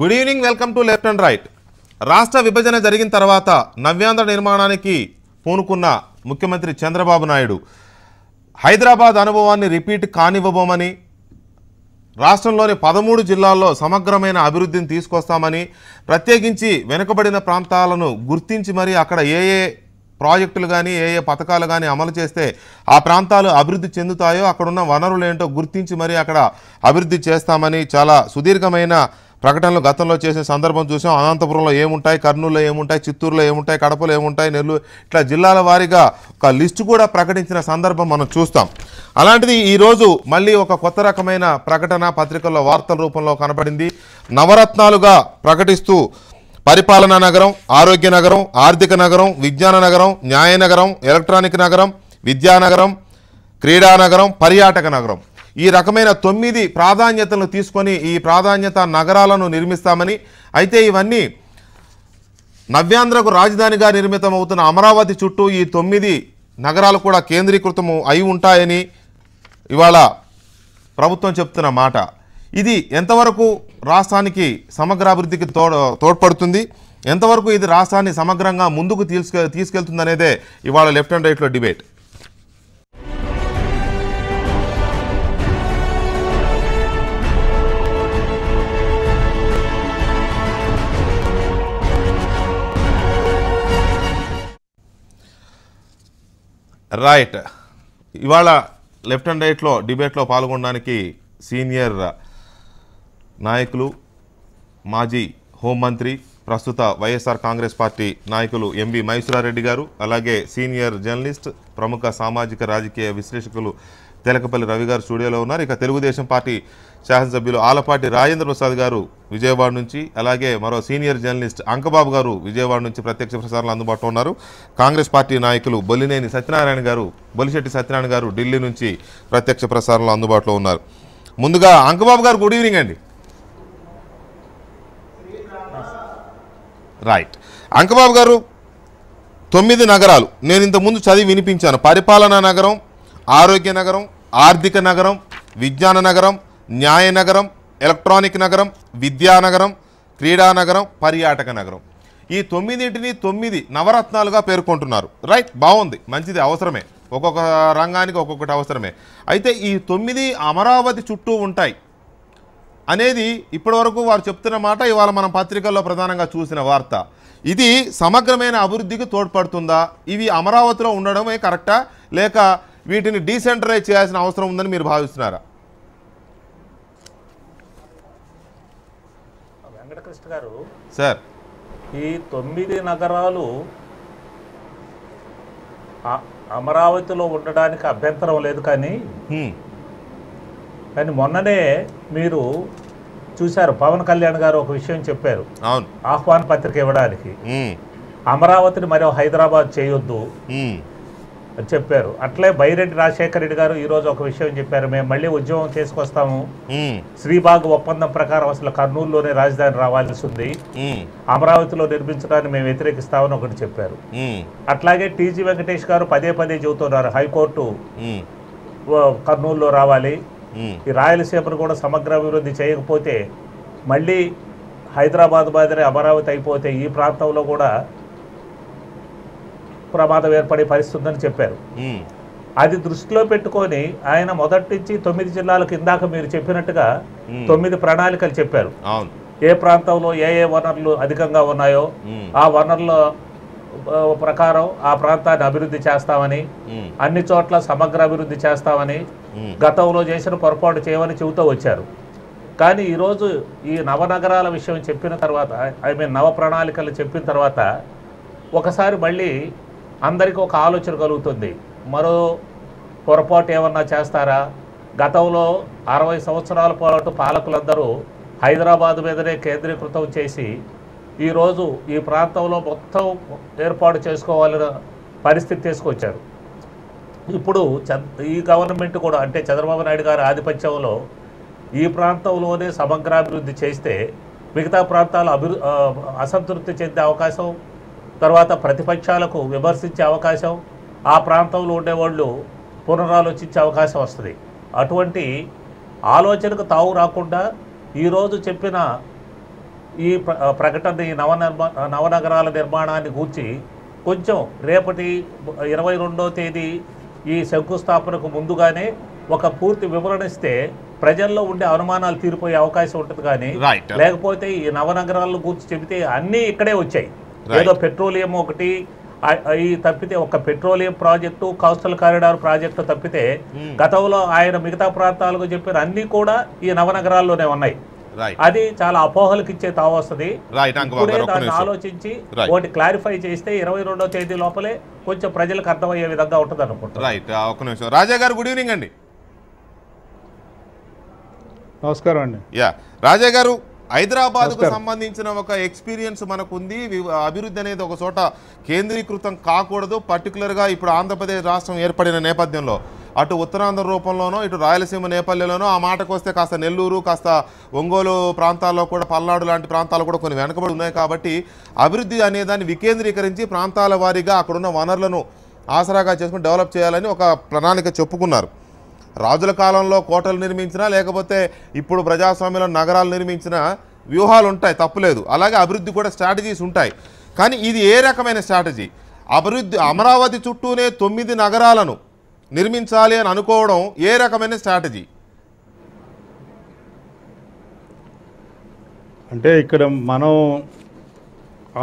Good evening, welcome to left and right. రాష్ట్ర విభజన జరిగిన తర్వాత నవ్యాంధ్ర నిర్మాణానికి పూనుకున్న ముఖ్యమంత్రి చంద్రబాబు నాయుడు హైదరాబాద్ అనుభవాన్ని రిపీట్ కానివ్వబోమని, రాష్ట్రంలోని 13 జిల్లాల్లో సమగ్రమైన అభివృద్ధిని తీసుకొస్తామని, ప్రత్యేకించి వెనుకబడిన ప్రాంతాలను గుర్తించి మరి అక్కడ ఏ ప్రాజెక్టులు కానీ ఏ పథకాలు కానీ అమలు చేస్తే ఆ ప్రాంతాలు అభివృద్ధి చెందుతాయో అక్కడున్న వనరులు ఏంటో గుర్తించి మరి అక్కడ అభివృద్ధి చేస్తామని చాలా సుదీర్ఘమైన ప్రకటనలు గతంలో చేసిన సందర్భం చూసాం. అనంతపురంలో ఏముంటాయి, కర్నూలులో ఏముంటాయి, చిత్తూరులో ఏముంటాయి, కడపలో ఏముంటాయి, నెల్లూరు, ఇట్లా జిల్లాల వారీగా ఒక లిస్టు కూడా ప్రకటించిన సందర్భం మనం చూస్తాం. అలాంటిది ఈరోజు మళ్ళీ ఒక కొత్త రకమైన ప్రకటన పత్రికల్లో వార్తల రూపంలో కనపడింది. నవరత్నాలుగా ప్రకటిస్తూ పరిపాలనా నగరం, ఆరోగ్య నగరం, ఆర్థిక నగరం, విజ్ఞాన నగరం, న్యాయ నగరం, ఎలక్ట్రానిక్ నగరం, విద్యానగరం, క్రీడా నగరం, పర్యాటక నగరం, ఈ రకమైన 9 ప్రాధాన్యతలను తీసుకొని ఈ ప్రాధాన్యత నగరాలను నిర్మిస్తామని, అయితే ఇవన్నీ నవ్యాంధ్రకు రాజధానిగా నిర్మితమవుతున్న అమరావతి చుట్టూ ఈ 9 నగరాలు కూడా కేంద్రీకృతము అయి ఉంటాయని ఇవాళ ప్రభుత్వం చెప్తున్న మాట. ఇది ఎంతవరకు రాష్ట్రానికి సమగ్రాభివృద్ధికి తోడ్పడుతుంది, ఎంతవరకు ఇది రాష్ట్రాన్ని సమగ్రంగా ముందుకు తీసుకెళ్తుందనేదే ఇవాళ లెఫ్ట్ అండ్ రైట్లో డిబేట్. రైట్, ఇవాళ లెఫ్ట్ అండ్ రైట్లో డిబేట్లో పాల్గొనడానికి సీనియర్ నాయకులు, మాజీ హోంమంత్రి, ప్రస్తుత వైఎస్ఆర్ కాంగ్రెస్ పార్టీ నాయకులు ఎంవి మైసూరారెడ్డి గారు, అలాగే సీనియర్ జర్నలిస్ట్, ప్రముఖ సామాజిక రాజకీయ విశ్లేషకులు తెలకపల్లి రవి గారు స్టూడియోలో ఉన్నారు. ఇక తెలుగుదేశం పార్టీ శాసనసభ్యులు ఆలపాటి రాజేంద్ర ప్రసాద్ గారు విజయవాడ నుంచి, అలాగే మరో సీనియర్ జర్నలిస్ట్ అంకబాబు గారు విజయవాడ నుంచి ప్రత్యక్ష ప్రసారాలు అందుబాటులో ఉన్నారు. కాంగ్రెస్ పార్టీ నాయకులు బొల్లినేని సత్యనారాయణ గారు, బొలిశెట్టి సత్యనారాయణ గారు ఢిల్లీ నుంచి ప్రత్యక్ష ప్రసారంలో అందుబాటులో ఉన్నారు. ముందుగా అంకబాబు గారు గుడ్ ఈవినింగ్ అండి. రైట్, అంకబాబు గారు 9 నగరాలు నేను ఇంతకుముందు చదివి వినిపించాను. పరిపాలనా నగరం, ఆరోగ్య నగరం, ఆర్థిక నగరం, విజ్ఞాన నగరం, న్యాయ నగరం, ఎలక్ట్రానిక్ నగరం, విద్యానగరం, క్రీడా నగరం, పర్యాటక నగరం, ఈ 9టిని 9 నవరత్నాలుగా పేర్కొంటున్నారు. రైట్, బాగుంది, మంచిది, అవసరమే, ఒక్కొక్క రంగానికి ఒక్కొక్కటి అవసరమే. అయితే ఈ 9 అమరావతి చుట్టూ ఉంటాయి అనేది ఇప్పటివరకు వారు చెప్తున్న మాట, ఇవాళ మనం పత్రికల్లో ప్రధానంగా చూసిన వార్త. ఇది సమగ్రమైన అభివృద్ధికి తోడ్పడుతుందా? ఇవి అమరావతిలో ఉండడమే కరెక్టా, లేక వీటిని డీసెంట్రలైజ్ చేయాల్సిన అవసరం ఉందని మీరు భావిస్తున్నారా? వెంకటకృష్ణ గారు సార్, ఈ 9 నగరాలు అమరావతిలో ఉండడానికి అభ్యంతరం లేదు, కానీ మొన్ననే మీరు చూశారు, పవన్ కళ్యాణ్ గారు ఒక విషయం చెప్పారు. అవును, ఆహ్వాన పత్రిక ఇవ్వడానికి అమరావతిని మరో హైదరాబాద్ చేయొద్దు అని చెప్పారు. అట్లే బైరెడ్డి రాజశేఖర రెడ్డి గారు ఈరోజు ఒక విషయం చెప్పారు, మేము మళ్ళీ ఉద్యమం చేసుకొస్తాము, శ్రీబాగ్ ఒప్పందం ప్రకారం అసలు కర్నూలులోనే రాజధాని రావాల్సి ఉంది, అమరావతిలో నిర్మించడాన్ని మేము వ్యతిరేకిస్తామని ఒకటి చెప్పారు. అట్లాగే టీజీ వెంకటేష్ గారు పదే చెబుతున్నారు, హైకోర్టు కర్నూలులో రావాలి, ఈ రాయలసీమను కూడా సమగ్ర అభివృద్ధి చేయకపోతే మళ్ళీ హైదరాబాద్ మాదిరి అమరావతి అయిపోతే ఈ ప్రాంతంలో కూడా ప్రమాదం ఏర్పడే పరిస్థితి ఉందని చెప్పారు. అది దృష్టిలో పెట్టుకొని ఆయన మొదటి నుంచి 9 జిల్లాలకు ఇందాక మీరు చెప్పినట్టుగా 9 ప్రణాళికలు చెప్పారు. ఏ ప్రాంతంలో ఏ వనరులు అధికంగా ఉన్నాయో ఆ వనరుల ప్రకారం ఆ ప్రాంతాన్ని అభివృద్ధి చేస్తామని, అన్ని చోట్ల సమగ్ర అభివృద్ధి చేస్తామని, గతంలో చేసిన పొరపాటు చేయమని చెబుతూ వచ్చారు. కానీ ఈరోజు ఈ నవనగరాల విషయం చెప్పిన తర్వాత, నవ ప్రణాళికలు చెప్పిన తర్వాత ఒకసారి మళ్ళీ అందరికీ ఒక ఆలోచన కలుగుతుంది, మరో పొరపాటు ఏమన్నా చేస్తారా? గతంలో 60 సంవత్సరాల పాటు పాలకులందరూ హైదరాబాద్ మీదనే కేంద్రీకృతం చేసి ఈరోజు ఈ ప్రాంతంలో మొత్తం ఏర్పాటు చేసుకోవాలన్న పరిస్థితి తీసుకొచ్చారు. ఇప్పుడు ఈ గవర్నమెంట్ కూడా, అంటే చంద్రబాబు నాయుడు గారి ఆధిపత్యంలో ఈ ప్రాంతంలోనే సమగ్రాభివృద్ధి చేస్తే మిగతా ప్రాంతాలు అసంతృప్తి చెందే అవకాశం, తర్వాత ప్రతిపక్షాలకు విమర్శించే అవకాశం, ఆ ప్రాంతంలో ఉండేవాళ్ళు పునరాలోచించే అవకాశం వస్తుంది. అటువంటి ఆలోచనకు తావు రాకుండా ఈరోజు చెప్పిన ఈ ప్రకటన ఈ నవనగరాల నిర్మాణాన్ని గూర్చి కొంచెం రేపటి 22వ తేదీ ఈ శంకుస్థాపనకు ముందుగానే ఒక పూర్తి వివరణ ఇస్తే ప్రజల్లో ఉండే అనుమానాలు తీరిపోయే అవకాశం ఉంటుంది. కానీ లేకపోతే ఈ నవనగరాల గురించి చెబితే అన్నీ ఇక్కడే వచ్చాయి. ఏదో పెట్రోలియం ఒకటి ఈ తప్పితే ఒక petroleum project, coastal corridor project తప్పితే గతంలో ఆయన మిగతా ప్రాంతాలకు చెప్పిన అన్ని కూడా ఈ నవనగరాల్లోనే ఉన్నాయి. అది చాలా అపోహలకు ఇచ్చే తావొస్తుంది. దాన్ని ఆలోచించి ఒకటి క్లారిఫై చేస్తే 22వ తేదీ లోపలే కొంచెం ప్రజలకు అర్థమయ్యే విధంగా ఉంటుంది అనుకుంటున్నాను. రాజా గారు గుడ్ ఈవినింగ్ అండి. నమస్కారం అండి. రాజా గారు, హైదరాబాద్కు సంబంధించిన ఒక ఎక్స్పీరియన్స్ మనకు ఉంది. అభివృద్ధి అనేది ఒక చోట కేంద్రీకృతం కాకూడదు. పర్టికులర్గా ఇప్పుడు ఆంధ్రప్రదేశ్ రాష్ట్రం ఏర్పడిన నేపథ్యంలో అటు ఉత్తరాంధ్ర రూపంలోనో ఇటు రాయలసీమ నేపథ్యంలోనో ఆ మాటకు వస్తే కాస్త నెల్లూరు, కాస్త ఒంగోలు ప్రాంతాల్లో కూడా పల్నాడు లాంటి ప్రాంతాలు కూడా కొన్ని వెనకబడి ఉన్నాయి. కాబట్టి అభివృద్ధి అనేదాన్ని వికేంద్రీకరించి ప్రాంతాల వారీగా అక్కడున్న వనరులను ఆసరాగా చేసుకుని డెవలప్ చేయాలని ఒక ప్రణాళిక చెప్పుకున్నారు. రాజుల కాలంలో కోటలు నిర్మించినా లేకపోతే ఇప్పుడు ప్రజాస్వామ్యంలో నగరాలు నిర్మించిన వ్యూహాలు ఉంటాయి, తప్పులేదు. అలాగే అభివృద్ధి కూడా స్ట్రాటజీస్ ఉంటాయి. కానీ ఇది ఏ రకమైన స్ట్రాటజీ? అమరావతి చుట్టూనే 9 నగరాలను నిర్మించాలి అని అనుకోవడం ఏ రకమైన స్ట్రాటజీ? అంటే ఇక్కడ మనం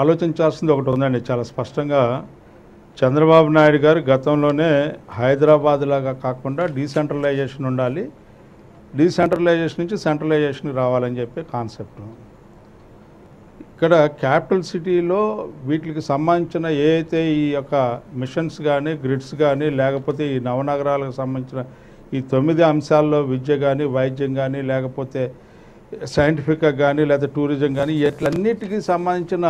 ఆలోచించాల్సింది ఒకటి ఉందండి. చాలా స్పష్టంగా చంద్రబాబు నాయుడు గారు గతంలోనే హైదరాబాద్ లాగా కాకుండా డీసెంట్రలైజేషన్ ఉండాలి, డీసెంట్రలైజేషన్ నుంచి సెంట్రలైజేషన్కి రావాలని చెప్పే కాన్సెప్ట్. ఇక్కడ క్యాపిటల్ సిటీలో వీటికి సంబంధించిన ఏదైతే ఈ యొక్క మిషన్స్ కానీ గ్రిడ్స్ కానీ లేకపోతే ఈ నవనగరాలకు సంబంధించిన ఈ 9 అంశాల్లో విద్య కానీ వైద్యం కానీ లేకపోతే సైంటిఫిక్గా కానీ లేదా టూరిజం కానీ ఇట్లన్నిటికీ సంబంధించిన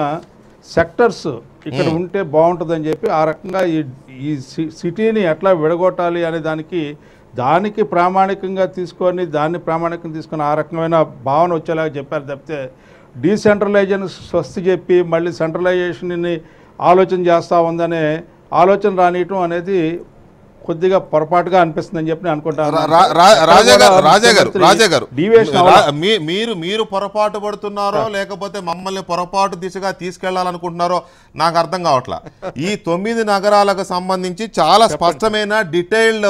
సెక్టర్స్ ఇక్కడ ఉంటే బాగుంటుందని చెప్పి ఆ రకంగా ఈ సిటీని ఎట్లా విడగొట్టాలి అనే దానికి ప్రామాణికంగా తీసుకొని ఆ రకమైన భావన వచ్చేలాగా చెప్పారు తప్పితే డీసెంట్రలైజేషన్ స్వస్తి చెప్పి మళ్ళీ సెంట్రలైజేషన్ని ఆలోచన చేస్తూ ఉందనే ఆలోచన రానియటం అనేది కొద్దిగా పొరపాటుగా అనిపిస్తుందని చెప్పి అనుకుంటాను. రాజా గారు, మీరు పొరపాటు పడుతున్నారో లేకపోతే మమ్మల్ని పొరపాటు దిశగా తీసుకెళ్లాలనుకుంటున్నారో నాకు అర్థం కావట్లా. ఈ 9 నగరాలకు సంబంధించి చాలా స్పష్టమైన డీటెయిల్డ్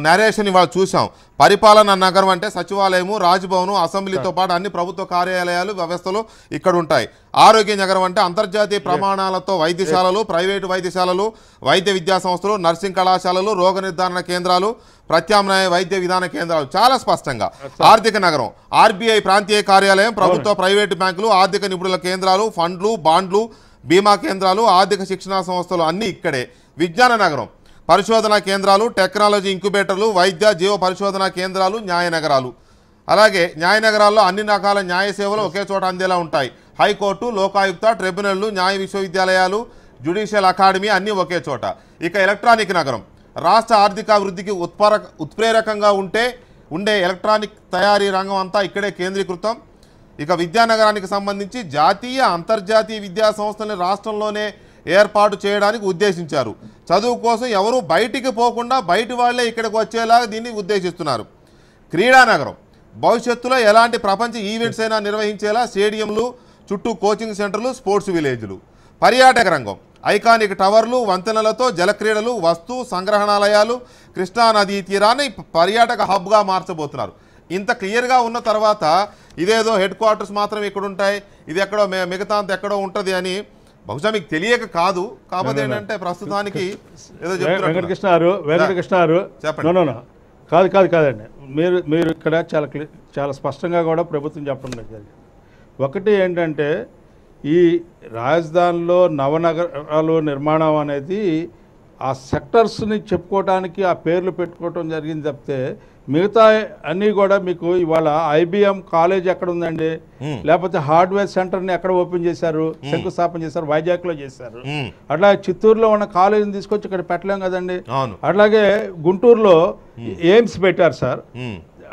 నరేషన్ ఇవాళ చూసాం. పరిపాలనా నగరం అంటే సచివాలయము, రాజ్భవన్, అసెంబ్లీతో పాటు అన్ని ప్రభుత్వ కార్యాలయాలు వ్యవస్థలు ఇక్కడ ఉంటాయి. ఆరోగ్య నగరం అంటే అంతర్జాతీయ ప్రమాణాలతో వైద్యశాలలు, ప్రైవేటు వైద్యశాలలు, వైద్య విద్యా సంస్థలు, నర్సింగ్ కళాశాలలు, రోగ నిర్ధారణ కేంద్రాలు, ప్రత్యామ్నాయ వైద్య విధాన కేంద్రాలు. చాలా స్పష్టంగా ఆర్థిక నగరం, ఆర్బీఐ ప్రాంతీయ కార్యాలయం, ప్రభుత్వ ప్రైవేటు బ్యాంకులు, ఆర్థిక నిపుణుల కేంద్రాలు, ఫండ్లు, బాండ్లు, బీమా కేంద్రాలు, ఆర్థిక శిక్షణా సంస్థలు అన్నీ ఇక్కడే. విజ్ఞాన నగరం, పరిశోధనా కేంద్రాలు, టెక్నాలజీ ఇంక్యుబేటర్లు, వైద్య జీవ పరిశోధనా కేంద్రాలు, న్యాయ నగరాలు. అలాగే న్యాయ నగరాల్లో అన్ని రకాల న్యాయ సేవలు ఒకే చోట అందేలా ఉంటాయి. హైకోర్టు, లోకాయుక్త, ట్రిబ్యునళ్లు, న్యాయ విశ్వవిద్యాలయాలు, జ్యుడిషియల్ అకాడమీ అన్నీ ఒకే చోట. ఇక ఎలక్ట్రానిక్ నగరం, రాష్ట్ర ఆర్థికాభివృద్ధికి ఉత్ప్రేరకంగా ఉండే ఎలక్ట్రానిక్ తయారీ రంగం అంతా ఇక్కడే కేంద్రీకృతం. ఇక విద్యానగరానికి సంబంధించి జాతీయ అంతర్జాతీయ విద్యా సంస్థలని రాష్ట్రంలోనే ఏర్పాటు చేయడానికి ఉద్దేశించారు. చదువు కోసం ఎవరు బయటికి పోకుండా బయటి వాళ్లే ఇక్కడికి వచ్చేలాగా దీన్ని ఉద్దేశిస్తున్నారు. క్రీడా నగరం, భవిష్యత్తులో ఎలాంటి ప్రపంచ ఈవెంట్స్ అయినా నిర్వహించేలా స్టేడియంలు, చుట్టూ కోచింగ్ సెంటర్లు, స్పోర్ట్స్ విలేజ్లు. పర్యాటక రంగం, ఐకానిక్ టవర్లు, వంతెనలతో జలక్రీడలు, వస్తు సంగ్రహణాలయాలు, కృష్ణానదీ తీరాన్ని పర్యాటక హబ్గా మార్చబోతున్నారు. ఇంత క్లియర్గా ఉన్న తర్వాత ఇదేదో హెడ్ క్వార్టర్స్ మాత్రం ఇక్కడ ఉంటాయి, ఇది ఎక్కడో మిగతా అంత ఎక్కడో ఉంటుంది అని బహుశా మీకు తెలియక కాదు. కాకపోతే ఏంటంటే ప్రస్తుతానికి ఏదో వెంకటకృష్ణ గారు కాదండి, మీరు ఇక్కడ చాలా స్పష్టంగా కూడా ప్రభుత్వం చెప్పడం జరిగింది. ఒకటి ఏంటంటే ఈ రాజధానిలో నవనగరాలు నిర్మాణం అనేది ఆ సెక్టర్స్ని చెప్పుకోవడానికి ఆ పేర్లు పెట్టుకోవటం జరిగింది తప్పితే మిగతా అన్నీ కూడా మీకు ఇవాళ ఐబిఎం కాలేజ్ ఎక్కడ ఉందండి, లేకపోతే హార్డ్వేర్ సెంటర్ని ఎక్కడ ఓపెన్ చేశారు, శంకుస్థాపన చేశారు, వైజాగ్లో చేశారు. అట్లా చిత్తూరులో ఉన్న కాలేజీని తీసుకొచ్చి ఇక్కడ పెట్టలేం కదండి. అట్లాగే గుంటూరులో ఎయిమ్స్ పెట్టారు సార్.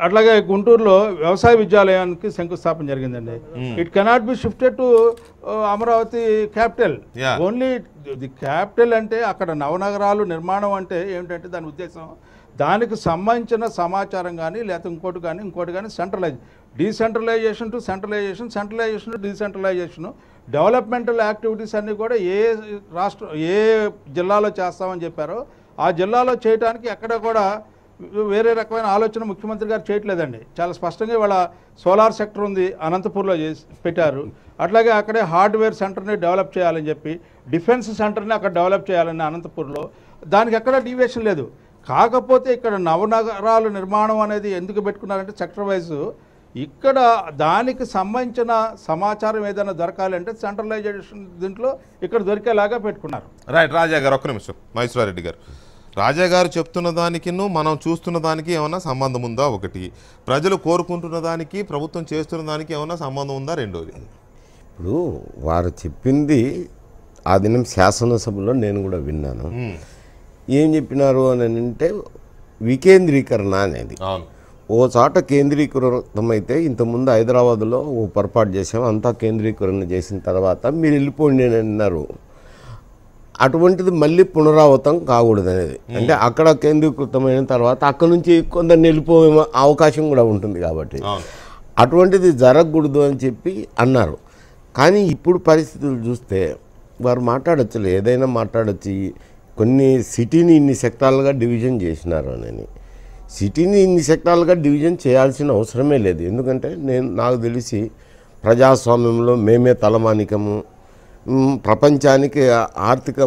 అట్లాగే గుంటూరులో వ్యవసాయ విద్యాలయానికి శంకుస్థాపన జరిగిందండి. It cannot be shifted to Amaravati capital. Only the capital అంటే అక్కడ నవనగరాలు నిర్మాణం అంటే ఏమిటంటే దాని ఉద్దేశం దానికి సంబంధించిన సమాచారం కానీ లేకపోతే ఇంకోటి కానీ centralise decentralisation to centralisation, centralisation to decentralisation. Developmental activities అన్నీ కూడా ఏ జిల్లాలో చేస్తామని చెప్పారో ఆ జిల్లాలో చేయడానికి ఎక్కడ కూడా వేరే రకమైన ఆలోచన ముఖ్యమంత్రి గారు చేయట్లేదండి. చాలా స్పష్టంగా వాళ్ళ సోలార్ సెక్టర్ ఉంది, అనంతపూర్లో పెట్టారు. అట్లాగే అక్కడే హార్డ్వేర్ సెంటర్ని డెవలప్ చేయాలని చెప్పి, డిఫెన్స్ సెంటర్ని అక్కడ డెవలప్ చేయాలని అనంతపూర్లో, దానికి ఎక్కడ డీవియేషన్ లేదు. కాకపోతే ఇక్కడ నవనగరాల నిర్మాణం అనేది ఎందుకు పెట్టుకున్నారంటే సెక్టర్ వైజ్ ఇక్కడ దానికి సంబంధించిన సమాచారం ఏదైనా దొరకాలంటే సెంట్రలైజేషన్ దీంట్లో ఇక్కడ దొరికేలాగా పెట్టుకున్నారు. రైట్. రాజా గారు ఒక్క నిమిషం. మహేశ్వరరెడ్డి గారు, రాజా గారు చెప్తున్న దానికి మనం చూస్తున్న దానికి ఏమైనా సంబంధం ఉందా? ఒకటి, ప్రజలు కోరుకుంటున్న దానికి ప్రభుత్వం చేస్తున్న దానికి ఏమైనా సంబంధం ఉందా? రెండోది, ఇప్పుడు వారు చెప్పింది ఆ దినం శాసనసభలో నేను కూడా విన్నాను. ఏం చెప్పినారు అని అంటే వికేంద్రీకరణ అనేది. ఓ చోట కేంద్రీకృతమైతే ఇంతకుముందు హైదరాబాద్లో ఓ పొరపాటు చేసాం, అంతా కేంద్రీకరణ చేసిన తర్వాత మీరు వెళ్ళిపోండి అని అన్నారు. అటువంటిది మళ్ళీ పునరావృతం కాకూడదు అనేది. అంటే అక్కడ కేంద్రీకృతమైన తర్వాత అక్కడ నుంచి కొందరు వెళ్ళిపోయే అవకాశం కూడా ఉంటుంది కాబట్టి అటువంటిది జరగకూడదు అని చెప్పి అన్నారు. కానీ ఇప్పుడు పరిస్థితులు చూస్తే వారు మాట్లాడచ్చు, ఏదైనా మాట్లాడచ్చు. కొన్ని సిటీని ఇన్ని సెక్టార్లుగా డివిజన్ చేసినారు అని. సిటీని ఇన్ని సెక్టార్లుగా డివిజన్ చేయాల్సిన అవసరమే లేదు. ఎందుకంటే నాకు తెలిసి ప్రజాస్వామ్యంలో మేమే తలమానికము, ప్రపంచానికి ఆర్థిక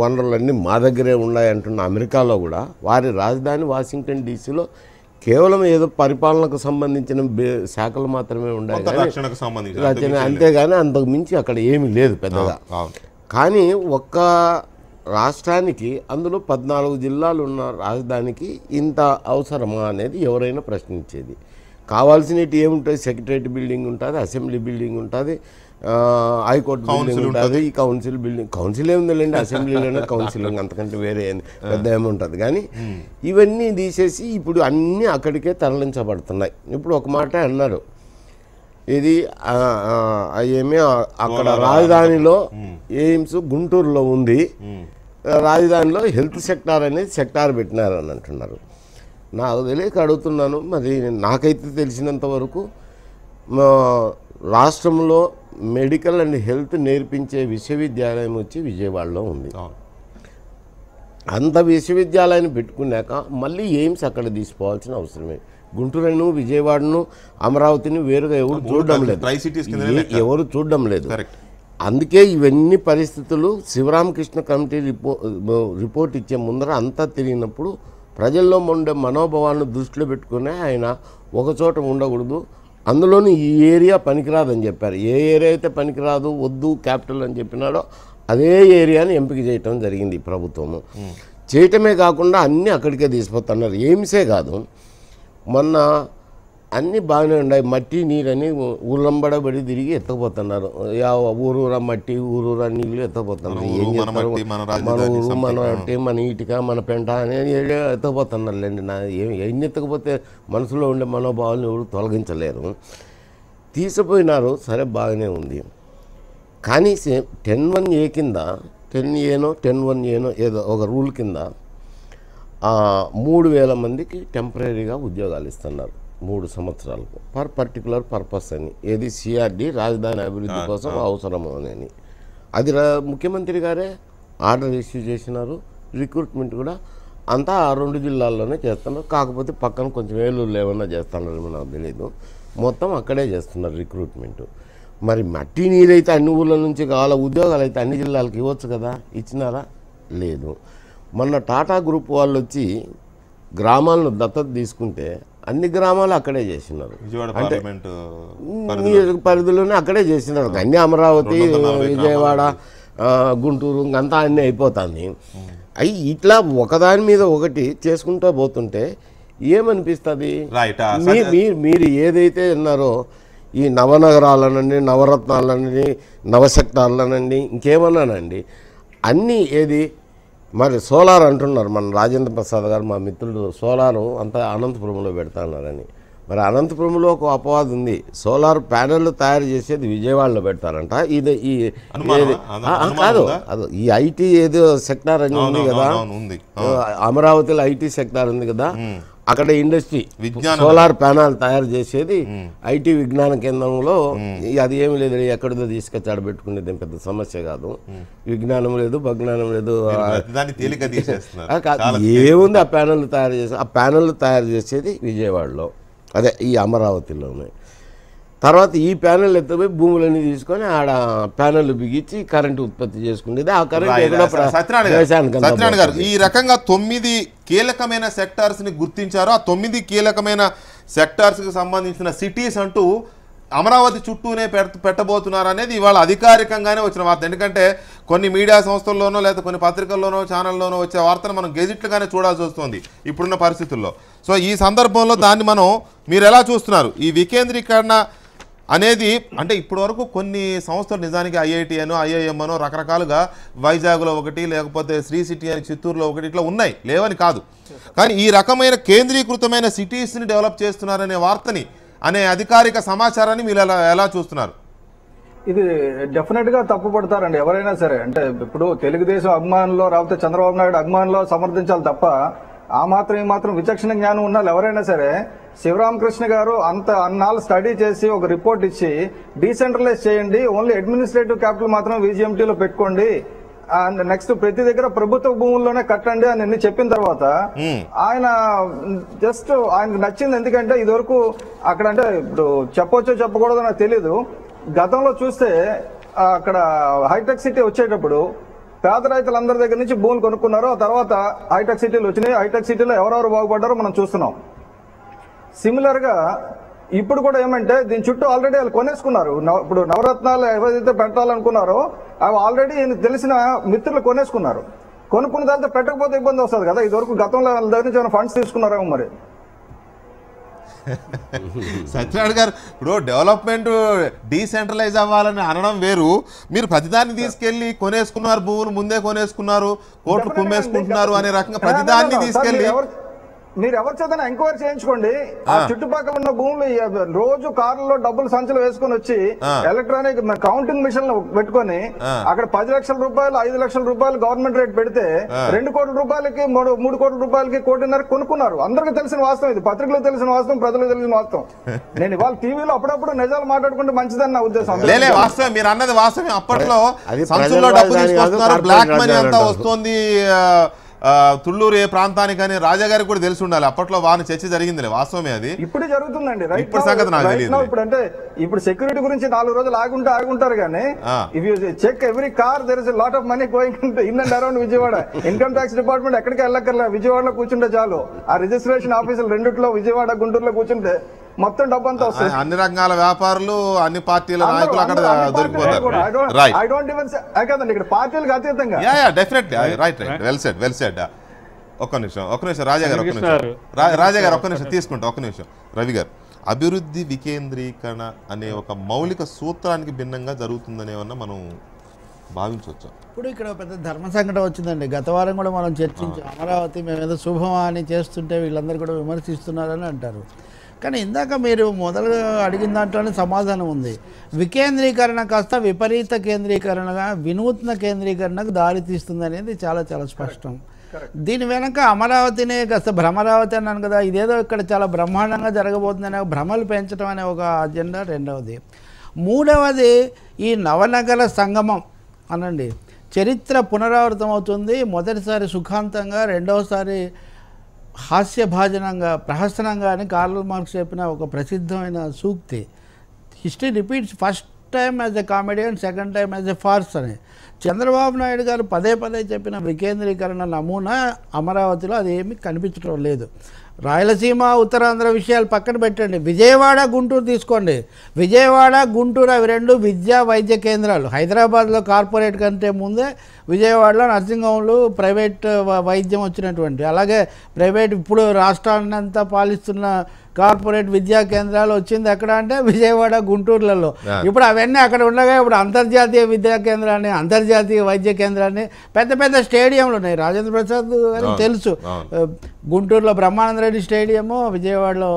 వనరులన్నీ మా దగ్గరే ఉన్నాయంటున్న అమెరికాలో కూడా వారి రాజధాని వాషింగ్టన్ డీసీలో కేవలం ఏదో పరిపాలనకు సంబంధించిన శాఖలు మాత్రమే ఉన్నాయి, అంతేగాని అంతకు మించి అక్కడ ఏమీ లేదు పెద్దగా. కానీ ఒక్క రాష్ట్రానికి అందులో 14 జిల్లాలు ఉన్న రాజధానికి ఇంత అవసరమా అనేది ఎవరైనా ప్రశ్నించేది. కావాల్సినవి ఏముంటుంది? సెక్రటరీ బిల్డింగ్ ఉంటుంది, అసెంబ్లీ బిల్డింగ్ ఉంటుంది, హైకోర్టు బిల్డింగ్ ఉంటుంది, ఈ కౌన్సిల్ బిల్డింగ్. కౌన్సిల్ ఏముందండి, అసెంబ్లీలోనే కౌన్సిల్, అంతకంటే వేరే పెద్ద ఏముంటుంది. కానీ ఇవన్నీ తీసేసి ఇప్పుడు అన్నీ అక్కడికే తరలించబడుతున్నాయి. ఇప్పుడు ఒక మాట అన్నారు, ఇది ఏమీ అక్కడ రాజధానిలో ఎయిమ్స్ గుంటూరులో ఉంది, రాజధానిలో హెల్త్ సెక్టార్ అనేది సెక్టార్ పెట్టినారని అంటున్నారు. నాకు తెలియక అడుగుతున్నాను. మరి నాకైతే తెలిసినంత వరకు రాష్ట్రంలో మెడికల్ అండ్ హెల్త్ నేర్పించే విశ్వవిద్యాలయం వచ్చి విజయవాడలో ఉంది. అంత విశ్వవిద్యాలయాన్ని పెట్టుకున్నాక మళ్ళీ ఎయిమ్స్ అక్కడ తీసుకోవాల్సిన అవసరమే. గుంటూరును, విజయవాడను, అమరావతిని వేరుగా ఎవరు చూడడం లేదు. అందుకే ఇవన్నీ పరిస్థితులు శివరామకృష్ణ కమిటీ రిపోర్ట్ ఇచ్చే ముందర అంతా తిరిగినప్పుడు ప్రజల్లో ఉండే మనోభావాలను దృష్టిలో పెట్టుకునే ఆయన ఒకచోట ఉండకూడదు, అందులోని ఈ ఏరియా పనికిరాదని చెప్పారు. ఏ ఏరియా అయితే పనికిరాదు, వద్దు క్యాపిటల్ అని చెప్పినాడో అదే ఏరియాని ఎంపిక చేయటం జరిగింది ప్రభుత్వము. చేయటమే కాకుండా అన్నీ అక్కడికే తీసుకుపోతున్నారు. ఎయిమ్సే కాదు, మొన్న అన్నీ బాగానే ఉన్నాయి. మట్టి నీరని ఊళ్ళంబడబడి తిరిగి ఎత్తకపోతున్నారు. ఊరూరా మట్టి, ఊరూరా నీళ్ళు ఎత్తకపోతున్నారు. ఏం చేస్తారు? మన ఊరు, మన మట్టి, మన ఇటుక, మన పెంట అనేది ఎత్తకపోతున్నారు లేండి. ఎన్ని ఎత్తకపోతే మనసులో ఉండే మనోభావాలను ఎవరు తొలగించలేరు. తీసుకుపోయినారు, సరే బాగానే ఉంది. కానీ 10(1)A కింద 10Aనో 10(1)Aనో ఏదో ఒక రూల్ కింద 3,000 మందికి టెంపరీగా ఉద్యోగాలు ఇస్తున్నారు 3 సంవత్సరాలకు పర్టికులర్ పర్పస్ అని. ఏది సిఆర్డి రాజధాని అభివృద్ధి కోసం అవసరము అని. అది ముఖ్యమంత్రి గారే ఆర్డర్ ఇష్యూ చేసినారు. రిక్రూట్మెంట్ కూడా అంతా ఆ 2 జిల్లాల్లోనే చేస్తున్నారు. కాకపోతే పక్కన కొంచెం ఏలూరులో ఏమన్నా చేస్తున్నారో నాకు తెలియదు. మొత్తం అక్కడే చేస్తున్నారు రిక్రూట్మెంట్. మరి మట్టి నీరైతే అన్ని ఊళ్ళ నుంచి కావాలా, ఉద్యోగాలు అయితే అన్ని జిల్లాలకు ఇవ్వచ్చు కదా, ఇచ్చినారా? లేదు. మొన్న టాటా గ్రూప్ వాళ్ళు వచ్చి గ్రామాలను దత్తత తీసుకుంటే అన్ని గ్రామాలు అక్కడే చేసినారు. అంటే పరిధిలోనే అక్కడే చేసినారు. అన్ని అమరావతి, విజయవాడ, గుంటూరు అంతా అన్నీ అయిపోతుంది. అవి ఇట్లా ఒకదాని మీద ఒకటి చేసుకుంటూ పోతుంటే ఏమనిపిస్తుంది? మీరు ఏదైతే అన్నారో ఈ నవనగరాలనండి, నవరత్నాలనండి, నవశక్తాలనండి, ఇంకేమన్నానండి అన్నీ ఏది మరి సోలార్ అంటున్నారు. మన రాజేంద్ర ప్రసాద్ గారు మా మిత్రుడు సోలారు అంతా అనంతపురంలో పెడతాన్నారని. మరి అనంతపురంలో ఒక అపవాదం ఉంది, సోలార్ ప్యానెల్ తయారు చేసేది విజయవాడలో పెడతారంట. ఇది కాదు, అది ఈ ఐటీ ఏదో సెక్టార్ అని ఉంది కదా, అమరావతిలో ఐటీ సెక్టార్ ఉంది కదా, అక్కడ ఇండస్ట్రీ విజ్ఞాన సోలార్ ప్యానల్ తయారు చేసేది ఐటీ విజ్ఞాన కేంద్రంలో. అది ఏమి లేదు, ఎక్కడిదో తీసుకొచ్చి ఆడబెట్టుకునేది ఏం పెద్ద సమస్య కాదు. విజ్ఞానం లేదు, భజ్ఞానం లేదు, ఏముంది. ఆ ప్యానల్ తయారు చేసే తయారు చేసేది విజయవాడలో, అదే ఈ అమరావతిలోనే. తర్వాత ఈ ప్యానెల్ ఎత్తపోయి భూములన్నీ తీసుకొని ఆడ ప్యానెల్ బిగించి కరెంటు ఉత్పత్తి చేసుకునేది. ఆ సత్యనారాయణ గారు ఈ రకంగా 9 కీలకమైన సెక్టార్స్ ని గుర్తించారు. ఆ 9 కీలకమైన సెక్టార్స్ కి సంబంధించిన సిటీస్ అంటూ అమరావతి చుట్టూనే పెట్టబోతున్నారు అనేది ఇవాళ అధికారికంగానే వచ్చిన వార్త. ఎందుకంటే కొన్ని మీడియా సంస్థల్లోనో లేదా కొన్ని పత్రికల్లోనో ఛానల్లోనో వచ్చే వార్తను మనం గెజిట్లుగానే చూడాల్సి వస్తుంది ఇప్పుడున్న పరిస్థితుల్లో. సో ఈ సందర్భంలో దాన్ని మీరు ఎలా చూస్తున్నారు? ఈ వికేంద్రీకరణ అనేది అంటే ఇప్పటి వరకు కొన్ని సంస్థలు నిజానికి ఐఐటి అనో ఐఐఎం అనో రకరకాలుగా వైజాగ్లో ఒకటి, లేకపోతే శ్రీ సిటీ అని చిత్తూరులో ఒకటి, ఇట్లా ఉన్నాయి, లేవని కాదు. కానీ ఈ రకమైన కేంద్రీకృతమైన సిటీస్ని డెవలప్ చేస్తున్నారనే వార్తని, అనే అధికారిక సమాచారాన్ని మీరు ఎలా చూస్తున్నారు? ఇది డెఫినెట్గా తప్పు పడతారండి ఎవరైనా సరే. అంటే ఇప్పుడు తెలుగుదేశం అభిమానులు రాకపోతే చంద్రబాబు నాయుడు అభిమానులు సమర్థించాలి తప్ప ఆ మాత్రం ఈ మాత్రం విచక్షణ జ్ఞానం ఉన్న ఎవరైనా సరే శివరామకృష్ణ గారు అన్నాళ్ళు స్టడీ చేసి ఒక రిపోర్ట్ ఇచ్చి డీసెంట్రలైజ్ చేయండి, ఓన్లీ అడ్మినిస్ట్రేటివ్ క్యాపిటల్ మాత్రం విజిఎంటీలో పెట్టుకోండి, అండ్ నెక్స్ట్ ప్రతి దగ్గర ప్రభుత్వ భూముల్లోనే కట్టండి అని చెప్పిన తర్వాత ఆయన జస్ట్ ఆయనకు నచ్చింది. ఎందుకంటే ఇదివరకు అక్కడ అంటే ఇప్పుడు చెప్పొచ్చో చెప్పకూడదో నాకు తెలీదు. గతంలో చూస్తే అక్కడ హైటెక్ సిటీ వచ్చేటప్పుడు పేద రైతులందరి దగ్గర నుంచి భూములు కొనుక్కున్నారు. ఆ తర్వాత హైటెక్ సిటీలు వచ్చినాయి. హైటెక్ సిటీలో ఎవరెవరు బాగుపడ్డారో మనం చూస్తున్నాం. సిమిలర్గా ఇప్పుడు కూడా ఏమంటే దీని చుట్టూ ఆల్రెడీ వాళ్ళు కొనేసుకున్నారు. ఇప్పుడు నవరత్నాలు ఏవైతే పెట్టాలనుకున్నారో అవి ఆల్రెడీ తెలిసిన మిత్రులు కొనేసుకున్నారు. కొనుక్కున్న తర్వాత పెట్టకపోతే ఇబ్బంది వస్తుంది కదా. ఇదివరకు గతంలో వాళ్ళ దగ్గర నుంచి ఏమైనా ఫండ్స్ తీసుకున్నారేమో మరి. సత్యనారాయణ గారు, ఇప్పుడు డెవలప్మెంట్ డీసెంట్రలైజ్ అవ్వాలని అనడం వేరు, మీరు ప్రతిదాన్ని తీసుకెళ్లి కొనేసుకున్నారు, భూములు ముందే కొనేసుకున్నారు, కోట్లు కుమ్మేసుకుంటున్నారు అనే రకంగా ప్రతిదాన్ని తీసుకెళ్లి మీరు ఎవరి చేత ఎంక్వైరీ చేయించుకోండి. ఆ చుట్టుపక్కల ఉన్న భూములు రోజు కార్లలో డబ్బులు సంచులు వేసుకొని వచ్చి ఎలక్ట్రానిక్ కౌంటింగ్ మిషన్ పెట్టుకొని అక్కడ 10 లక్షల రూపాయలు 5 లక్షల రూపాయలు గవర్నమెంట్ రేట్ పెడితే 2 కోట్ల రూపాయలకి 3 కోట్ల రూపాయలకి 1.5 కొనుక్కున్నారు. అందరికీ తెలిసిన వాస్తవం ఇది, పత్రికలో తెలిసిన వాస్తవం, ప్రజలకు తెలిసిన వాస్తవం. నేను ఇవాళ టీవీలో అప్పుడప్పుడు నిజాలు మాట్లాడుకుంటే మంచిదని నా ఉద్దేశం. వాస్తవం మీరు అన్నది వాస్తవం. అప్పట్లో సంచుల్లో డబ్బు తీసుకొస్తున్నారు, బ్లాక్ మనీ అంతా వస్తుంది తుళ్ళూరు ఏ ప్రాంతానికని రాజాగారికి కూడా తెలిసి ఉండాలి. అప్పట్లో వాని చర్చ జరిగింది, వాస్తవమే అది. ఇప్పుడు జరుగుతుందండి. ఇప్పుడు సంగతి నాకు తెలియదు. ఇప్పుడు అంటే ఇప్పుడు సెక్యూరిటీ గురించి 4 రోజులు ఆగుంటారు కానీ if you check every car there is a lot of money going in and around Vijayawada. Income tax department ఎక్కడికి వెళ్ళక్కర్లే, విజయవాడలో కూర్చుంటే చాలు. ఆ రిజిస్ట్రేషన్ ఆఫీసులు రెండిట్లో విజయవాడ గుంటూరులో కూర్చుంటే మొత్తం డబ్బు అంతా వస్తుంది. అన్ని రకాల వ్యాపారులు, అన్ని పార్టీల నాయకులు అక్కడ దొరికిపోతారు. ఇక్కడ పార్టీలకు అతీతంగా వెల్ సెడ్. ఒక్క నిమిషం రాజా గారు ఒక్క నిమిషం తీసుకుంటా. ఒక్క నిమిషం రవి గారు, అభివృద్ధి వికేంద్రీకరణ అనే ఒక మౌలిక సూత్రానికి భిన్నంగా జరుగుతుందనేమన్నా మనం భావించవచ్చు? ఇప్పుడు ఇక్కడ పెద్ద ధర్మ సంకటం వచ్చిందండి. గత వారం కూడా మనం చర్చించాం. అమరావతి మేము ఏదో శుభమా అని చేస్తుంటే వీళ్ళందరూ కూడా విమర్శిస్తున్నారని అంటారు. కానీ ఇందాక మీరు మొదలుగా అడిగిన దాంట్లోనే సమాధానం ఉంది. వికేంద్రీకరణ కాస్త విపరీత కేంద్రీకరణగా, వినూత్న కేంద్రీకరణకు దారి తీస్తుంది అనేది చాలా చాలా స్పష్టం. దీని వెనక అమరావతినే కాస్త భ్రమరావతి అన్నాను కదా, ఇదేదో ఇక్కడ చాలా బ్రహ్మాండంగా జరగబోతుందనే భ్రమలు పెంచడం అనే ఒక అజెండా రెండవది. మూడవది ఈ నవనగర సంగమం అనండి, చరిత్ర పునరావృతం అవుతుంది. మొదటిసారి సుఖాంతంగా, రెండవసారి హాస్యభాజనంగా, ప్రహసనంగా అని కార్ల్ మార్క్స్ చెప్పిన ఒక ప్రసిద్ధమైన సూక్తి. History repeats, first time as a comedy and second time as a farce అని. చంద్రబాబు నాయుడు గారు పదే చెప్పిన వికేంద్రీకరణ నమూనా అమరావతిలో అదేమీ కనిపించడం లేదు. రాయలసీమ, ఉత్తరాంధ్ర విషయాలు పక్కన పెట్టండి, విజయవాడ, గుంటూరు తీసుకోండి. విజయవాడ, గుంటూరు అవి రెండు విద్యా వైద్య కేంద్రాలు. హైదరాబాద్లో కార్పొరేట్ కంటే ముందే విజయవాడలో నర్సింగ్ హోమ్లు, ప్రైవేట్ వైద్యం వచ్చినటువంటి, అలాగే ప్రైవేట్ ఇప్పుడు రాష్ట్రాన్నంతా పాలిస్తున్న కార్పొరేట్ విద్యా కేంద్రాలు వచ్చింది ఎక్కడ అంటే విజయవాడ, గుంటూరులలో. ఇప్పుడు అవన్నీ అక్కడ ఉండగా ఇప్పుడు అంతర్జాతీయ విద్యా కేంద్రాన్ని, అంతర్జాతీయ వైద్య కేంద్రాన్ని, పెద్ద పెద్ద స్టేడియంలు ఉన్నాయి. రాజేంద్ర ప్రసాద్ గారికి తెలుసు, గుంటూరులో బ్రహ్మానంద రెడ్డి స్టేడియము, విజయవాడలో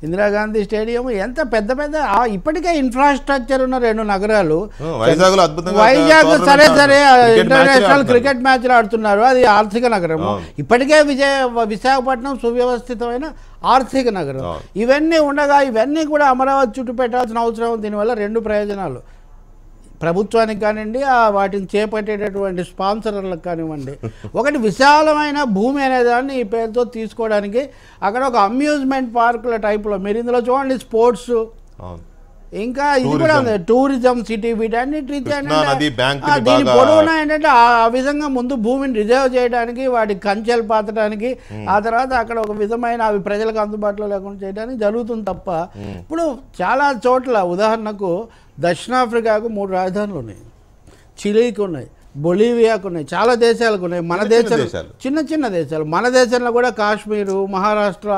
ఇందిరాగాంధీ స్టేడియం, ఎంత పెద్ద పెద్ద ఇప్పటికే ఇన్ఫ్రాస్ట్రక్చర్ ఉన్న 2 నగరాలు. వైజాగ్లో అద్భుతంగా వైజాగ్ సరే ఇంటర్నేషనల్ క్రికెట్ మ్యాచ్లు ఆడుతున్నారు, అది ఆర్థిక నగరం. ఇప్పటికే విశాఖపట్నం సువ్యవస్థితమైన ఆర్థిక నగరం. ఇవన్నీ ఉండగా ఇవన్నీ కూడా అమరావతి చుట్టూ పెట్టాల్సిన అవసరం. దీనివల్ల 2 ప్రయోజనాలు ప్రభుత్వానికి కానివ్వండి, వాటిని చేపట్టేటటువంటి స్పాన్సర్లకు కానివ్వండి. ఒకటి, విశాలమైన భూమి అనే దాన్ని ఈ పేరుతో తీసుకోవడానికి అక్కడ ఒక అమ్యూజ్మెంట్ పార్కుల టైప్లో, మీరు ఇందులో చూడండి స్పోర్ట్స్, ఇంకా ఇది కూడా ఉంది టూరిజం సిటీ, వీటన్నిటి దీని పొడవునా ఏంటంటే ఆ విధంగా ముందు భూమిని రిజర్వ్ చేయడానికి, వాటికి కంచెలు పాతడానికి, ఆ తర్వాత అక్కడ ఒక విధమైన అవి ప్రజలకు అందుబాటులో లేకుండా చేయడానికి జరుగుతుంది తప్ప. ఇప్పుడు చాలా చోట్ల ఉదాహరణకు దక్షిణాఫ్రికాకు 3 రాజధానులు ఉన్నాయి, చిలీకి ఉన్నాయి, బొలీవియాకు ఉన్నాయి, చాలా దేశాలకు ఉన్నాయి. మన దేశం చిన్న చిన్న దేశాలు, మన దేశంలో కూడా కాశ్మీరు, మహారాష్ట్ర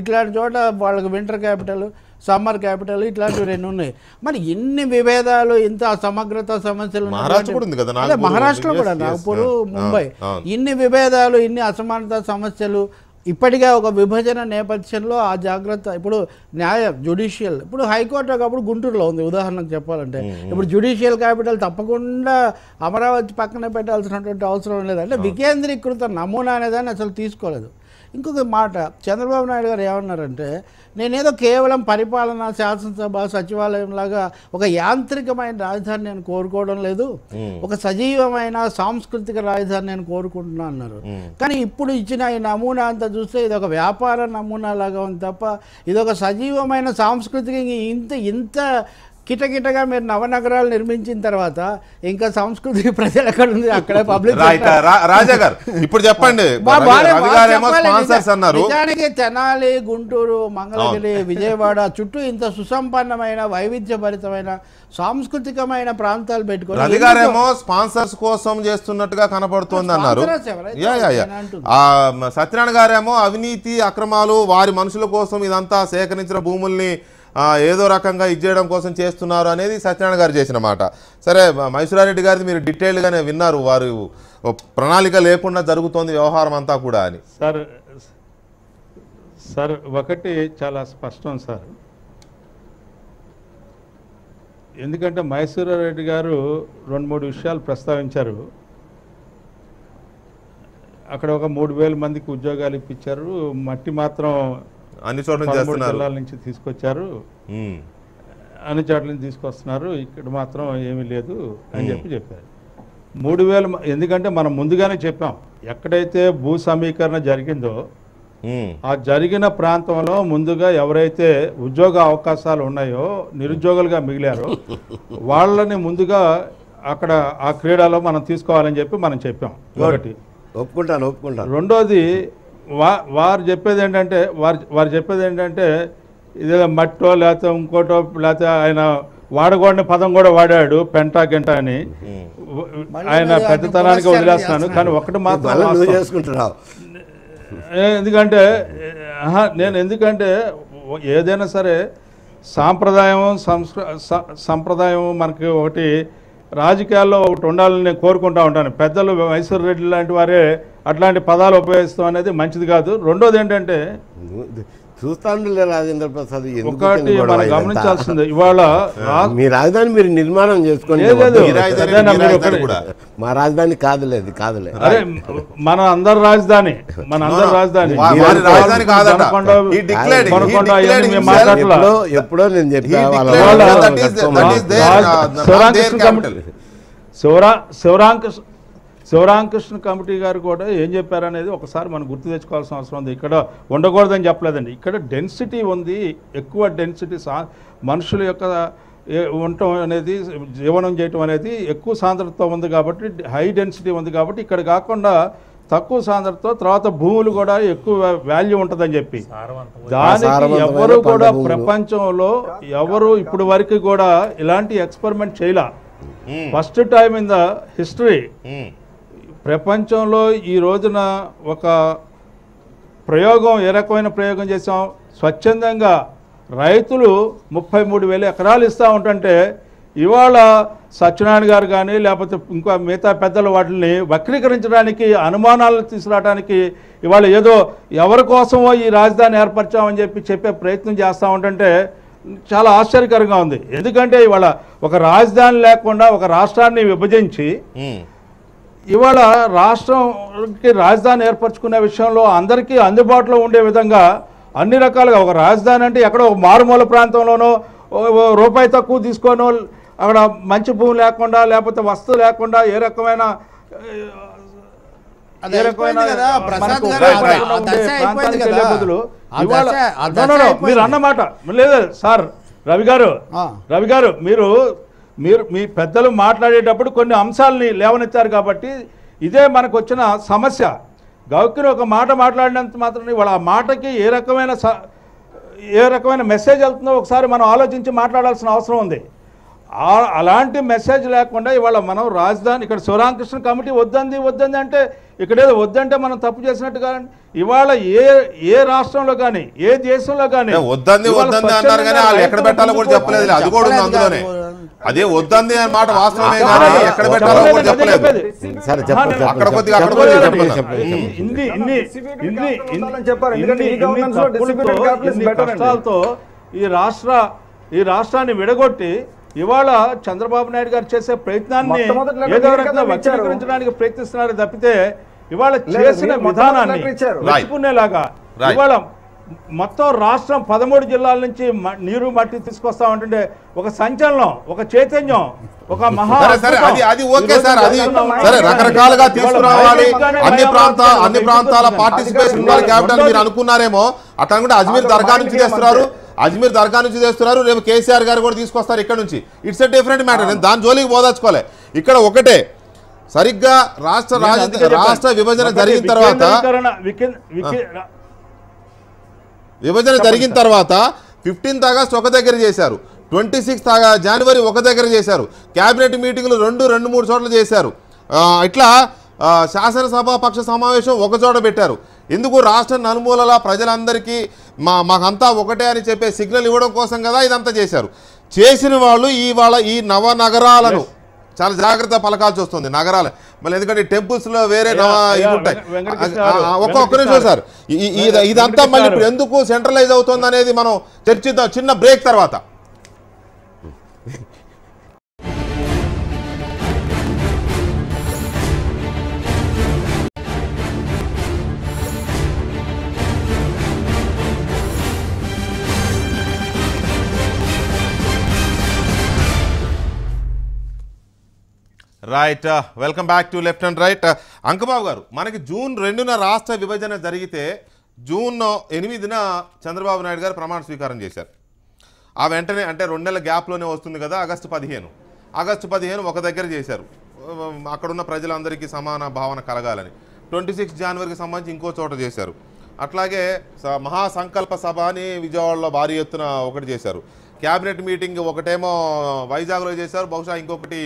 ఇట్లాంటి చోట వాళ్ళకి వింటర్ క్యాపిటల్, సమ్మర్ క్యాపిటల్ ఇట్లాంటివి 2 ఉన్నాయి. మరి ఇన్ని విభేదాలు, ఇంత అసమగ్రత సమస్యలు, మహారాష్ట్రలో కూడా నాగ్పూర్, ముంబై, ఇన్ని విభేదాలు, ఇన్ని అసమానత సమస్యలు, ఇప్పటికే ఒక విభజన నేపథ్యంలో ఆ జాగ్రత్త. ఇప్పుడు జ్యుడిషియల్, ఇప్పుడు హైకోర్టు ఒకప్పుడు గుంటూరులో ఉంది ఉదాహరణకు చెప్పాలంటే. ఇప్పుడు జ్యుడిషియల్ క్యాపిటల్ తప్పకుండా అమరావతి పక్కన పెట్టాల్సినటువంటి అవసరం లేదు. అంటే వికేంద్రీకృత నమూనా అనేదాన్ని అసలు తీసుకోలేదు. ఇంకొక మాట, చంద్రబాబు నాయుడు గారు ఏమన్నారంటే, నేనేదో కేవలం పరిపాలన, శాసనసభ, సచివాలయం లాగా ఒక యాంత్రికమైన రాజధాని నేను కోరుకోవడం లేదు, ఒక సజీవమైన సాంస్కృతిక రాజధాని నేను కోరుకుంటున్నా అన్నారు. కానీ ఇప్పుడు ఇచ్చిన ఈ నమూనా అంతా చూస్తే ఇది ఒక వ్యాపార నమూనా లాగా ఉంది తప్ప ఇది ఒక సజీవమైన సాంస్కృతిక ఇంత కిటకిటగా మీరు నవనగరాలు నిర్మించిన తర్వాత ఇంకా సంస్కృతి ప్రజలు ఎక్కడ ఉంది, అక్కడే పబ్లిక్. రాజా గారు ఇప్పుడు చెప్పండి, నిజానికి తెనాలి, గుంటూరు, మంగళగిరి, విజయవాడ చుట్టూ ఇంత సుసంపన్నమైన వైవిధ్యభరితమైన సాంస్కృతికమైన ప్రాంతాలు పెట్టుకొని రవి గారేమో స్పాన్సర్స్ కోసం చేస్తున్నట్టుగా కనపడుతుంది అన్నారు. సత్యనారాయణ గారేమో అవినీతి అక్రమాలు, వారి మనుషుల కోసం ఇదంతా సేకరించిన భూముల్ని ఏదో రకంగా ఇచ్చేయడం కోసం చేస్తున్నారు అనేది సత్యనారాయణ గారు చేసిన మాట. సరే, మైసూరారెడ్డి గారిది మీరు డీటెయిల్గానే విన్నారు, వారు ప్రణాళిక లేకుండా జరుగుతోంది వ్యవహారం అంతా కూడా అని. సార్ ఒకటి చాలా స్పష్టం సార్, ఎందుకంటే మైసూరారెడ్డి గారు 2-3 విషయాలు ప్రస్తావించారు. అక్కడ ఒక 3,000 మందికి ఉద్యోగాలు ఇప్పించారు, మట్టి మాత్రం అన్ని చోట్ల జిల్లాల నుంచి తీసుకొచ్చారు, అన్ని చోట్ల నుంచి తీసుకొస్తున్నారు, ఇక్కడ మాత్రం ఏమీ లేదు అని చెప్పారు. 3,000, ఎందుకంటే మనం ముందుగానే చెప్పాం, ఎక్కడైతే భూ సమీకరణ జరిగిందో ఆ జరిగిన ప్రాంతంలో ముందుగా ఎవరైతే ఉద్యోగ అవకాశాలు ఉన్నాయో, నిరుద్యోగులుగా మిగిలారో వాళ్ళని ముందుగా అక్కడ ఆ క్రీడలో మనం తీసుకోవాలని చెప్పి మనం చెప్పాం. ఒకటి ఒప్పుకుంటాను. రెండోది, వారు చెప్పేది ఏంటంటే ఇదేదో మట్టో లేకపోతే ఇంకోటో, లేకపోతే ఆయన వాడకూడని పదం కూడా వాడాడు, పెంటా గంట అని. ఆయన పెద్దతనానికి వదిలేస్తున్నాను, కానీ ఒకటి మాత్రం చేసుకుంటున్నావు. ఎందుకంటే ఏదైనా సరే సంప్రదాయం మనకి ఒకటి రాజకీయాల్లో ఒకటి ఉండాలని నేను కోరుకుంటూ ఉంటాను. పెద్దలు మైసూర్ రెడ్డి లాంటి వారే అట్లాంటి పదాలు ఉపయోగిస్తాం అనేది మంచిది కాదు. రెండోది ఏంటంటే, చూస్తాను రాజేంద్ర ప్రసాద్, ఒకటి మనం గమనించాల్సింది, ఇవాళ మీ రాజధాని మీరు నిర్మాణం చేసుకోండి. మా రాజధాని కాదులే. అరే మన అందరి రాజధాని ఎప్పుడో నేను చెప్పాను. శివరామకృష్ణ కమిటీ గారు కూడా ఏం చెప్పారనేది ఒకసారి మనం గుర్తు తెచ్చుకోవాల్సిన అవసరం ఉంది. ఇక్కడ ఉండకూడదని చెప్పలేదండి, ఇక్కడ డెన్సిటీ ఉంది, ఎక్కువ డెన్సిటీ, మనుషుల యొక్క ఉండటం అనేది, జీవనం చేయటం అనేది ఎక్కువ సాంద్రత ఉంది కాబట్టి, హై డెన్సిటీ ఉంది కాబట్టి, ఇక్కడ కాకుండా తక్కువ సాంద్రతతో, తర్వాత భూములు కూడా ఎక్కువ వాల్యూ ఉంటుందని చెప్పి, దానికి ఎవరు కూడా ప్రపంచంలో ఎవరు ఇప్పుడు వరకు కూడా ఇలాంటి ఎక్స్పెరిమెంట్ చేయలే. First time in the history ప్రపంచంలో ఈ రోజున ఒక ప్రయోగం, ఏ రకమైన ప్రయోగం చేసాం, స్వచ్ఛందంగా రైతులు 33,000 ఎకరాలు ఇస్తూ ఉంటుంటే ఇవాళ సత్యనారాయణ గారు కానీ లేకపోతే ఇంకా మిగతా పెద్దలు వాటిని వక్రీకరించడానికి అనుమానాలు తీసుకురావడానికి ఇవాళ ఏదో ఎవరి కోసమో ఈ రాజధాని ఏర్పరచామని చెప్పే ప్రయత్నం చేస్తూ ఉంటుంటే చాలా ఆశ్చర్యకరంగా ఉంది. ఎందుకంటే ఇవాళ ఒక రాజధాని లేకుండా ఒక రాష్ట్రాన్ని విభజించి ఇవాళ రాష్ట్రంకి రాజధాని ఏర్పరచుకునే విషయంలో అందరికీ అందుబాటులో ఉండే విధంగా అన్ని రకాలుగా ఒక రాజధాని అంటే ఎక్కడో ఒక మారుమూల ప్రాంతంలోనో రూపాయి తక్కువ తీసుకోనో అక్కడ మంచి భూమి లేకుండా లేకపోతే వస్తువు లేకుండా ఏ రకమైన మీరు అన్నమాట లేదు సార్. రవి గారు మీరు మీ పెద్దలు మాట్లాడేటప్పుడు కొన్ని అంశాలని లేవనెత్తారు కాబట్టి ఇదే మనకు వచ్చిన సమస్య. గౌక్కిని ఒక మాట మాట్లాడినంత మాత్రం వాళ్ళ ఆ మాటకి ఏ రకమైన మెసేజ్ వెళ్తుందో ఒకసారి మనం ఆలోచించి మాట్లాడాల్సిన అవసరం ఉంది. అలాంటి మెసేజ్ లేకుండా ఇవాళ మనం రాజధాని ఇక్కడ శివరామకృష్ణ కమిటీ వద్దంది అంటే ఇక్కడేదో వద్దంటే మనం తప్పు చేసినట్టు కానీ ఇవాళ ఏ రాష్ట్రంలో కానీ ఏ దేశంలో కానీ వద్దంది అన్నారు కానీ వాళ్ళు ఎక్కడ పెట్టాలో కూడా చెప్పలేదు. అది కూడా ఉంది అందులోనే. అదే వద్దంది అనే మాట వాస్తవమే కానీ ఎక్కడ పెట్టాలో కూడా చెప్పలేదు. అక్కడ కొద్దిగా కష్టాలతో ఈ రాష్ట్రాన్ని విడగొట్టి ఇవాళ చంద్రబాబు నాయుడు గారు చేసే ప్రయత్నాన్ని ఏదో రకంగా వక్రీకరించడానికి ప్రయత్నిస్తున్నారు తప్పితే ఇవాళ చేసిన విధానాన్ని మెచ్చుకునేలాగా ఇవాళ మొత్తం రాష్ట్రం 13 జిల్లాల నుంచి నీరు మట్టి తీసుకొస్తా ఉంటుంటే ఒక సంచలనం, ఒక చైతన్యం, ఒక రకరకాలుగా తీసుకురావాలి. అన్ని ప్రాంతాల పార్టిసిపేషన్ ఉండాలి క్యాపిటల్ మీరు అనుకున్నారేమో. అట్లా కూడా అజ్మీర్ దర్గా నుంచి తెస్తున్నారు. రేపు కేసీఆర్ గారు కూడా తీసుకొస్తారు ఇక్కడ నుంచి. It's a different matter. నేను దాని జోలికి పోదలుచుకోలే. ఇక్కడ ఒకటే సరిగ్గా రాష్ట్ర విభజన జరిగిన తర్వాత 15th ఆగస్ట్ ఒక దగ్గర చేశారు, 26th జనవరి ఒక దగ్గర చేశారు, క్యాబినెట్ మీటింగ్లు 2-3 చోట్ల చేశారు. ఇట్లా శాసనసభ పక్ష సమావేశం ఒక చోట పెట్టారు. ఎందుకు? రాష్ట్ర నలుమూలల ప్రజలందరికీ మాకంతా ఒకటే అని చెప్పే సిగ్నల్ ఇవ్వడం కోసం కదా ఇదంతా చేశారు. చేసిన వాళ్ళు ఇవాళ ఈ నగరాలను చాలా జాగ్రత్త పలకాల్సి వస్తుంది. నగరాలు మళ్ళీ ఎందుకంటే టెంపుల్స్లో వేరే ఇవి ఉంటాయి. ఒక్క నిమిషం సార్, ఇదంతా మళ్ళీ ఇప్పుడు ఎందుకు సెంట్రలైజ్ అవుతుంది అనేది మనం చర్చిద్దాం చిన్న బ్రేక్ తర్వాత. Right, welcome back to left and right. Ankababu గారు, మనకి జూన్ 2న రాష్ట్ర విభజన జరిగితే జూన్ 8న చంద్రబాబు నాయుడు గారు ప్రమాణ స్వీకారం చేశారు. ఆ వెంటనే అంటే 2 నెలల గ్యాప్లోనే వస్తుంది కదా, ఆగస్టు 15 ఒక దగ్గర చేశారు. అక్కడున్న ప్రజలందరికీ సమాన భావన కలగాలని. 26 జనవరికి సంబంధించి ఇంకో చోట చేశారు. అట్లాగే మహాసంకల్ప సభ అని విజయవాడలో భారీ ఎత్తున ఒకటి చేశారు. క్యాబినెట్ మీటింగ్ ఒకటేమో వైజాగ్లో చేశారు, బహుశా ఇంకొకటి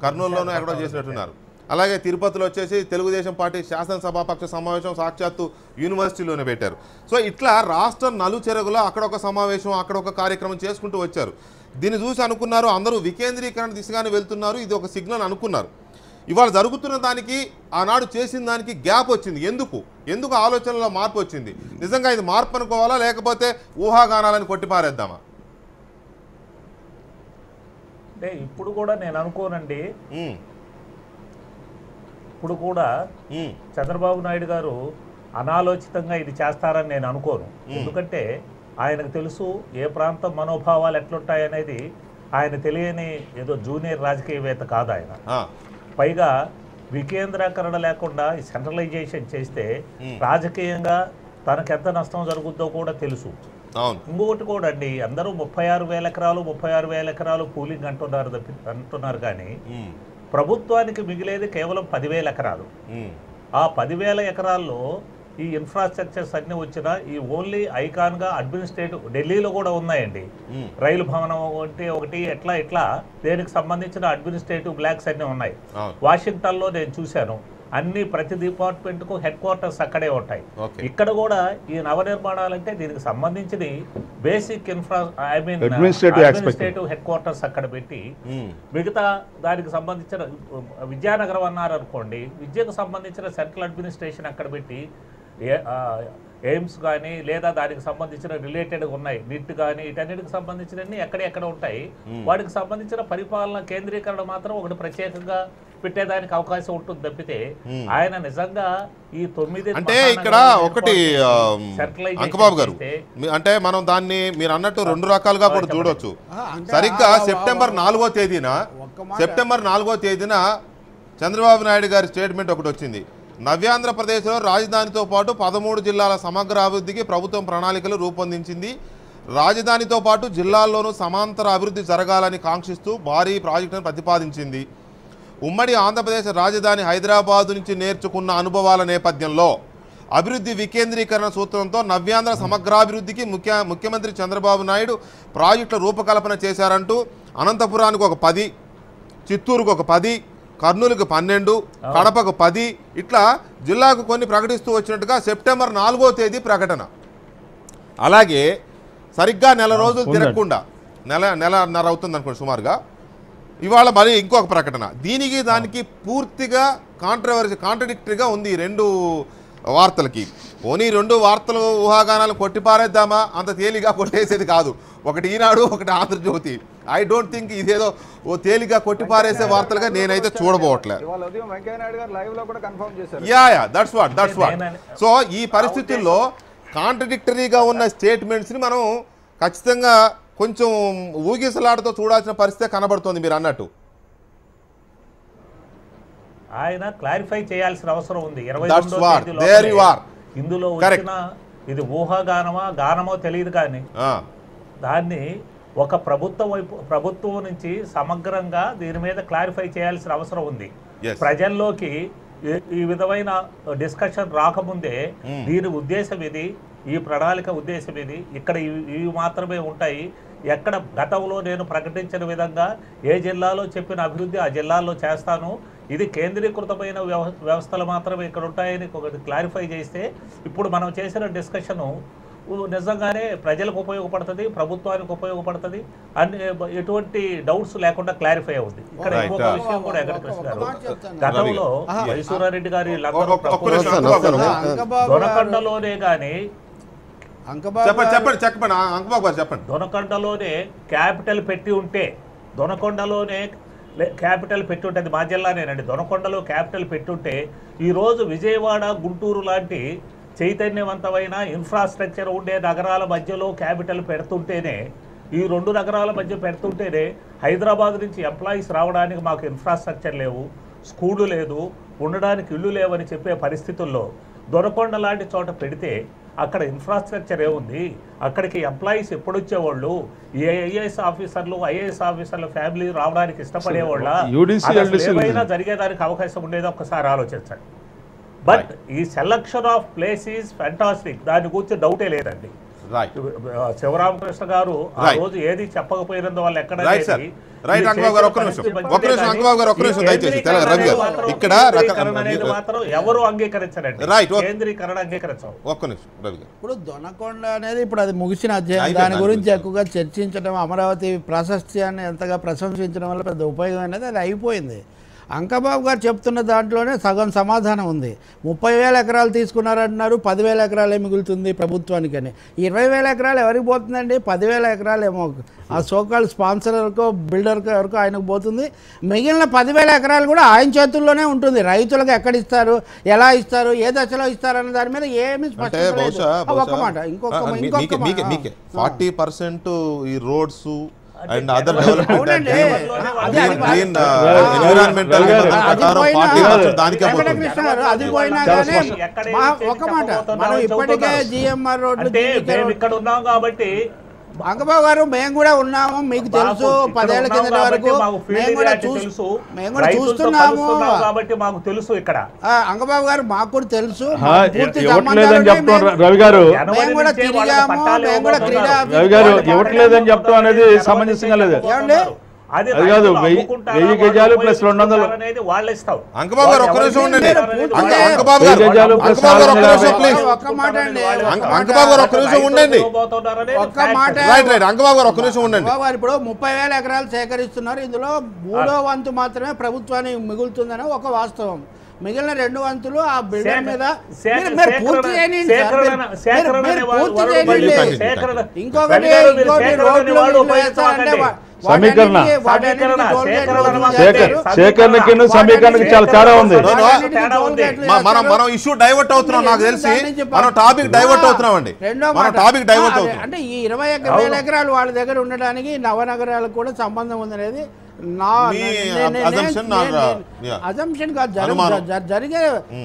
కర్నూలులోనూ ఎక్కడో చేసినట్టున్నారు. అలాగే తిరుపతిలో వచ్చేసి తెలుగుదేశం పార్టీ శాసనసభాపక్ష సమావేశం సాక్షాత్తు యూనివర్సిటీలోనే పెట్టారు. సో ఇట్లా రాష్ట్ర నలుచెరగులో అక్కడొక సమావేశం అక్కడొక కార్యక్రమం చేసుకుంటూ వచ్చారు. దీన్ని చూసి అనుకున్నారు అందరూ వికేంద్రీకరణ దిశగానే వెళ్తున్నారు, ఇది ఒక సిగ్నల్ అనుకున్నారు. ఇవాళ జరుగుతున్న దానికి ఆనాడు చేసిన దానికి గ్యాప్ వచ్చింది. ఎందుకు ఆలోచనలో మార్పు వచ్చింది? నిజంగా ఇది మార్పు అనుకోవాలా లేకపోతే ఊహాగానాలని కొట్టిపారేద్దామా? అంటే ఇప్పుడు కూడా నేను అనుకోనండి, ఇప్పుడు కూడా చంద్రబాబు నాయుడు గారు అనాలోచితంగా ఇది చేస్తారని నేను అనుకోను. ఎందుకంటే ఆయనకు తెలుసు ఏ ప్రాంతం మనోభావాలు ఎట్లుంటాయనేది. ఆయన తెలియని ఏదో జూనియర్ రాజకీయవేత్త కాదు ఆయన. పైగా వికేంద్రీకరణ లేకుండా సెంట్రలైజేషన్ చేస్తే రాజకీయంగా తనకెంత నష్టం జరుగుద్దో కూడా తెలుసు. ఇంకొకటి కూడా అండి, అందరూ 36,000 ఎకరాలు పూలింగ్ అంటున్నారు కానీ ప్రభుత్వానికి మిగిలేది కేవలం 10,000 ఎకరాలు. ఆ 10,000 ఎకరాల్లో ఈ ఇన్ఫ్రాస్ట్రక్చర్స్ అన్ని వచ్చినా ఈ ఓన్లీ ఐకాన్గా అడ్మినిస్ట్రేటివ్ ఢిల్లీలో కూడా ఉన్నాయండి. రైలు భవనం ఒకటి ఎట్లా దేనికి సంబంధించిన అడ్మినిస్ట్రేటివ్ బ్లాక్స్ అన్నీ ఉన్నాయి. వాషింగ్టన్లో నేను చూశాను, అన్ని ప్రతి డిపార్ట్మెంట్కు హెడ్ క్వార్టర్స్ అక్కడే ఉంటాయి. ఇక్కడ కూడా ఈ నవనిర్మాణాలంటే దీనికి సంబంధించిన బేసిక్ అడ్మినిస్ట్రేటివ్ హెడ్ క్వార్టర్స్ అక్కడ పెట్టి మిగతా దానికి సంబంధించిన విద్యానగరం అన్నారు అనుకోండి, విద్యకు సంబంధించిన సెంట్రల్ అడ్మినిస్ట్రేషన్ అక్కడ పెట్టి ఎయిమ్స్ కానీ లేదా దానికి సంబంధించిన రిలేటెడ్గా ఉన్నాయి నిట్ కానీ వీటన్నిటికి సంబంధించినవి ఎక్కడెక్కడ ఉంటాయి. వాటికి సంబంధించిన పరిపాలన కేంద్రీకరణ మాత్రం ఒకటి ప్రత్యేకంగా పెట్టేదానికి అవకాశం ఉంటుంది తప్పితే ఆయన నిజంగా ఈ 9 అంటే ఇక్కడ ఒకటి అంకబాబు గారు అంటే మనం దాన్ని మీరు అన్నట్టు 2 రకాలుగా కూడా చూడొచ్చు. సరిగ్గా సెప్టెంబర్ 4వ తేదీన చంద్రబాబు నాయుడు గారి స్టేట్మెంట్ ఒకటి వచ్చింది. నవ్యాంధ్రప్రదేశ్లో రాజధానితో పాటు 13 జిల్లాల సమగ్ర అభివృద్ధికి ప్రభుత్వం ప్రణాళికలు రూపొందించింది. రాజధానితో పాటు జిల్లాల్లోనూ సమాంతర అభివృద్ధి జరగాలని కాంక్షిస్తూ భారీ ప్రాజెక్టును ప్రతిపాదించింది. ఉమ్మడి ఆంధ్రప్రదేశ్ రాజధాని హైదరాబాద్ నుంచి నేర్చుకున్న అనుభవాల నేపథ్యంలో అభివృద్ధి వికేంద్రీకరణ సూత్రంతో నవ్యాంధ్ర సమగ్రాభివృద్ధికి ముఖ్యమంత్రి చంద్రబాబు నాయుడు ప్రాజెక్టుల రూపకల్పన చేశారంటూ అనంతపురానికి ఒక 10, చిత్తూరుకు ఒక 10, కర్నూలుకు 12, కడపకు 10 ఇట్లా జిల్లాకు కొన్ని ప్రకటిస్తూ వచ్చినట్టుగా సెప్టెంబర్ 4వ తేదీ ప్రకటన. అలాగే సరిగ్గా నెల రోజులు తిరగకుండా నెలన్నర అవుతుంది అనుకోండి సుమారుగా, ఇవాళ మరి ఇంకొక ప్రకటన. దీనికి దానికి పూర్తిగా కాంట్రడిక్టరీగా ఉంది ఈ 2 వార్తలకి. పోనీ 2 వార్తలు ఊహాగానాలు కొట్టిపారేద్దామా, అంత తేలిగా కొట్టేసేది కాదు. ఒకటి ఈనాడు, ఒకటి ఆంధ్రజ్యోతి. ఐ డోంట్ థింక్ ఇదేదో ఓ తేలిగా కొట్టిపారేసే వార్తలుగా నేనైతే చూడబోవట్లేదు. That's what. సో ఈ పరిస్థితుల్లో కాంట్రడిక్టరీగా ఉన్న స్టేట్మెంట్స్ని మనం ఖచ్చితంగా కొంచెం ఊగిసలాటతో చూడాల్సిన పరిస్థితి కనబడుతోంది మీరు అన్నట్టు. ఆయన క్లారిఫై చేయాల్సిన అవసరం ఉంది. ఇందులో వచ్చిన ఇది ఊహాగానమా గానమో తెలియదు కానీ దాన్ని ఒక ప్రభుత్వం నుంచి సమగ్రంగా దీని మీద క్లారిఫై చేయాల్సిన అవసరం ఉంది. ప్రజల్లోకి ఈ విధమైన డిస్కషన్ రాకముందే దీని ఉద్దేశం ఇది, ఈ ప్రణాళిక ఉద్దేశం ఇది, ఇక్కడ ఇవి మాత్రమే ఉంటాయి, ఎక్కడ గతంలో నేను ప్రకటించిన విధంగా ఏ జిల్లాలో చెప్పిన అభివృద్ధి ఆ జిల్లాల్లో చేస్తాను, ఇది కేంద్రీకృతమైన వ్యవస్థలు మాత్రమే ఇక్కడ ఉంటాయని ఒకటి క్లారిఫై చేస్తే ఇప్పుడు మనం చేసిన డిస్కషను నిజంగానే ప్రజలకు ఉపయోగపడుతుంది, ప్రభుత్వానికి ఉపయోగపడుతుంది, అన్ని ఎటువంటి డౌట్స్ లేకుండా క్లారిఫై అవుతుంది. ఇక్కడ ఇంకొక విషయం కూడా వెంకటకృష్ణ గారు, గతంలో మైసూరారెడ్డి గారి దొనకొండలోనే కానీ దొనకొండలోనే క్యాపిటల్ పెట్టి ఉంటే అది మా జిల్లానేనండి. దొనకొండలో క్యాపిటల్ పెట్టుంటే ఈరోజు విజయవాడ, గుంటూరు లాంటి చైతన్యవంతమైన ఇన్ఫ్రాస్ట్రక్చర్ ఉండే నగరాల మధ్యలో క్యాపిటల్ పెడుతుంటేనే, ఈ 2 నగరాల మధ్య పెడుతుంటేనే హైదరాబాద్ నుంచి ఎంప్లాయీస్ రావడానికి మాకు ఇన్ఫ్రాస్ట్రక్చర్ లేవు, స్కూళ్ళు లేదు, ఉండడానికి ఇళ్ళు లేవని చెప్పే పరిస్థితుల్లో దొనకొండ లాంటి చోట పెడితే అక్కడ ఇన్ఫ్రాస్ట్రక్చర్ ఏముంది, అక్కడికి ఎంప్లాయీస్ ఎప్పుడు వచ్చేవాళ్ళు, ఐఏఎస్ ఆఫీసర్ల ఫ్యామిలీ రావడానికి ఇష్టపడేవాళ్ళ, ఏమైనా జరిగేదానికి అవకాశం ఉండేది ఒక్కసారి ఆలోచించండి. బట్ ఈ selection of place is fantastic, దాని గురించి డౌటే లేదండి. శివరామకృష్ణ గారు ఆ రోజు ఏది చెప్పకపోయినందు వల్ల ఎక్కడ ఎవరు అంగీకరించండి, కేంద్రీకరణ అంగీకరించాం. ఇప్పుడు దొనకొండ అనేది ఇప్పుడు అది ముగిసిన అధ్యాయం, దాని గురించి ఎక్కువగా చర్చించడం, అమరావతి ప్రాశస్త్యాన్ని ఎంతగా ప్రశంసించడం వల్ల పెద్ద ఉపయోగం అనేది అది అయిపోయింది. అంకబాబు గారు చెప్తున్న దాంట్లోనే సగం సమాధానం ఉంది. 30,000 ఎకరాలు తీసుకున్నారంటున్నారు, 10,000 ఎకరాలే మిగులుతుంది ప్రభుత్వానికని. 20,000 ఎకరాలు ఎవరికి పోతుందండి? 10,000 ఎకరాలు ఏమో ఆ సోకాల్ స్పాన్సర్ వరకు, బిల్డర్ వరకు ఆయనకు పోతుంది. మిగిలిన 10,000 ఎకరాలు కూడా ఆయన చేతుల్లోనే ఉంటుంది. రైతులకు ఎక్కడ ఇస్తారు, ఎలా ఇస్తారు, ఏ దశలో ఇస్తారు అన్న దాని మీద ఏమి స్పష్టత లేదు. ఒక మాట, ఇంకొక 40% ఈ roads and other development green environmental అది పోయినా కానీ ఒక మాట, మనం ఇప్పటికే జిఎంఆర్ రోడ్లు ఇక్కడ ఉన్నాం కాబట్టి అంకబాబు గారు మేము కూడా ఉన్నాము, మీకు తెలుసు. 10 ఏళ్ల కింద వరకు మేము కూడా చూస్తున్నాము కాబట్టి మాకు తెలుసు. ఇక్కడ అంకబాబు గారు మాకు కూడా తెలుసు, రవి గారు మేము కూడా తిరిగాము, మేము కూడా క్రీడా రవి గారు ఇవ్వట్లేదని చెప్తాం అనేది సమంజసంగా లేదు. అది కాదు, రైతులు 1000 అమ్ముకుంటారా, గజాలు వాళ్ళు ప్లస్ 200 అనేది వాళ్ళ ఇష్టం. అంకబాబు గారు ఒక్క నిమిషం ఉండండి. అంటే అంకబాబు గారు గజాలు ప్లస్ అంకబాబు గారు ఒక్క నిమిషం ప్లీజ్. ఒక్క మాట అండి, అంకబాబు గారు ఒక్క నిమిషం ఉండండి. ఒక్క మాట. రైట్ అంకబాబు గారు ఒక్క నిమిషం ఉండండి. బాబు గారు ఇప్పుడు 30,000 ఎకరాలు సేకరిస్తున్నారు. ఇందులో 3వ వంతు మాత్రమే ప్రభుత్వానికి మిగులుతుందని ఒక వాస్తవం. మిగిలిన 2 వంతులు ఆ బిల్డర్ మీద మీరు పూర్తి చేయండి. ఇంకొకటి రోడ్లు వేస్తారంటే సేకరణకి సమీకరణకి చాలా తేడా ఉంది. మనం ఇష్యూ డైవర్ట్ అవుతున్నాం. నాకు తెలిసి మనం టాపిక్ డైవర్ట్ అవుతున్నాం అండి. మనం టాపిక్ డైవర్ట్ అవుతున్నాం. అంటే ఈ 20,000 ఎకరాలు వాళ్ళ దగ్గర ఉండడానికి నవనగరాలకు కూడా సంబంధం ఉందనేది అజంప్షన్ కాదు, జరిగే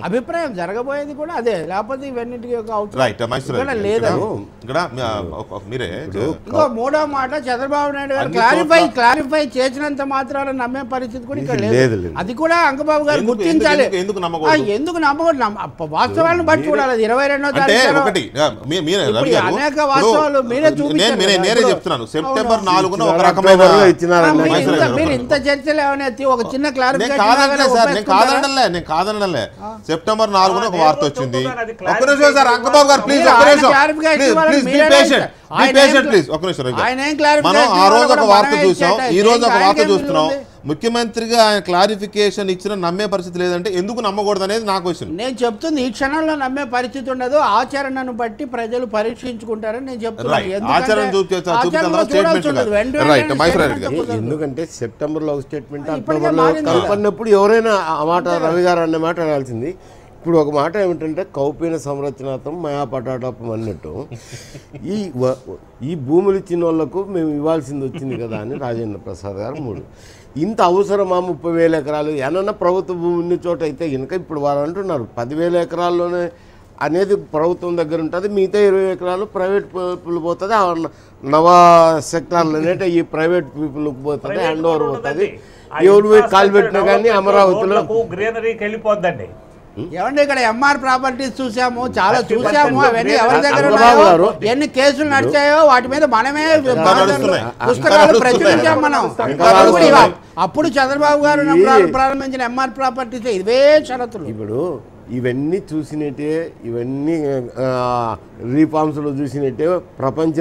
అభిప్రాయం. జరగబోయేది కూడా అదే, లేకపోతే ఇవన్నిటికీ లేదు. ఇంకో 3వ మాట, చంద్రబాబు నాయుడు గారు క్లారిఫై చేసినంత మాత్రాన నమ్మే పరిస్థితి కూడా ఇక్కడ లేదు. అది కూడా అంకబాబు గారు గుర్తించాలి. ఎందుకు నమ్మకూడదు? వాస్తవాలను బట్టి చూడాలి. 22వ తారీఖు అనేక వాస్తవాలు మీరే చూపించారు. చెప్తున్నాను. సెప్టెంబర్ 4న ఒక రకమైన ఇంత చర్చలు ఏమైనా ఒక చిన్న క్లారిఫికేషన్ నేను కాదనలే. సెప్టెంబర్ 4న ఒక వార్త వచ్చింది. ఒక్క నిమిషం సార్ అంకబాబు గారు ప్లీజ్ ఒక్క నిమిషం ప్లీజ్ ఒక్క నిమిషం. మనం ఆ రోజు ఒక వార్త చూసాం, ఈ రోజు ఒక వార్త చూస్తున్నాం. ముఖ్యమంత్రిగా ఆయన క్లారిఫికేషన్ ఇచ్చిన నమ్మే పరిస్థితి లేదంటే ఎందుకు నమ్మకూడదు అనేది నా క్వశ్చన్. నేను చెప్తుంది ఈ క్షణంలో నమ్మే పరిస్థితి ఉండదు. ఆచరణను బట్టి ప్రజలు పరీక్షించుకుంటారని నేను చెప్తున్నాను. ఎందుకంటే సెప్టెంబర్లో ఒక స్టేట్మెంట్, అక్టోబర్లో కలపడినప్పుడు ఎవరైనా ఆ మాట రవి గారు అన్న మాట అనాల్సింది. ఇప్పుడు ఒక మాట ఏమిటంటే కౌపీన సంరచనార్థం మయా పటాటం అన్నట్టు ఈ భూములు ఇచ్చిన వాళ్ళకు మేము ఇవ్వాల్సింది వచ్చింది కదా అని రాజేంద్ర ప్రసాద్ గారు 3. ఇంత అవసరమా 30,000 ఎకరాలు? ఏమన్నా ప్రభుత్వ భూమి ఉన్న చోట అయితే కనుక ఇప్పుడు వారు అంటున్నారు 10,000 ఎకరాల్లోనే అనేది ప్రభుత్వం దగ్గర ఉంటుంది, మిగతా 20 ఎకరాలు ప్రైవేట్ పీపుల్ పోతుంది. నవ సెక్టార్లు అనేవి ఈ ప్రైవేట్ పీపుల్కి పోతుంది, హ్యాండ్ ఓవర్ పోతుంది. ఎవరు కాలు పెట్టినా కానీ అమరావతిలో గ్రీనరీకి వెళ్ళిపోద్దండి. ఏమంటే ఇక్కడ ఎంఆర్ ప్రాపర్టీస్ చూసాము, చాలా చూసాము. అవన్నీ ఎవరి దగ్గర ఉన్నాయో, ఎన్ని కేసులు నడిచాయో వాటి మీద మనమే పుస్తకాలు ప్రచురించాం మనం. అప్పుడు చంద్రబాబు గారు ప్రారంభించిన ఎంఆర్ ప్రాపర్టీస్ ఇవే షరతులు. ఇప్పుడు ఇవన్నీ చూసినట్టే, ఇవన్నీ రీఫార్మ్స్లో చూసినట్టే ప్రపంచ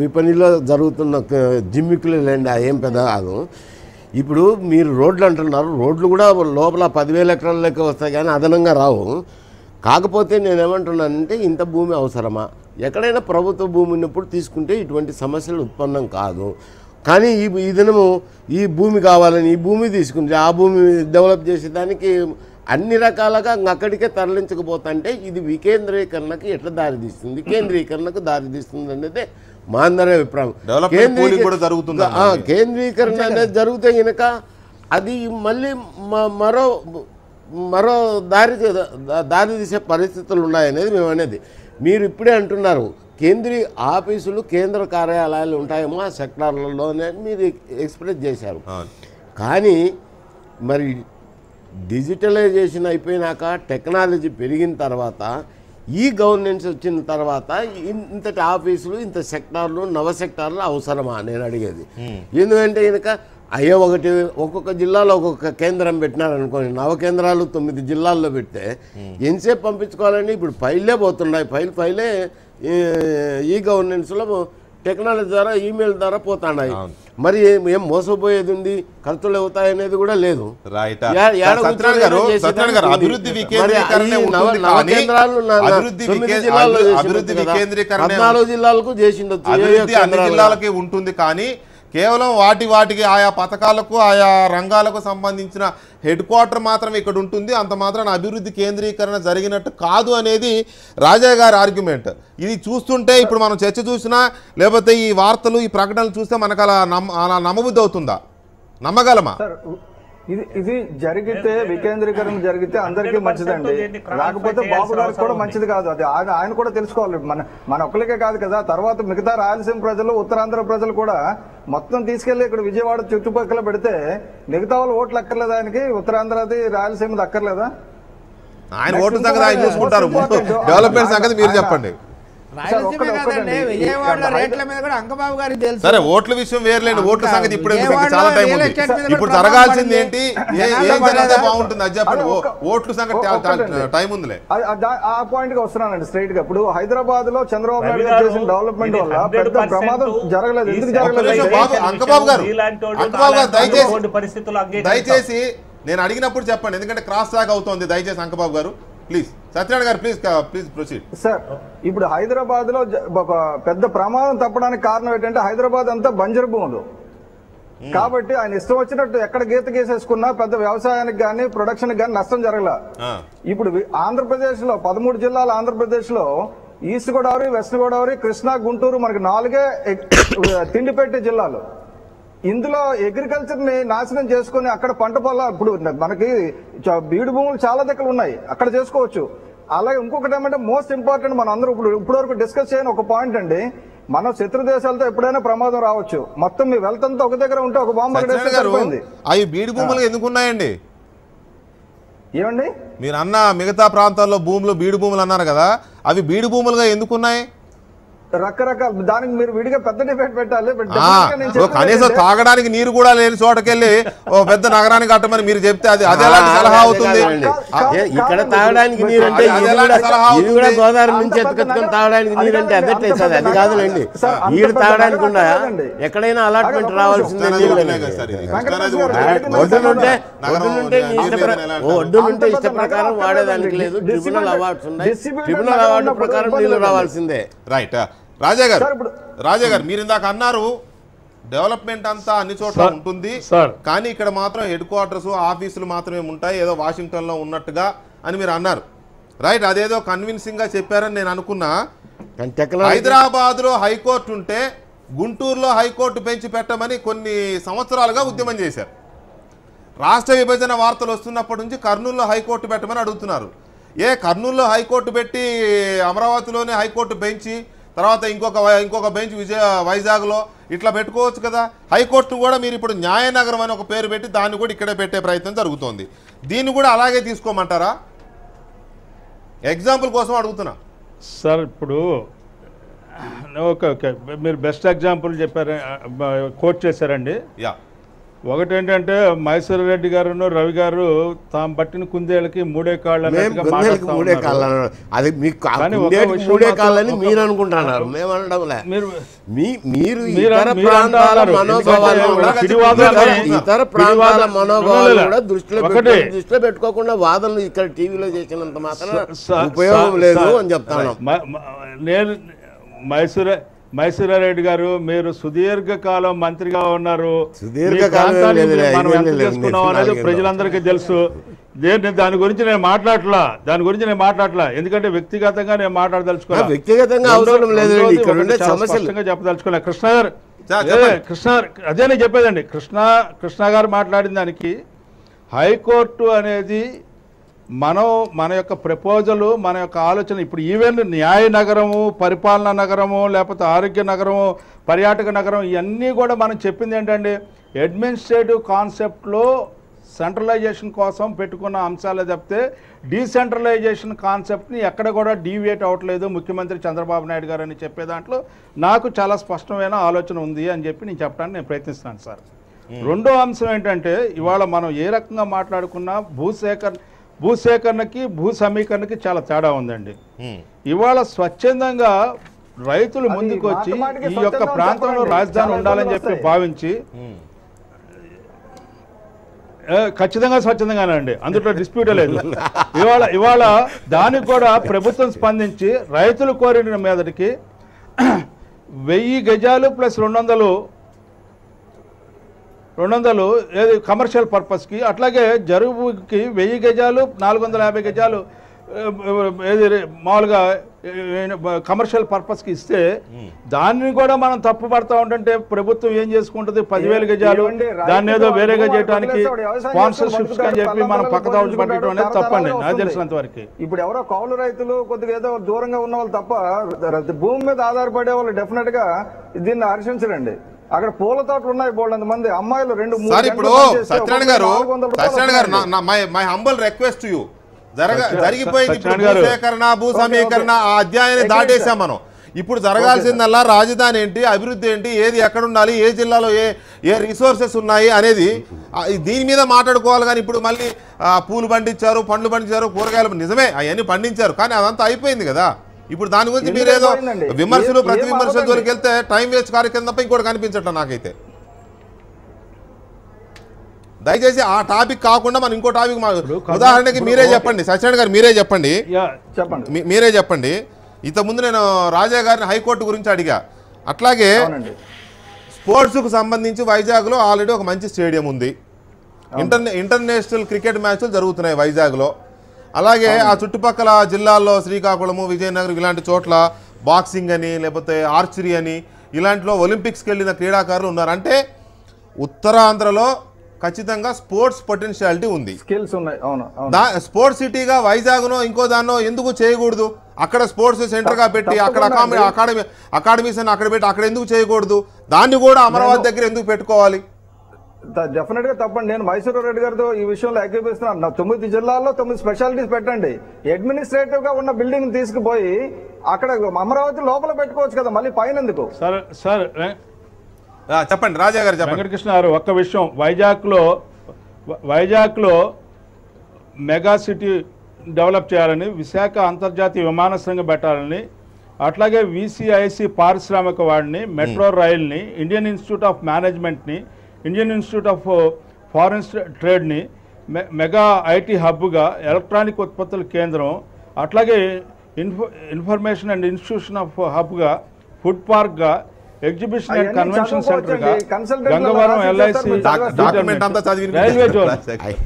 విపణిలో జరుగుతున్న జిమ్మికులు లేండి, ఏం పెద్ద కాదు. ఇప్పుడు మీరు రోడ్లు అంటున్నారు, రోడ్లు కూడా లోపల 10,000 ఎకరాల లెక్క వస్తాయి కానీ అదనంగా రావు. కాకపోతే నేనేమంటున్నానంటే ఇంత భూమి అవసరమా? ఎక్కడైనా ప్రభుత్వ భూమి ఉన్నప్పుడు తీసుకుంటే ఇటువంటి సమస్యలు ఉత్పన్నం కాదు. కానీ ఈ దినము ఈ భూమి కావాలని ఈ భూమి తీసుకుంటే ఆ భూమి డెవలప్ చేసేదానికి అన్ని రకాలుగా అక్కడికే తరలించకపోతుంటే ఇది వికేంద్రీకరణకు ఎట్లా దారితీస్తుంది, కేంద్రీకరణకు దారితీస్తుంది అనేది మా అందరి అభిప్రాయం. కేంద్రీకరణ అనేది జరిగితే కనుక అది మళ్ళీ మరో దారి తీసే పరిస్థితులు ఉన్నాయనేది మేము అనేది. మీరు ఇప్పుడే అంటున్నారు కేంద్రీయ ఆఫీసులు కేంద్ర కార్యాలయాలు ఉంటాయేమో ఆ సెక్టార్లలోనే మీరు ఎక్స్ప్రెస్ చేశారు. కానీ మరి డిజిటలైజేషన్ అయిపోయినాక టెక్నాలజీ పెరిగిన తర్వాత ఈ గవర్నెన్స్ వచ్చిన తర్వాత ఇంతటి ఆఫీసులు ఇంత సెక్టార్లు నవ సెక్టార్లు అవసరమా నేను అడిగేది. ఎందుకంటే కనుక ఒక్కొక్క జిల్లాలో ఒక్కొక్క కేంద్రం పెట్టినారనుకోండి, 9 కేంద్రాలు 9 జిల్లాల్లో పెడితే ఎంతసేపు పంపించుకోవాలని ఇప్పుడు ఫైల్లే పోతున్నాయి. ఫైలే ఈ గవర్నెన్స్లో టెక్నాలజీ ద్వారా ఈమెయిల్ ద్వారా పోతున్నాయి. మరి ఏం మోసపోయేది ఉంది, ఖర్చులు అవుతాయనేది కూడా లేదు. జిల్లాలకు జిల్లాలకి ఉంటుంది కానీ కేవలం వాటికి ఆయా పథకాలకు ఆయా రంగాలకు సంబంధించిన హెడ్ క్వార్టర్ మాత్రం ఇక్కడ ఉంటుంది. అంత మాత్రాన అభివృద్ధి కేంద్రీకరణ జరిగినట్టు కాదు అనేది రాజా గారి ఆర్గ్యుమెంట్. ఇది చూస్తుంటే ఇప్పుడు మనం చర్చ చూసినా లేకపోతే ఈ వార్తలు ఈ ప్రకటనలు చూస్తే మనకు అలా నమ్మబుద్ధి అవుతుందా? నమ్మగలమా? ఇది జరిగితే వికేంద్రీకరణ జరిగితే అందరికీ మంచిదండి. రాకపోతే బాబు గారికి కూడా మంచిది కాదు. అది ఆయన కూడా తెలుసుకోవాలి. మన ఒక్కరికే కాదు కదా, తర్వాత మిగతా రాయలసీమ ప్రజలు ఉత్తరాంధ్ర ప్రజలు కూడా మొత్తం తీసుకెళ్లి ఇక్కడ విజయవాడ చుట్టుపక్కల పెడితే మిగతా వాళ్ళు ఓట్లు అక్కర్లేదు ఆయనకి, ఉత్తరాంధ్రది రాయలసీమది అక్కర్లేదా? ఆయన ఓటు సంగతి ఆయన చూసుకుంటారు, డెవలప్మెంట్ సంగతి మీరు చెప్పండి. రాయలసీమ కదండి, విజయవాడలో రేట్ల మీద కూడా అంకబాబు గారికి తెలుసు. సరే ఓట్ల విషయం వేర్లేండి, ఓట్ల సంగతి ఇప్పుడు ఎందుకు? విజయవాడలో చాలా టైం రియల్ ఉంది. ఎస్టేట్ మీద ఇప్పుడు కూడా జరగాల్సింది ప్రభావం ఏంటి, పడింది. ఏం జరిగితే బాగుంటుంది అది చెప్పండి. ఓట్ల సంగతి టైం ఉందిలే. ఆ పాయింట్ కి వస్తున్నానండి స్ట్రైట్ గా. ఇప్పుడు హైదరాబాద్ లో చంద్రబాబు నాయుడు గారు చేసిన డెవలప్మెంట్ వల్ల పెద్ద ప్రమాదం జరగలేదు. ఎందుకు జరగలేదు? అంకబాబు గారు పరిస్థితులు దయచేసి నేను అడిగినప్పుడు చెప్పండి, ఎందుకంటే క్రాస్ ట్రాక్ అవుతోంది. దయచేసి అంకబాబు గారు ప్లీజ్, సత్యనారాయణ గారు ప్లీజ్ ప్రొసీడ్. సార్, ఇప్పుడు హైదరాబాద్ లో ఒక పెద్ద ప్రమాదం తప్పడానికి కారణం ఏంటంటే హైదరాబాద్ అంతా బంజరు భూములు కాబట్టి ఆయన ఇష్టం వచ్చినట్టు ఎక్కడ గీత గీసేసుకున్నా పెద్ద వ్యవసాయానికి కానీ ప్రొడక్షన్ కానీ నష్టం జరగల. ఇప్పుడు ఆంధ్రప్రదేశ్ లో 13 జిల్లాల ఆంధ్రప్రదేశ్ లో ఈస్ట్ గోదావరి, వెస్ట్ గోదావరి, కృష్ణా, గుంటూరు మనకి 4 తిండి పెట్టే జిల్లాలు. ఇందులో అగ్రికల్చర్ ని నాశనం చేసుకుని అక్కడ పంట పొలాలు, ఇప్పుడు మనకి బీడు భూములు చాలా దగ్గర ఉన్నాయి, అక్కడ చేసుకోవచ్చు. అలాగే ఇంకొకటి ఏమంటే మోస్ట్ ఇంపార్టెంట్ మనం అందరూ ఇప్పుడు వరకు డిస్కస్ చేయని ఒక పాయింట్ అండి, మనం శత్రు దేశాలతో ఎప్పుడైనా ప్రమాదం రావచ్చు. మొత్తం మీ వెల్త్ అంతా ఒక దగ్గర ఉంటే ఒక బాంబు అవి బీడు భూములు ఎందుకు ఉన్నాయండి? ఏమండి మీరు అన్న మిగతా ప్రాంతాల్లో భూములు బీడు భూములు అన్నారు కదా, అవి బీడు భూములుగా ఎందుకున్నాయి? రకరకాల దానికి మీరు విడిగా పెద్ద డిబేట్ పెట్టాలి. కనీసం తాగడానికి నీరు కూడా లేని చోటకెళ్ళి ఓ పెద్ద నగరానికి కట్టమని మీరు చెప్తే అది ఎలాంటి సలహా అవుతుంది? ఇక్కడ తాగడానికి నీరు అంటే ఇది కూడా గోదావరి నుంచి ఎత్తుకొచ్చుకొని తాగడానికి నీరు అంటే అదట్టే సార్, అది కాదులేండి. నీరు తాగడానికి ఉండా ఎక్కడైనా అలాట్మెంట్ రావాల్సిందే. ఒడ్డునుంటే ఇష్ట ప్రకారం వాడేదానికి లేదు, ట్రిబ్యునల్ అవార్డ్స్ ఉన్నాయి, ట్రిబ్యునల్ అవార్డు ప్రకారం నీళ్లు రావాల్సిందే. రైట్. రాజా గారు మీరు ఇందాక అన్నారు డెవలప్మెంట్ అంతా అన్ని చోట్ల ఉంటుంది, కానీ ఇక్కడ మాత్రం హెడ్ క్వార్టర్స్ ఆఫీసులు మాత్రమే ఉంటాయి, ఏదో వాషింగ్టన్ లో ఉన్నట్టుగా అని మీరు అన్నారు. రైట్, అదేదో కన్విన్సింగ్ గా చెప్పారని నేను అనుకున్నా. హైదరాబాద్ లో హైకోర్టు ఉంటే గుంటూరులో హైకోర్టు పెంచి పెట్టమని కొన్ని సంవత్సరాలుగా ఉద్యమం చేశారు. రాష్ట్ర విభజన వార్తలు వస్తున్నప్పటి నుంచి కర్నూలులో హైకోర్టు పెట్టమని అడుగుతున్నారు. కర్నూలులో హైకోర్టు పెట్టి అమరావతిలోనే హైకోర్టు బెంచి తర్వాత ఇంకొక బెంచ్ వైజాగ్లో ఇట్లా పెట్టుకోవచ్చు కదా. హైకోర్టు కూడా మీరు ఇప్పుడు న్యాయనగరం అని ఒక పేరు పెట్టి దాన్ని కూడా ఇక్కడే పెట్టే ప్రయత్నం జరుగుతోంది. దీన్ని కూడా అలాగే తీసుకోమంటారా? ఎగ్జాంపుల్ కోసం అడుగుతున్నా సార్. ఇప్పుడు ఓకే మీరు బెస్ట్ ఎగ్జాంపుల్ చెప్పారు, కోట్ చేశారండి. ఒకటి ఏంటంటే మైసూర్ రెడ్డి గారు, రవి గారు తాము పట్టిన కుందేళ్ళకి 3 కాళ్ళు అది మూడే కాళ్ళని మీరు అనుకుంటున్నారు, మేము అనడంలే. మీరు ఇతర ప్రాంతాల మనోభావాలు కూడా దృష్టిలో పెట్టుకోకుండా వాదనలు ఇక్కడ టీవీలో చేసినంత మాత్రం ఉపయోగం లేదు అని చెప్తాను. నేను మైసూరారెడ్డి గారు, మీరు సుదీర్ఘకాలం మంత్రిగా ఉన్నారు, మనం ఎంత చేసుకున్నాం అనేది ప్రజలందరికీ తెలుసు. దాని గురించి నేను మాట్లాడలా, ఎందుకంటే వ్యక్తిగతంగా నేను మాట్లాడదలుచుకున్నా, వ్యక్తిగతంగా అవసరం లేదు, చెప్పదలుచుకున్నా. కృష్ణ అదే నేను చెప్పేదండి. కృష్ణ గారు మాట్లాడిన దానికి హైకోర్టు అనేది మన యొక్క ప్రపోజలు, మన యొక్క ఆలోచన. ఇప్పుడు ఈవెన్ న్యాయ నగరము, పరిపాలనా నగరము, లేకపోతే ఆరోగ్య నగరము, పర్యాటక నగరం, ఇవన్నీ కూడా మనం చెప్పింది ఏంటంటే అడ్మినిస్ట్రేటివ్ కాన్సెప్ట్లో సెంట్రలైజేషన్ కోసం పెట్టుకున్న అంశాలే తప్పితే డీసెంట్రలైజేషన్ కాన్సెప్ట్ని ఎక్కడ కూడా డీవియేట్ అవ్వట్లేదు ముఖ్యమంత్రి చంద్రబాబు నాయుడు గారు అని చెప్పే దాంట్లో నాకు చాలా స్పష్టమైన ఆలోచన ఉంది అని చెప్పి నేను చెప్పడానికి నేను ప్రయత్నిస్తాను సార్. రెండో అంశం ఏంటంటే ఇవాళ మనం ఏ రకంగా మాట్లాడుకున్నా భూసేకరణకి భూ సమీకరణకి చాలా తేడా ఉందండి. ఇవాళ స్వచ్ఛందంగా రైతులు ముందుకు వచ్చి ఈ యొక్క ప్రాంతంలో రాజధాని ఉండాలని చెప్పి భావించి ఖచ్చితంగా స్వచ్ఛందంగానే అండి, అందులో డిస్ప్యూటే లేదు. ఇవాళ దానికి కూడా ప్రభుత్వం స్పందించి రైతులు కోరిన మీదకి 1000 గజాలు ప్లస్ 200 ఏది కమర్షియల్ పర్పస్కి, అట్లాగే జరుగుకి 1000 గజాలు 450 గజాలు ఏది మామూలుగా కమర్షియల్ పర్పస్కి ఇస్తే దాన్ని కూడా మనం తప్పు పడతా ఉంటుంటే ప్రభుత్వం ఏం చేసుకుంటుంది? 10,000 గజాలు దాన్ని ఏదో వేరేగా చేయడానికి స్పాన్సర్షిప్స్ అని చెప్పి మనం పక్కదారి పట్టడం అనేది తప్పండి నాకు తెలిసినంత వరకు. ఇప్పుడు ఎవరో కౌలు రైతులు కొద్దిగా ఏదో దూరంగా ఉన్న వాళ్ళు తప్ప భూమి మీద ఆధారపడే వాళ్ళు డెఫినెట్ గా దీన్ని హర్షించరండి. అక్కడ పూల తోటలు ఉన్నాయి, బోల్డంత మంది అమ్మాయిలు 2-3. ఇప్పుడు సత్యనారాయణ గారు my humble request to you, జరిగిపోయింది భూ సమీకరణ ఆ అధ్యాయాన్ని దాటేసాం మనం. ఇప్పుడు జరగాల్సిందల్లా రాజధాని ఏంటి, అభివృద్ధి ఏంటి, ఏది ఎక్కడ ఉండాలి, ఏ జిల్లాలో ఏ రిసోర్సెస్ ఉన్నాయి అనేది దీని మీద మాట్లాడుకోవాలి. కానీ ఇప్పుడు మళ్ళీ పూలు పండించారు, పండ్లు పండించారు, కూరగాయలు నిజమే అవన్నీ పండించారు, కానీ అదంతా అయిపోయింది కదా. ఇప్పుడు దాని గురించి మీరేదో విమర్శలు ప్రతి విమర్శలు జోలికి వెళ్తే టైం వేస్ట్ కార్యక్రమం తప్ప ఇంకోటి కనిపించట నాకైతే. దయచేసి ఆ టాపిక్ కాకుండా మనం ఇంకో టాపిక్ ఉదాహరణకి మీరే చెప్పండి, సత్యనారాయణ గారు మీరే చెప్పండి, మీరే చెప్పండి. ఇంతకుముందు నేను రాజా గారిని హైకోర్టు గురించి అడిగా. అట్లాగే స్పోర్ట్స్కు సంబంధించి వైజాగ్లో ఆల్రెడీ ఒక మంచి స్టేడియం ఉంది, ఇంటర్నేషనల్ క్రికెట్ మ్యాచ్లు జరుగుతున్నాయి వైజాగ్లో. అలాగే ఆ చుట్టుపక్కల జిల్లాల్లో శ్రీకాకుళము, విజయనగరం ఇలాంటి చోట్ల బాక్సింగ్ అని లేకపోతే ఆర్చరీ అని ఇలాంటిలో ఒలింపిక్స్కి వెళ్ళిన క్రీడాకారులు ఉన్నారు. అంటే ఉత్తరాంధ్రలో ఖచ్చితంగా స్పోర్ట్స్ పొటెన్షియాలిటీ ఉంది, స్కిల్స్ ఉన్నాయి. స్పోర్ట్స్ సిటీగా వైజాగ్నో ఇంకో దాన్నో ఎందుకు చేయకూడదు? అక్కడ స్పోర్ట్స్ సెంటర్గా పెట్టి అక్కడ అకాడమీస్ అని అక్కడ పెట్టి అక్కడ ఎందుకు చేయకూడదు? దాన్ని కూడా అమరావతి దగ్గర ఎందుకు పెట్టుకోవాలి? డెఫినెట్ గా తప్పండి. నేను మైసూరు రెడ్డి గారితో ఈ విషయంలో ఏకీపిస్తున్నాను. 9 జిల్లాల్లో 9 స్పెషాలిటీస్ పెట్టండి. అడ్మినిస్ట్రేటివ్ గా ఉన్న బిల్డింగ్ తీసుకుపోయి అక్కడ అమరావతి లోపల పెట్టుకోవచ్చు కదా, మళ్ళీ పైన ఎందుకు? సార్ చెప్పండి రాజా గారు, చెప్పండి. వెంకటకృష్ణ గారు ఒక్క విషయం, వైజాగ్లో మెగా సిటీ డెవలప్ చేయాలని, విశాఖ అంతర్జాతీయ విమానాశ్రయంగా పెట్టాలని, అట్లాగే విసిఐసి పారిశ్రామిక వాడిని, మెట్రో రైల్ని, ఇండియన్ ఇన్స్టిట్యూట్ ఆఫ్ మేనేజ్మెంట్ని, ఇండియన్ ఇన్స్టిట్యూట్ ఆఫ్ ఫారెన్ ట్రేడ్ని మెగా ఐటీ హబ్గా, ఎలక్ట్రానిక్ ఉత్పత్తుల కేంద్రం, అట్లాగే ఇన్ఫర్మేషన్ అండ్ ఇన్స్టిట్యూషన్ ఆఫ్ హబ్గా, ఫుడ్ పార్క్గా, ఎగ్జిబిషన్ అండ్ కన్వెన్షన్ సెంటర్గా, గంగవరం ఎల్ఐసి రైల్వే జోన్.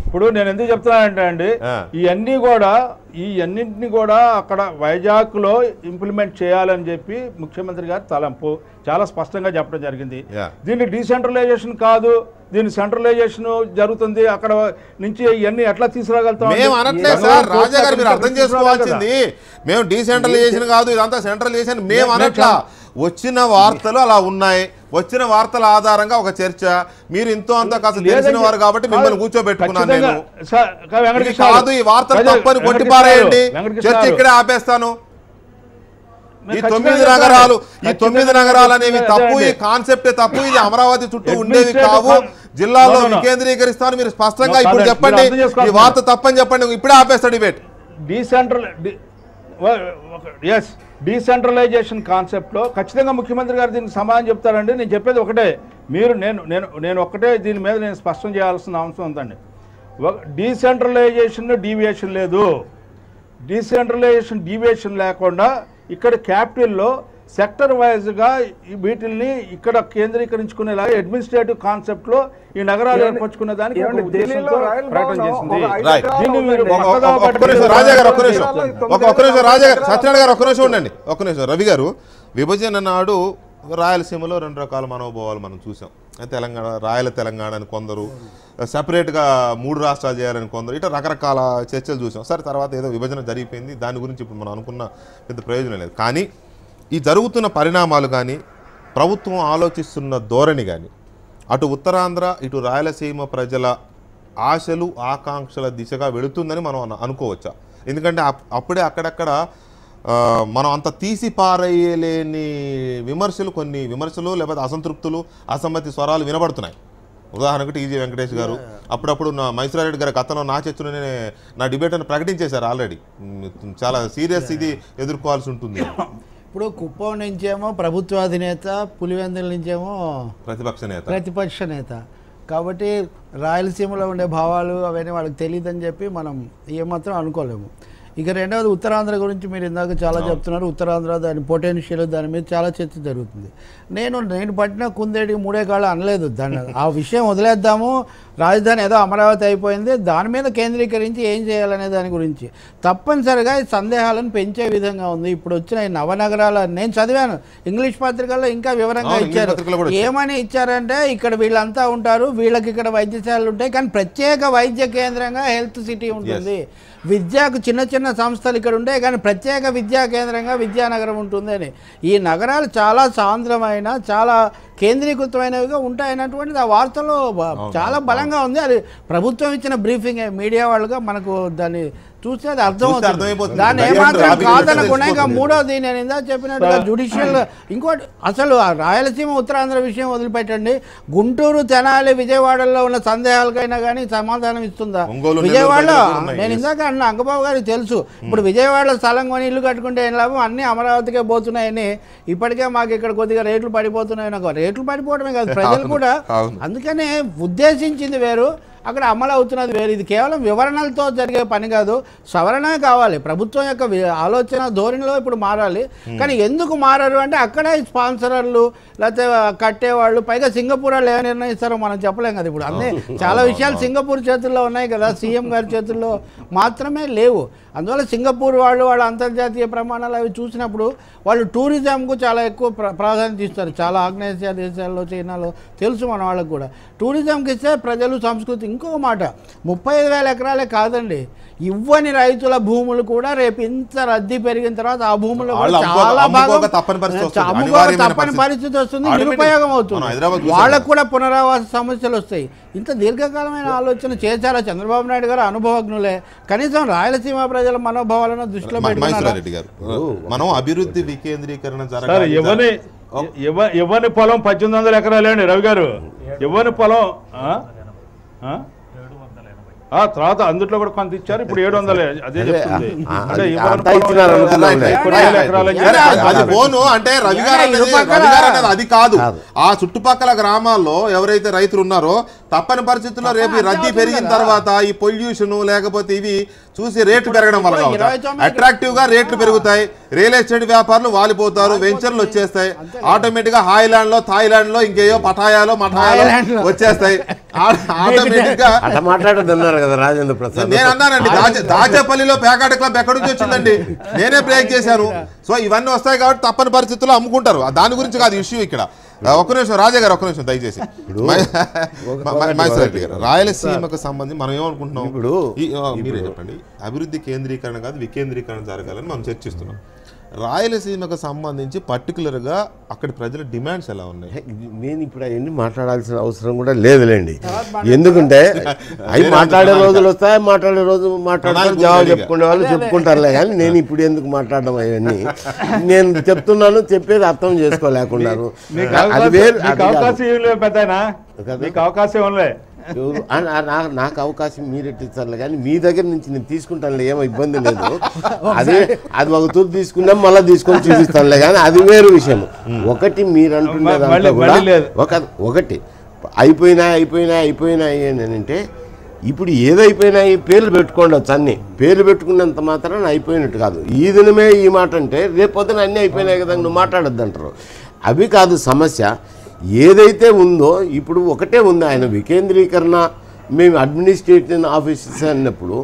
ఇప్పుడు నేను ఎందుకు చెప్తున్నానంటే అండి, ఇవన్నింటినీ కూడా అక్కడ వైజాగ్లో ఇంప్లిమెంట్ చేయాలని చెప్పి ముఖ్యమంత్రి గారి తలంపు చాలా స్పష్టంగా చెప్పడం జరిగింది. దీన్ని డీసెంట్రలైజేషన్ కాదు, దీని సెంట్రలైజేషన్ జరుగుతుంది, అక్కడ నుంచి ఇవన్నీ ఎట్లా తీసుకురాగలుగుతాం? మేము అనట్లేదు సార్, రాజా గారు మీరు అర్థం చేసుకోవాల్సింది, మేము డీసెంట్రలైజేషన్ కాదు ఇదంతా సెంట్రలైజేషన్ మేము అనట్లా. వచ్చిన వార్తలు అలా ఉన్నాయి, వచ్చిన వార్తల ఆధారంగా ఒక చర్చ, మీరు ఇంతో అంతా కాస్త తెలిసిన వారు కాబట్టి మిమ్మల్ని కూర్చోబెట్టుకున్నాను నేను. కాదు ఈ వార్తలు తప్పని కొట్టిపారేయండి, చర్చ ఇక్కడే ఆపేస్తాను. ఈ 9 నగరాలు అనేవి తప్పు, ఈ కాన్సెప్టే తప్పు, ఇది అమరావతి చుట్టూ ఉండేవి కావు, జిల్లాలో వికేంద్రీకరిస్తాను మీరు స్పష్టంగా ఇప్పుడు చెప్పండి, ఈ వార్త తప్పని చెప్పండి, ఇప్పుడే ఆపేస్తా డిబేట్. డీసెంట్రలైజేషన్ కాన్సెప్ట్లో ఖచ్చితంగా ముఖ్యమంత్రి గారు దీనికి సమాధానం చెప్తారండి. నేను చెప్పేది ఒకటే, నేను ఒక్కటే దీని మీద నేను స్పష్టం చేయాల్సిన అవసరం ఉందండి. డీసెంట్రలైజేషన్ డీవియేషన్ లేదు, డీవియేషన్ లేకుండా ఇక్కడ క్యాపిటల్లో సెక్టర్ వైజ్గా వీటిల్ని ఇక్కడ కేంద్రీకరించుకునేలాగా అడ్మినిస్ట్రేటివ్ కాన్సెప్ట్లో ఈ నగరాలు ఏర్పరచుకునే దానికి ప్రకటన చేసింది. సత్యనారాయణ గారు ఒక్క నిమిషం ఉండండి, ఒక్క నిమిషం. రవి గారు, విభజన నాడు రాయలసీమలో 2 రకాల మనోభావాలు మనం చూసాం. తెలంగాణ అని కొందరు, సపరేట్గా 3 రాష్ట్రాలు చేయాలని కొందరు, ఇట్లా రకరకాల చర్చలు చూసాం. సరే తర్వాత ఏదో విభజన జరిగిపోయింది, దాని గురించి ఇప్పుడు మనం అనుకున్న పెద్ద ప్రయోజనం లేదు. కానీ ఈ జరుగుతున్న పరిణామాలు కానీ, ప్రభుత్వం ఆలోచిస్తున్న ధోరణి కానీ, అటు ఉత్తరాంధ్ర ఇటు రాయలసీమ ప్రజల ఆశలు ఆకాంక్షల దిశగా వెళుతుందని మనం అనుకోవచ్చా? ఎందుకంటే అప్పుడే అక్కడక్కడ మనం అంత తీసి పారేయలేని కొన్ని విమర్శలు లేకపోతే అసంతృప్తులు, అసమ్మతి స్వరాలు వినబడుతున్నాయి. ఉదాహరణకు టీజీ వెంకటేష్ గారు అప్పుడప్పుడు మైసూర్ రెడ్డి గారి గతంలో నా చర్చలోనే నా డిబేట్ అని ప్రకటించేశారు. ఆల్రెడీ చాలా సీరియస్ ఇది ఎదుర్కోవాల్సి ఉంటుంది. ఇప్పుడు కుప్పం నుంచేమో ప్రభుత్వాధినేత, పులివెందుల నుంచేమో ప్రతిపక్ష నేత. కాబట్టి రాయలసీమలో ఉండే భావాలు అవన్నీ వాళ్ళకి తెలియదని చెప్పి మనం ఏమాత్రం అనుకోలేము. ఇక రెండవది ఉత్తరాంధ్ర గురించి మీరు ఇందాక చాలా చెప్తున్నారు. ఉత్తరాంధ్ర దాని పొటెన్షియల్ దాని మీద చాలా చర్చ జరుగుతుంది. నేను పట్టిన కుందేటికి 3 కాళ్ళు అనలేదు. దాన్ని ఆ విషయం వదిలేద్దాము. రాజధాని ఏదో అమరావతి అయిపోయింది, దాని మీద కేంద్రీకరించి ఏం చేయాలనే దాని గురించి తప్పనిసరిగా ఈ సందేహాలను పెంచే విధంగా ఉంది. ఇప్పుడు వచ్చిన ఈ నవనగరాల నేను చదివాను, ఇంగ్లీష్ పత్రికల్లో ఇంకా వివరంగా ఇచ్చారు. ఏమని ఇచ్చారంటే ఇక్కడ వీళ్ళంతా ఉంటారు, వీళ్ళకి ఇక్కడ వైద్యశాలలు ఉంటాయి, కానీ ప్రత్యేక వైద్య కేంద్రంగా హెల్త్ సిటీ ఉంటుంది. విద్యకు చిన్న చిన్న సంస్థలు ఇక్కడ ఉంటాయి, కానీ ప్రత్యేక విద్యా కేంద్రంగా విద్యానగరం ఉంటుంది అని. ఈ నగరాలు చాలా సాంద్రమైన, చాలా కేంద్రీకృతమైనవిగా ఉంటాయన్నటువంటిది ఆ వార్తలో చాలా బలంగా ఉంది. అది ప్రభుత్వం ఇచ్చిన బ్రీఫింగ్, మీడియా వాళ్ళుగా మనకు దాన్ని చూస్తే అది అర్థమవుతుంది. దాన్ని ఏమాత్రం కాదనకుండా ఇంకా మూడోది నేను ఇందాక చెప్పినట్టుగా జ్యుడిషియల్ ఇంకోటి అసలు రాయలసీమ ఉత్తరాంధ్ర విషయం వదిలిపెట్టండి, గుంటూరు, తెనాలి, విజయవాడలో ఉన్న సందేహాలకైనా కానీ సమాధానం ఇస్తుందా? విజయవాడలో నేను ఇందాక అన్న అంగబాబు గారికి తెలుసు, ఇప్పుడు విజయవాడలో స్థలం కొని ఇల్లు కట్టుకుంటే ఏం లాభం, అన్నీ అమరావతికే పోతున్నాయని ఇప్పటికే మాకు ఇక్కడ కొద్దిగా రేట్లు పడిపోతున్నాయని. రేట్లు పడిపోవడమే కాదు, ప్రజలు కూడా అందుకనే ఉద్దేశించింది వేరు, అక్కడ అమలు అవుతున్నది వేరు. ఇది కేవలం వివరణలతో జరిగే పని కాదు, సవరణ కావాలి. ప్రభుత్వం యొక్క ఆలోచన ధోరణిలో ఇప్పుడు మారాలి. కానీ ఎందుకు మారరు అంటే అక్కడే స్పాన్సరర్లు లేకపోతే కట్టేవాళ్ళు, పైగా సింగపూర్ వాళ్ళు ఏమి నిర్ణయిస్తారో మనం చెప్పలేం కదా. ఇప్పుడు అన్నీ చాలా విషయాలు సింగపూర్ చేతుల్లో ఉన్నాయి కదా, సీఎం గారి చేతుల్లో మాత్రమే లేవు. అందువల్ల సింగపూర్ వాళ్ళు వాళ్ళ అంతర్జాతీయ ప్రమాణాలు అవి చూసినప్పుడు వాళ్ళు టూరిజంకు చాలా ఎక్కువ ప్రాధాన్యత ఇస్తారు. చాలా ఆగ్నేయ దేశాల్లో, చైనాలో తెలుసు మన వాళ్ళకు కూడా. టూరిజంకి ఇస్తే ప్రజలు, సంస్కృతి. ఇంకొక మాట, 35,000 ఎకరాలే కాదండి, ఇవ్వని రైతుల భూములు కూడా రేపు ఇంత రద్దీ పెరిగిన తర్వాత ఆ భూములు చాలా బాగా తప్పని పరిస్థితి వస్తుంది, నిరుపయోగం అవుతుంది. వాళ్ళకు కూడా పునరావాస సమస్యలు వస్తాయి. ఇంత దీర్ఘకాలమైన ఆలోచన చేశారా చంద్రబాబు నాయుడు గారు? అనుభవజ్ఞులే. కనీసం రాయలసీమ ప్రజల మనోభావాలను దృష్టిలో పెట్టుకున్నారు. మనం అభివృద్ధి వికేంద్రీకరణ ఇవ్వని పొలం 1800 ఎకరాలేండి రవి గారు. ఇవ్వని పొలం తర్వాత అందుట్లో కూడా కొంత ఇచ్చారు, ఇప్పుడు 700. అదే చెప్తుంది. అది పోను అంటే రవి గారు అనేది అది కాదు. ఆ చుట్టుపక్కల గ్రామాల్లో ఎవరైతే రైతులు ఉన్నారో తప్పని పరిస్థితుల్లో రేపు రద్దీ పెరిగిన తర్వాత ఈ పొల్యూషన్ లేకపోతే ఇవి చూసి రేట్లు పెరగడం వల్ల అట్రాక్టివ్ గా రేట్లు పెరుగుతాయి, రియల్ ఎస్టేట్ వ్యాపారులు వాలిపోతారు, వెంచర్లు వచ్చేస్తాయి, ఆటోమేటిక్ గా హాయిలాండ్ లో, థాయిలాండ్ లో, ఇంకేయో పటాయాలో మఠాయాలో వచ్చేస్తాయి. ఆటోమేటిక్ గా మాట్లాడుతున్నారు కదా రాజేంద్ర ప్రసాద్. నేను అన్నానండి, దాచేపల్లిలో ప్యాకాట క్లబ్ ఎక్కడి నుంచి వచ్చిందండి, నేనే బ్రేక్ చేశాను. సో ఇవన్నీ వస్తాయి కాబట్టి తప్పని పరిస్థితుల్లో అమ్ముకుంటారు. దాని గురించి కాదు ఇష్యూ ఇక్కడ. ఒక్క నిమిషం రాజా గారు, ఒక్క నిమిషం దయచేసి. మైసూర్ గారు, రాయలసీమకు సంబంధించి మనం ఏమనుకుంటున్నాం, ఇప్పుడు మీరే చెప్పండి. అభివృద్ధి కేంద్రీకరణ కాదు వికేంద్రీకరణ జరగాలని మనం చర్చిస్తున్నాం. రాయలసీమకు సంబంధించి పర్టికులర్గా అక్కడి ప్రజల డిమాండ్స్ ఎలా ఉన్నాయి? నేను ఇప్పుడు అవన్నీ మాట్లాడాల్సిన అవసరం కూడా లేదులేండి. ఎందుకంటే అవి మాట్లాడే రోజులు వస్తాయి, మాట్లాడే రోజు మాట్లాడతారు, జవాబు చెప్పుకునే వాళ్ళు చెప్పుకుంటారులే. కానీ నేను ఇప్పుడు ఎందుకు మాట్లాడడం అవన్నీ నేను చెప్తున్నాను, చెప్పేది అర్థం చేసుకోలేకున్నారు. నాకు అవకాశం మీరెట్టిస్తారులే, కానీ మీ దగ్గర నుంచి నేను తీసుకుంటానులే, ఏమో ఇబ్బంది లేదు. అది ఒక తూరు తీసుకున్నాం మళ్ళీ తీసుకొని చూపిస్తానులే, కానీ అది వేరు విషయం. ఒకటి మీరు అంటున్నదంతా కూడా ఒకటి అయిపోయినాయి అంటే ఇప్పుడు ఏదైపోయినాయి పేర్లు పెట్టుకోండొచ్చు, అన్ని పేర్లు పెట్టుకున్నంత మాత్రాన అయిపోయినట్టు కాదు. ఈ దినమే ఈ మాట అంటే రేపొద్దున అన్నీ అయిపోయినాయి కదా నువ్వు మాట్లాడొద్దు అంటారు. అవి కాదు సమస్య. ఏదైతే ఉందో ఇప్పుడు ఒకటే ఉంది, ఆయన వికేంద్రీకరణ మేము అడ్మినిస్ట్రేటివ్ ఆఫీసర్స్ అన్నప్పుడు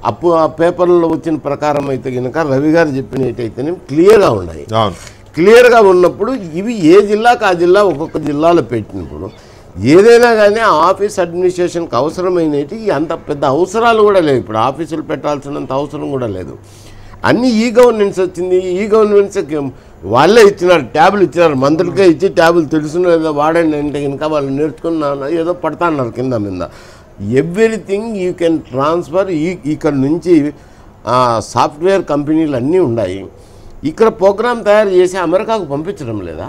ఆ పేపర్లో వచ్చిన ప్రకారం అయితే కనుక రవి గారు చెప్పినట్టయితేనే క్లియర్గా ఉన్నాయి. క్లియర్గా ఉన్నప్పుడు ఇవి ఏ జిల్లాకు ఆ జిల్లా ఒక్కొక్క జిల్లాలో పెట్టినప్పుడు ఏదైనా కానీ ఆఫీస్ అడ్మినిస్ట్రేషన్కి అవసరమైనవి అంత పెద్ద అవసరాలు కూడా లేవు. ఇప్పుడు ఆఫీసులు పెట్టాల్సినంత అవసరం కూడా లేదు. అన్నీ ఈ గవర్నెన్స్ వచ్చింది. ఈ గవర్నెన్స్ వాళ్ళే ఇచ్చినారు, ట్యాబులు ఇచ్చినారు, మంత్రులకే ఇచ్చి ట్యాబులు తెలుసుకున్న ఏదో వాడండి అంటే కనుక వాళ్ళు నేర్చుకున్న ఏదో పడతాన్నారు కింద మీద. Everything you can transfer. ఇక్కడ నుంచి సాఫ్ట్వేర్ కంపెనీలు అన్నీ ఉన్నాయి. ఇక్కడ ప్రోగ్రామ్ తయారు చేసి అమెరికాకు పంపించడం లేదా?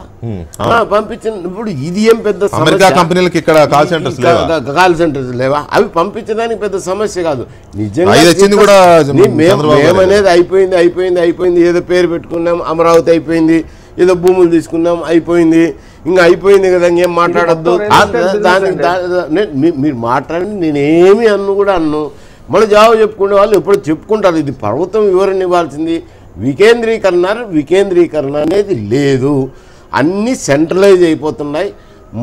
పంపించినప్పుడు ఇది ఏం పెద్ద కాల్ సెంటర్స్ లేవా? అవి పంపించడానికి పెద్ద సమస్య కాదు. నిజంగా మేమనేది అయిపోయింది ఏదో పేరు పెట్టుకున్నాం, అమరావతి అయిపోయింది, ఏదో భూములు తీసుకున్నాం అయిపోయింది, ఇంకా అయిపోయింది కదా, ఇంకేం మాట్లాడద్దు. మీరు మాట్లాడండి, నేనేమి అన్ను కూడా అన్ను. మళ్ళీ జవాబు చెప్పుకునే వాళ్ళు ఎప్పుడు చెప్పుకుంటారు. ఇది ప్రభుత్వం వివరణ ఇవ్వాల్సింది. వికేంద్రీకరణ అనేది లేదు. అన్నీ సెంట్రలైజ్ అయిపోతున్నాయి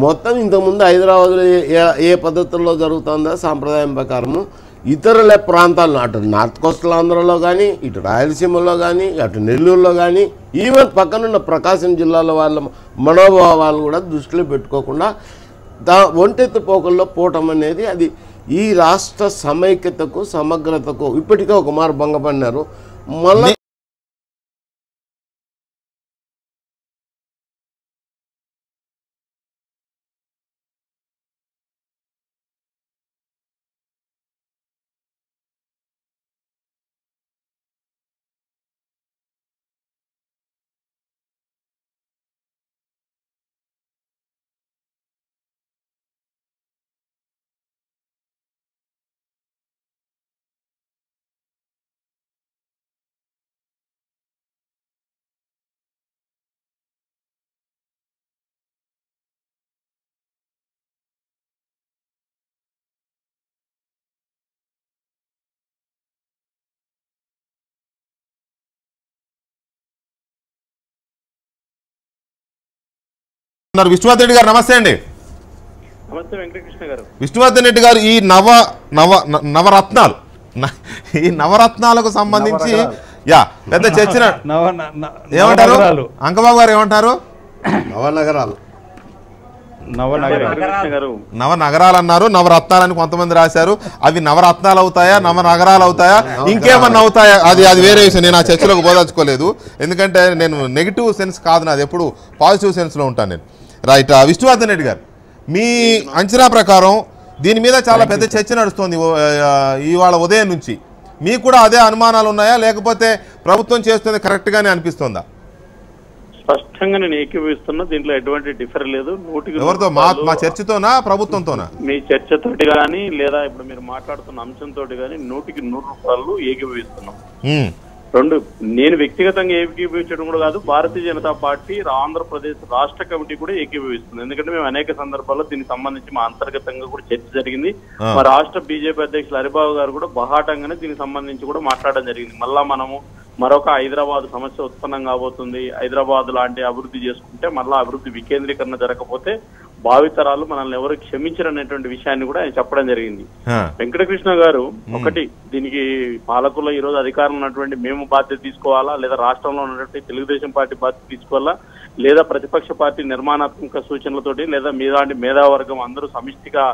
మొత్తం. ఇంతకుముందు హైదరాబాద్లో ఏ పద్ధతుల్లో జరుగుతుందో సాంప్రదాయం ప్రకారము ఇతరుల ప్రాంతాల్లో, అటు నార్త్ కోస్టల్ ఆంధ్రలో కానీ, ఇటు రాయలసీమలో కానీ, అటు నెల్లూరులో కానీ, ఈవెన్ పక్కనున్న ప్రకాశం జిల్లాలో వాళ్ళ మనోభావాలు కూడా దృష్టిలో పెట్టుకోకుండా ఒంటెత్తు పోకల్లో పోవటం అనేది అది ఈ రాష్ట్ర సమైక్యతకు సమగ్రతకు ఇప్పటికే ఒక మారు భంగపడినారు. మళ్ళీ విష్ణువర్ధన్ రెడ్డి గారు నమస్తే అండి. నమస్తే వెంకటకృష్ణ గారు. విష్ణువర్ధన్ రెడ్డి గారు, ఈ నవరత్నాలు ఈ నవరత్నాలకు సంబంధించి పెద్ద చర్చ ఏమంటారు? అంకబాబు గారు ఏమంటారు? నవనగరాలు అన్నారు, నవరత్నాలని కొంతమంది రాశారు. అవి నవరత్నాలు అవుతాయా, నవనగరాలు అవుతాయా, ఇంకేమన్నా అవుతాయా? అది వేరే విషయం. నేను ఆ చర్చలోకి పోదలుచుకోలేదు, ఎందుకంటే నేను నెగిటివ్ సెన్స్ కాదు, నాది ఎప్పుడు పాజిటివ్ సెన్స్లో ఉంటాను నేను. రైట్. విష్ణువర్ధన్ రెడ్డి గారు, మీ అంచనా ప్రకారం దీని మీద చాలా పెద్ద చర్చ నడుస్తుంది ఇవాళ ఉదయం నుంచి. మీకు కూడా అదే అనుమానాలు ఉన్నాయా, లేకపోతే ప్రభుత్వం చేస్తుంది కరెక్ట్గానే అనిపిస్తుందా? స్పష్టంగా నేను ఏకీభవిస్తున్నా, దీంట్లో ఎటువంటి డిఫర్ లేదు. ఎవరితో? మా చర్చతోనా, ప్రభుత్వంతోనా? మీ చర్చతోటి కానీ లేదా ఇప్పుడు మీరు మాట్లాడుతున్న అంశంతో కానీ 100% ఏకీభవిస్తున్నాం. రెండు, నేను వ్యక్తిగతంగా ఏకీభవించడం కూడా కాదు, భారతీయ జనతా పార్టీ ఆంధ్రప్రదేశ్ రాష్ట్ర కమిటీ కూడా ఏకీభవిస్తుంది. ఎందుకంటే మేము అనేక సందర్భాల్లో దీనికి సంబంధించి మా అంతర్గతంగా కూడా చర్చ జరిగింది. మా రాష్ట్ర బీజేపీ అధ్యక్షులు హరిబాబు గారు కూడా బహాటంగానే దీనికి సంబంధించి కూడా మాట్లాడడం జరిగింది. మళ్ళా మనము మరొక హైదరాబాద్ సమస్య ఉత్పన్నం కాబోతుంది, హైదరాబాద్ లాంటి అభివృద్ధి చేసుకుంటే మళ్ళా అభివృద్ధి వికేంద్రీకరణ జరగకపోతే భావితరాలు మనల్ని ఎవరు క్షమించరనేటువంటి విషయాన్ని కూడా ఆయన చెప్పడం జరిగింది. వెంకటకృష్ణ గారు, ఒకటి, దీనికి పాలకుల్లో ఈ రోజు అధికారంలో ఉన్నటువంటి మేము బాధ్యత తీసుకోవాలా, లేదా రాష్ట్రంలో ఉన్నటువంటి తెలుగుదేశం పార్టీ బాధ్యత తీసుకోవాలా, లేదా ప్రతిపక్ష పార్టీ నిర్మాణాత్మక సూచనలతోటి, లేదా మీలాంటి మేధావర్గం అందరూ సమిష్టిగా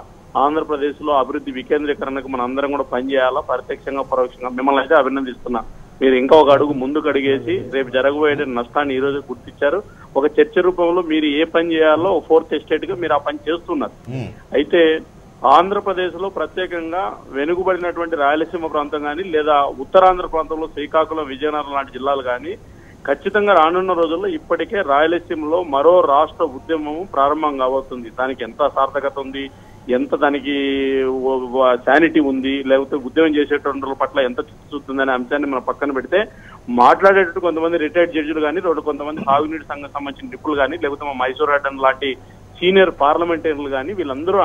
ఆంధ్రప్రదేశ్ లో అభివృద్ధి వికేంద్రీకరణకు మనం అందరం కూడా పనిచేయాలా, ప్రత్యక్షంగా పరోక్షంగా. మిమ్మల్ని అయితే అభినందిస్తున్నా, మీరు ఇంకా ఒక అడుగు ముందుకు అడిగేసి రేపు జరగబోయే నష్టాన్ని ఈ రోజు గుర్తించారు. ఒక చర్చ రూపంలో మీరు ఏ పని చేయాలో ఫోర్త్ ఎస్టేట్ గా మీరు ఆ పని చేస్తున్నారు. అయితే ఆంధ్రప్రదేశ్ లో ప్రత్యేకంగా వెనుకబడినటువంటి రాయలసీమ ప్రాంతం కానీ, లేదా ఉత్తరాంధ్ర ప్రాంతంలో శ్రీకాకుళం, విజయనగరం లాంటి జిల్లాలు కానీ ఖచ్చితంగా రానున్న రోజుల్లో ఇప్పటికే రాయలసీమలో మరో రాష్ట్ర ఉద్యమం ప్రారంభం కాబోతుంది. దానికి ఎంత సార్థకత ఉంది, ఎంత దానికి శానిటీ ఉంది, లేకపోతే ఉద్యమం చేసేటువంటి పట్ల ఎంత చూస్తుందనే అంశాన్ని మనం పక్కన పెడితే, మాట్లాడేటట్టు కొంతమంది రిటైర్డ్ జడ్జిలు కానీ, కొంతమంది సాగునీటి సంఘం సంబంధించిన నిపుణులు కానీ, లేకపోతే మా మైసూర్ అడ్డన్ లాంటి సీనియర్ పార్లమెంటరీలు కానీ, వీళ్ళందరూ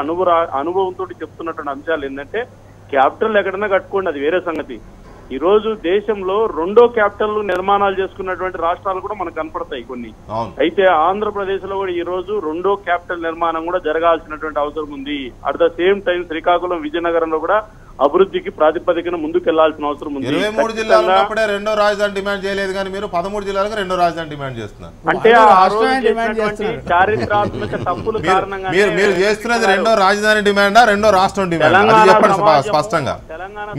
అనుభవంతో చెప్తున్నటువంటి అంశాలు ఏంటంటే, క్యాపిటల్ ఎక్కడైనా కట్టుకోండి, అది వేరే సంగతి. ఈ రోజు దేశంలో రెండో క్యాపిటల్ నిర్మాణాలు చేసుకున్నటువంటి రాష్ట్రాలు కూడా మనకు కనపడతాయి కొన్ని. అయితే ఆంధ్రప్రదేశ్ లో కూడా ఈ రోజు రెండో క్యాపిటల్ నిర్మాణం కూడా జరగాల్సినటువంటి అవసరం ఉంది. At the same time Srikakulam, విజయనగరంలో కూడా అభివృద్ధికి ప్రాతిపదికన ముందుకు వెళ్లాల్సిన అవసరం ఉంది. 23 జిల్లాలు ఉన్నప్పుడే రెండో రాజధాని డిమాండ్ చేయలేదు, కానీ మీరు 13 జిల్లాలకు రెండో రాజధాని డిమాండ్ చేస్తున్నారు. అంటే చారిత్రాత్మక తప్పుల కారణంగా మీరు చేస్తున్నది రెండో రాజధాని డిమాండా, రెండో రాష్ట్రం డిమాండ్ చెప్పండి స్పష్టంగా.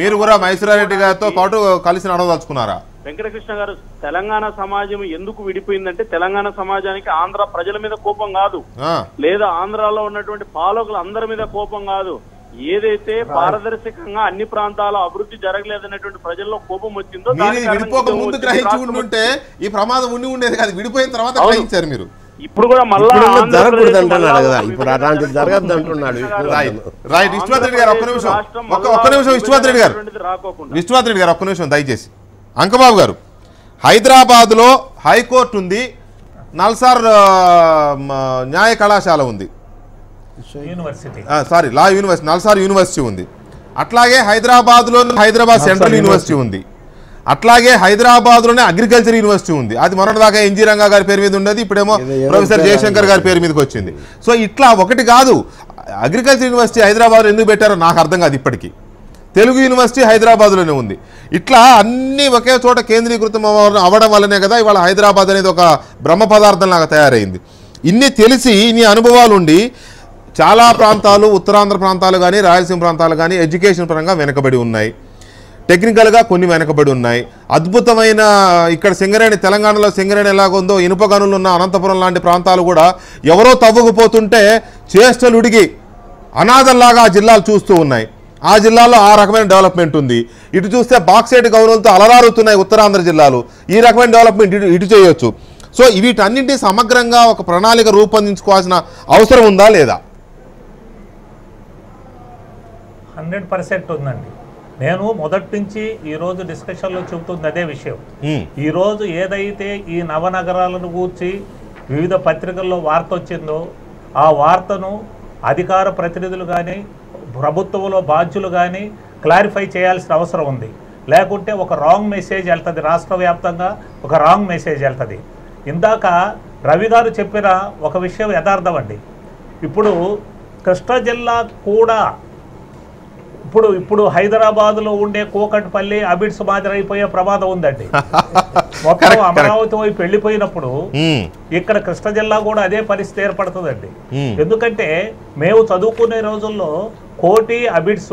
మీరు కూడా మైసూరారెడ్డి గారితో పాటు కలిసి నడవదలుచుకున్నారా? వెంకటకృష్ణ గారు, తెలంగాణ సమాజం ఎందుకు విడిపోయిందంటే, తెలంగాణ సమాజానికి ఆంధ్ర ప్రజల మీద కోపం కాదు, లేదా ఆంధ్రాలో ఉన్నటువంటి పాలకులు అందరి మీద కోపం కాదు. ఏదైతే పారదర్శకంగా అన్ని ప్రాంతాల అభివృద్ధి జరగలేదనేటువంటి ప్రజల్లో కోపం వచ్చిందో, విడిపోక ముందు గ్రహించి ఉంటే ఈ ప్రమాదం ఉండేది కాదు, విడిపోయిన తర్వాత గ్రహించారు మీరు. ఇప్పుడు కూడా మళ్ళీ జరగకూడదు అంటున్నాడు కదా, ఇప్పుడు అలాంటిది జరగద్దు అంటున్నాడు. రైట్. విశ్వనాథ్ రెడ్డి గారు ఒక్క నిమిషం, విశ్వనాథ్ రెడ్డి గారు ఒక్క నిమిషం దయచేసి. అంకబాబు గారు, హైదరాబాద్ లో హైకోర్టు ఉంది, నల్సార్ న్యాయ కళాశాల ఉంది, సారీ లా యూనివర్సిటీ, నల్సార్ యూనివర్సిటీ ఉంది. అట్లాగే హైదరాబాద్లోనే హైదరాబాద్ సెంట్రల్ యూనివర్సిటీ ఉంది. అట్లాగే హైదరాబాద్లోనే అగ్రికల్చర్ యూనివర్సిటీ ఉంది. అది మొన్నటిదాకా ఎన్జీ రంగా గారి పేరు మీద ఉండేది, ఇప్పుడేమో ప్రొఫెసర్ జయశంకర్ గారి పేరు మీదకి వచ్చింది. సో ఇట్లా ఒకటి కాదు, అగ్రికల్చర్ యూనివర్సిటీ హైదరాబాద్లో ఎందుకు పెట్టారో నాకు అర్థం కాదు ఇప్పటికీ. తెలుగు యూనివర్సిటీ హైదరాబాద్లోనే ఉంది. ఇట్లా అన్నీ ఒకే చోట కేంద్రీకృతం అవ్వడం వల్లనే కదా ఇవాళ హైదరాబాద్ అనేది ఒక బ్రహ్మ పదార్థం లాగా తయారైంది. ఇన్ని తెలిసి, ఇన్ని అనుభవాలు ఉండి చాలా ప్రాంతాలు, ఉత్తరాంధ్ర ప్రాంతాలు కానీ, రాయలసీమ ప్రాంతాలు కానీ ఎడ్యుకేషన్ పరంగా వెనకబడి ఉన్నాయి, టెక్నికల్గా కొన్ని వెనకబడి ఉన్నాయి. అద్భుతమైన ఇక్కడ సింగరేణి, తెలంగాణలో సింగరేణి ఎలాగుందో, ఇనుప గనులు ఉన్న అనంతపురం లాంటి ప్రాంతాలు కూడా ఎవరో తవ్వుకుపోతుంటే చేష్టలుడిగి అనాథల్లాగా ఆ జిల్లాలు చూస్తూ ఉన్నాయి. ఆ జిల్లాలో ఆ రకమైన డెవలప్మెంట్ ఉంది. ఇటు చూస్తే బాక్సైట్ గౌరవంతో అలరారుతున్నాయి ఉత్తరాంధ్ర జిల్లాలు. ఈ రకమైన డెవలప్మెంట్ ఇటు చేయొచ్చు. సో వీటన్నింటినీ సమగ్రంగా ఒక ప్రణాళిక రూపొందించుకోవాల్సిన అవసరం ఉందా లేదా? 100% ఉందండి. నేను మొదటి నుంచి ఈరోజు డిస్కషన్లో చెబుతుంది అదే విషయం. ఈరోజు ఏదైతే ఈ నవనగరాలను గూర్చి వివిధ పత్రికల్లో వార్త వచ్చిందో, ఆ వార్తను అధికార ప్రతినిధులు కానీ, ప్రభుత్వంలో బాధ్యులు కానీ క్లారిఫై చేయాల్సిన అవసరం ఉంది. లేకుంటే ఒక రాంగ్ మెసేజ్ వెళ్తుంది, రాష్ట్ర వ్యాప్తంగా ఒక రాంగ్ మెసేజ్ వెళ్తుంది. ఇందాక రవి గారు చెప్పిన ఒక విషయం యథార్థం అండి. ఇప్పుడు కృష్ణా జిల్లా కూడా ఇప్పుడు హైదరాబాద్లో ఉండే కూకట్పల్లి అబిడ్స్ మాదిరైపోయే ప్రమాదం ఉందండి. మొత్తం అమరావతి వైపు వెళ్ళిపోయినప్పుడు ఇక్కడ కృష్ణా జిల్లా కూడా అదే పరిస్థితి ఏర్పడుతుందండి. ఎందుకంటే మేము చదువుకునే రోజుల్లో కోటి అబిడ్స్,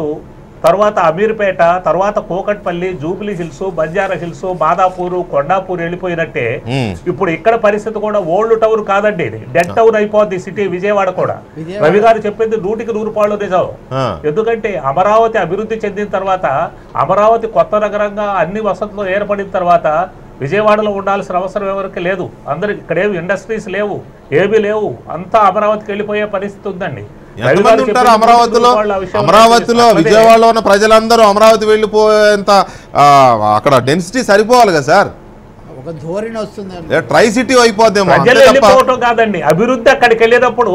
తర్వాత అమీర్పేట, తర్వాత కూకట్పల్లి, జూబ్లీ హిల్స్, బంజారా హిల్స్, మాదాపూర్, కొండాపూర్ వెళ్ళిపోయినట్టే ఇప్పుడు ఇక్కడ పరిస్థితి కూడా ఓల్డ్ టౌన్ కాదండి, డెడ్ టౌన్ అయిపోద్ది సిటీ విజయవాడ కూడా. రవి గారు చెప్పింది 100% నిజం. ఎందుకంటే అమరావతి అభివృద్ధి చెందిన తర్వాత, అమరావతి కొత్త నగరంగా అన్ని వసతులు ఏర్పడిన తర్వాత విజయవాడలో ఉండాల్సిన అవసరం ఎవరికి లేదు. అందరికి ఇక్కడేమి ఇండస్ట్రీస్ లేవు, ఏమీ లేవు, అంతా అమరావతికి వెళ్ళిపోయే పరిస్థితి ఉందండి. ఎంతమంది ఉంటారు అమరావతిలో విజయవాడలో ఉన్న ప్రజలందరూ అమరావతి వెళ్ళిపోయేంత అక్కడ డెన్సిటీ సరిపోవాలి కదా సార్, ఒక ధోరణి వస్తుంది, ట్రై సిటీ అయిపోద్దేమో. ప్రజలు వెళ్ళిపోవటం కాదండి, అభివృద్ధి అక్కడికి వెళ్ళినప్పుడు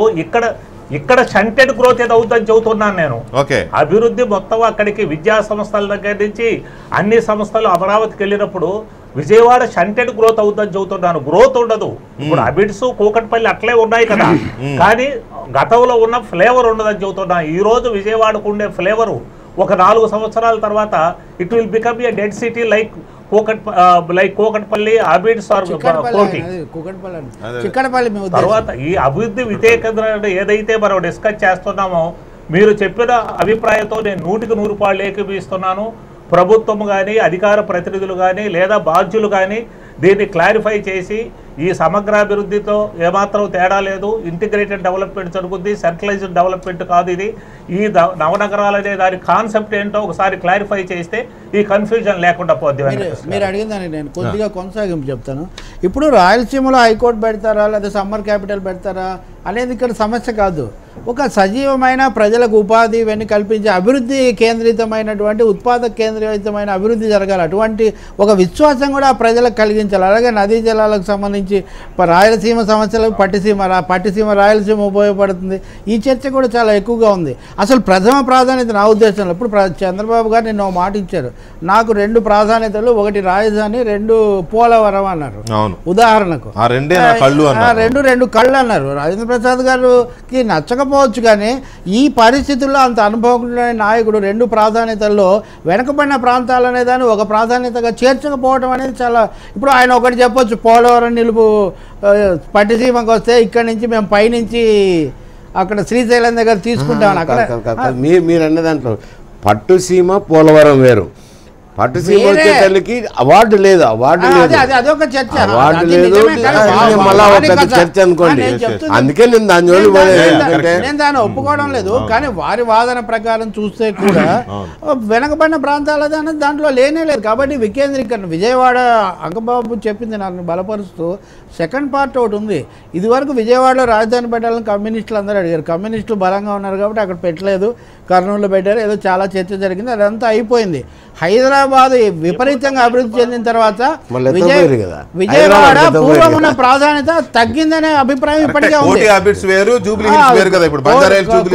ఇక్కడ షంటెడ్ గ్రోత్ ఏదో అవుతుందని చెబుతున్నాను నేను. అభివృద్ధి మొత్తం అక్కడికి విద్యా సంస్థల దగ్గర నుంచి అన్ని సంస్థలు అమరావతికి వెళ్ళినప్పుడు విజయవాడ షంటెడ్ గ్రోత్ అవుతుందని చెబుతున్నాను. గ్రోత్ ఉండదు. ఇప్పుడు అబిడ్స్, కూకట్పల్లి అట్లే ఉన్నాయి కదా, కానీ గతంలో ఉన్న ఫ్లేవర్ ఉండదని చెబుతున్నా. ఈ రోజు విజయవాడకు ఉండే ఫ్లేవరు ఒక 4 సంవత్సరాల తర్వాత it will become a dead city like Kukatpally, Abids or Koti. తర్వాత ఈ అభివృద్ధి వికేంద్రీకరణ ఏదైతే మనం డిస్కస్ చేస్తున్నామో, మీరు చెప్పిన అభిప్రాయంతో నేను 100% ఏకీభవిస్తున్నాను. ప్రభుత్వం కానీ, అధికార ప్రతినిధులు కానీ, లేదా బాధ్యులు కానీ దీన్ని క్లారిఫై చేసి ఈ సమగ్రాభివృద్ధితో ఏమాత్రం తేడా లేదు, ఇంటిగ్రేటెడ్ డెవలప్మెంట్ జరుగుతుంది, సెంట్రలైజ్డ్ డెవలప్మెంట్ కాదు ఇది. ఈ నవనగరాలు అనే దాని కాన్సెప్ట్ ఏంటో ఒకసారి క్లారిఫై చేస్తే ఈ కన్ఫ్యూజన్ లేకుండా పోద్ది. మీరు అడిగిందని నేను కొద్దిగా కొనసాగింపు చెప్తాను. ఇప్పుడు రాయలసీమలో హైకోర్టు పెడతారా లేదా సమ్మర్ క్యాపిటల్ పెడతారా అనేది ఇక్కడ సమస్య కాదు. ఒక సజీవమైన ప్రజలకు ఉపాధి ఇవన్నీ కల్పించే అభివృద్ధి కేంద్రితమైనటువంటి, ఉత్పాదక కేంద్రితమైన అభివృద్ధి జరగాలి. అటువంటి ఒక విశ్వాసం కూడా ప్రజలకు కలిగించాలి. అలాగే నదీ జలాలకు సంబంధించి రాయలసీమ సమస్యలకు పట్టిసీమ రాయలసీమ ఉపయోగపడుతుంది. ఈ చర్చ కూడా చాలా ఎక్కువగా ఉంది. అసలు ప్రథమ ప్రాధాన్యత నా ఉద్దేశంలో ఇప్పుడు చంద్రబాబు గారు నిన్న ఒక మాట ఇచ్చారు, నాకు 2 ప్రాధాన్యతలు, 1 రాజధాని, 2 పోలవరం అన్నారు. ఉదాహరణకు 2 కళ్ళు అన్నారు. రాజేంద్ర ప్రసాద్ గారికి నచ్చకపోవచ్చు, కానీ ఈ పరిస్థితుల్లో అంత అనుభవం నాయకుడు 2 ప్రాధాన్యతల్లో వెనకబడిన ప్రాంతాలనే దాన్ని ఒక ప్రాధాన్యతగా చేర్చకపోవడం అనేది చాలా. ఇప్పుడు ఆయన ఒకటి చెప్పొచ్చు, పోలవరం నిలుపు పట్టిసీమకు వస్తే ఇక్కడి నుంచి మేము పైనుంచి అక్కడ శ్రీశైలం దగ్గర తీసుకుంటామని. అక్కడ మీరు అన్న దాంట్లో పట్టుసీమ పోలవరం వేరు. పట్టుసీమ వచ్చే తల్లికి అవార్డు లేదు, అదొక చర్చ, చర్చ అనుకోండి. అందుకే నేను నేను దాన్ని ఒప్పుకోవడం లేదు. కానీ వారి వాదన ప్రకారం చూస్తే కూడా వెనకబడిన ప్రాంతాల దాంట్లో లేనే లేదు. కాబట్టి వికేంద్రీకరణ విజయవాడ అంకబాబు చెప్పింది నన్ను బలపరుస్తూ సెకండ్ పార్ట్ ఒకటి ఉంది. ఇదివరకు విజయవాడలో రాజధాని పెట్టాలని కమ్యూనిస్టులు అందరూ అడిగారు. కమ్యూనిస్టులు బలంగా ఉన్నారు కాబట్టి అక్కడ పెట్టలేదు, కర్నూలులో పెట్టారు, ఏదో చాలా చర్చ జరిగింది, అదంతా అయిపోయింది. హైదరాబాద్ విపరీతంగా అభివృద్ధి చెందిన తర్వాత విజయవాడ పూర్వం ఉన్న ప్రాధాన్యత తగ్గిందనే అభిప్రాయం ఇప్పటికే ఉంది.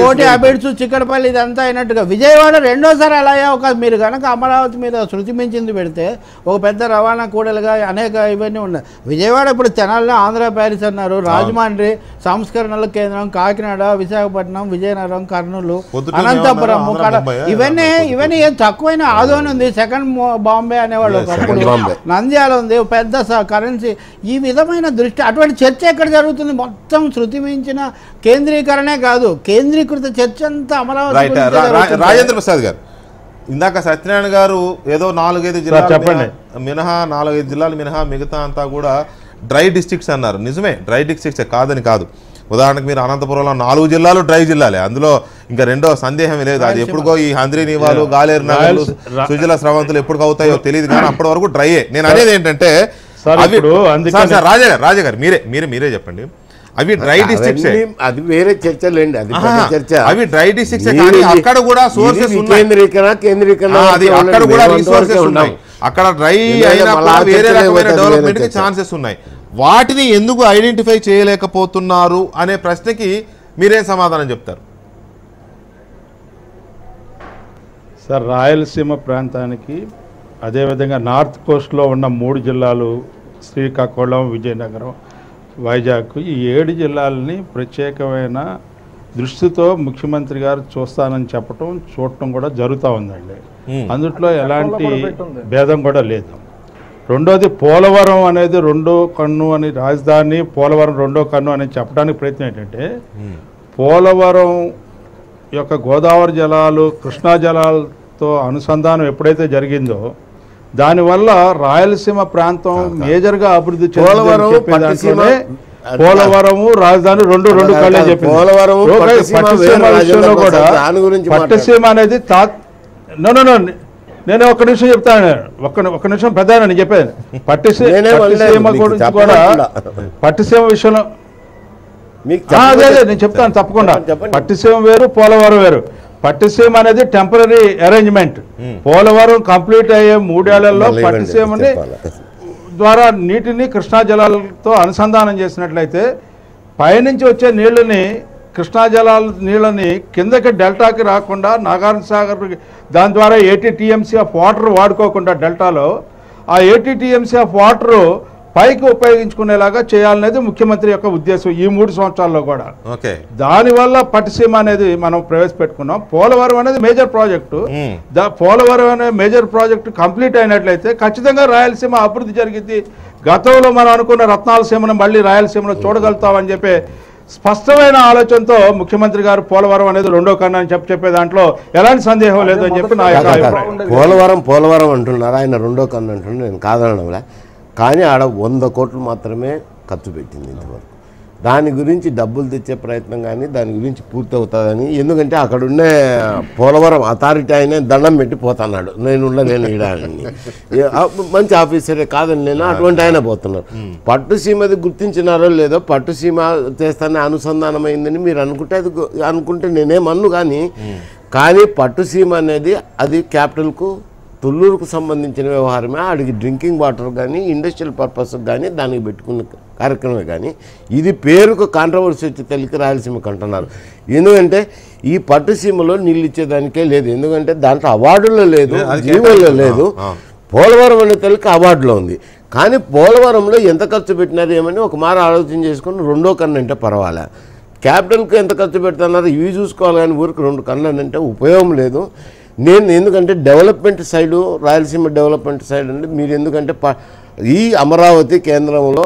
కోటి అబిడ్స్, చిక్కడపల్లి ఇదంతా అయినట్టుగా విజయవాడ రెండోసారి అలాగే మీరు కనుక అమరావతి మీద శృతి మించింది పెడితే ఒక పెద్ద రవాణా కూడలుగా అనేక ఇవన్నీ ఉన్నాయి. విజయవాడ ఇప్పుడు తెనాలిలో ఆంధ్ర ప్యారిస్ అన్నారు, రాజమండ్రి సంస్కరణల కేంద్రం, కాకినాడ, విశాఖపట్నం, విజయనగరం, కర్నూలు, అనంతపురం, ఇవన్నీ ఏం తక్కువైన ఆదోని ఉంది, సెకండ్ బాంబే అనేవాళ్ళు ఒకప్పుడు, నంద్యాల ఉంది, పెద్ద కరెన్సీ. ఈ విధమైన దృష్టి అటువంటి చర్చ ఎక్కడ జరుగుతుంది? మొత్తం శృతి మించిన కేంద్రీకరణే కాదు, కేంద్రీకృత చర్చ అంతా అమరావతి. రాజేంద్ర ప్రసాద్ గారు, ఇందాక సత్యనారాయణ గారు ఏదో 4-5 జిల్లాలు చెప్పండి మినహా, 4-5 జిల్లాలు మినహా మిగతా అంతా కూడా డ్రై డిస్ట్రిక్ట్స్ అన్నారు. నిజమే, డ్రై డిస్ట్రిక్ట్స్ కాదని కాదు. ఉదాహరణకు మీరు అనంతపురంలో 4 జిల్లాలు డ్రై జిల్లాలే, అందులో ఇంకా రెండో సందేహం లేదు. అది ఎప్పుడుకో ఈ హంద్రీ నివాలు, గాలేరు నగర్లు, సుజల స్రవంతులు ఎప్పుడు అవుతాయో తెలియదు, కానీ అప్పటి వరకు డ్రైయే. నేను అనేది ఏంటంటే రాజాగారు మీరే చెప్పండి, అవి డ్రై డిస్ట్రిక్ట్స్, అది వేరే చర్చలేండి, అది చర్చ. అవి డ్రై డిస్ట్రిక్ట్స్ కానీ అక్కడ కూడా సోర్సెస్ కేంద్రీకరణ అక్కడ కూడా రిసోర్సెస్ ఉన్నాయి. అక్కడ డ్రై అయినప్పుడు వేరే రకమైన డెవలప్మెంట్ కి ఛాన్సెస్ ఉన్నాయి. వాటిని ఎందుకు ఐడెంటిఫై చేయలేకపోతున్నారు అనే ప్రశ్నకి మీరేం సమాధానం చెప్తారు? సార్, రాయలసీమ ప్రాంతానికి అదేవిధంగా నార్త్ కోస్ట్లో ఉన్న 3 జిల్లాలు శ్రీకాకుళం, విజయనగరం, వైజాగ్ ఈ 7 జిల్లాలని ప్రత్యేకమైన దృష్టితో ముఖ్యమంత్రి గారు చూస్తానని చూడటం కూడా జరుగుతూ ఉందండి. అందుట్లో ఎలాంటి భేదం కూడా లేదు. రెండోది పోలవరం అనేది రెండో కన్ను అని, రాజధాని పోలవరం రెండో కన్ను అని చెప్పడానికి ప్రయత్నం ఏంటంటే, పోలవరం యొక్క గోదావరి జలాలు కృష్ణా జలాలతో అనుసంధానం ఎప్పుడైతే జరిగిందో దానివల్ల రాయలసీమ ప్రాంతం మేజర్గా అభివృద్ధి చెందింది. పోలవరము రాజధాని రెండు కళ్ళే చెప్పింది. పట్టిసీమ విషయంలో కూడా పట్టిసీమ అనేది నేను ఒక్క నిమిషం చెప్తాను, ఒక్క నిమిషం పెద్ద నేను చెప్పేది. పట్టిసీమ గురించి కూడా పట్టిసీమ విషయంలో అదే నేను చెప్తాను తప్పకుండా. పట్టిసీమ వేరు, పోలవరం వేరు. పట్టిసీమ అనేది టెంపరీ అరేంజ్మెంట్. పోలవరం కంప్లీట్ అయ్యే 3 ఏళ్లలో పట్టిసీమని ద్వారా నీటిని కృష్ణా జలాలతో అనుసంధానం చేసినట్లయితే పైనుంచి వచ్చే నీళ్ళని, కృష్ణా జలాల నీళ్ళని కిందకి డెల్టాకి రాకుండా నాగార్జున సాగర్ దాని ద్వారా 80 TMC ఆఫ్ వాటర్ వాడుకోకుండా డెల్టాలో ఆ 80 TMC ఆఫ్ వాటర్ పైకి ఉపయోగించుకునేలాగా చేయాలనేది ముఖ్యమంత్రి యొక్క ఉద్దేశం ఈ 3 సంవత్సరాల్లో కూడా. దానివల్ల పట్టిసీమ అనేది మనం ప్రవేశపెట్టుకున్నాం. పోలవరం అనేది మేజర్ ప్రాజెక్టు. పోలవరం అనే మేజర్ ప్రాజెక్టు కంప్లీట్ అయినట్లయితే ఖచ్చితంగా రాయలసీమ అభివృద్ధి జరిగింది. గతంలో మనం అనుకున్న రత్నాలసీమను మళ్ళీ రాయలసీమను చూడగలుగుతామని చెప్పి స్పష్టమైన ఆలోచనతో ముఖ్యమంత్రి గారు పోలవరం అనేది రెండో కన్ను అని చెప్పే దాంట్లో ఎలాంటి సందేహం లేదు అని చెప్పి నా యొక్క అభిప్రాయం. పోలవరం అంటున్నారు, ఆయన రెండో కన్ను అంటున్నారు, నేను కాదనడంలా. కానీ ఆడ 100 కోట్లు మాత్రమే ఖర్చు పెట్టింది ఇంతవరకు. దాని గురించి డబ్బులు తెచ్చే ప్రయత్నం కానీ దాని గురించి పూర్తి అవుతుందని, ఎందుకంటే అక్కడ ఉండే పోలవరం అథారిటీ అయినా దండం పెట్టి పోతున్నాడు, నేను ఈడాన్ని మంచి ఆఫీసరే కాదని నేను అటువంటి ఆయన పోతున్నారు. పట్టుసీమది గుర్తించినారో లేదో, పట్టుసీమ చేస్తానే అనుసంధానమైందని మీరు అనుకుంటే నేనేమన్ను. కానీ పట్టుసీమ అనేది అది క్యాపిటల్కు తొల్లూరుకు సంబంధించిన వ్యవహారమే. ఆడికి డ్రింకింగ్ వాటర్ కానీ ఇండస్ట్రియల్ పర్పస్కి కానీ దానికి పెట్టుకున్న కార్యక్రమమే. కానీ ఇది పేరుకు కాంట్రవర్సీ వచ్చి తెలికి రాయలసీమకు అంటున్నారు. ఎందుకంటే ఈ పట్టుసీమలో నీళ్ళు ఇచ్చేదానికే లేదు, ఎందుకంటే దాంట్లో అవార్డులో లేదు, జీవోలో లేదు. పోలవరం అనే తెలికి అవార్డులో ఉంది. కానీ పోలవరంలో ఎంత ఖర్చు పెట్టినారు ఏమని ఒక మారు ఆలోచన చేసుకుని రెండో కన్ను అంటే పర్వాలే. క్యాపిటల్కి ఎంత ఖర్చు పెడుతున్నారు ఇవి చూసుకోవాలి, కానీ ఊరికి 2 కన్ను అంటే ఉపయోగం లేదు. ఎందుకంటే development side, Rayalaseema development side అంటే మీరు ఎందుకంటే ఈ అమరావతి కేంద్రంలో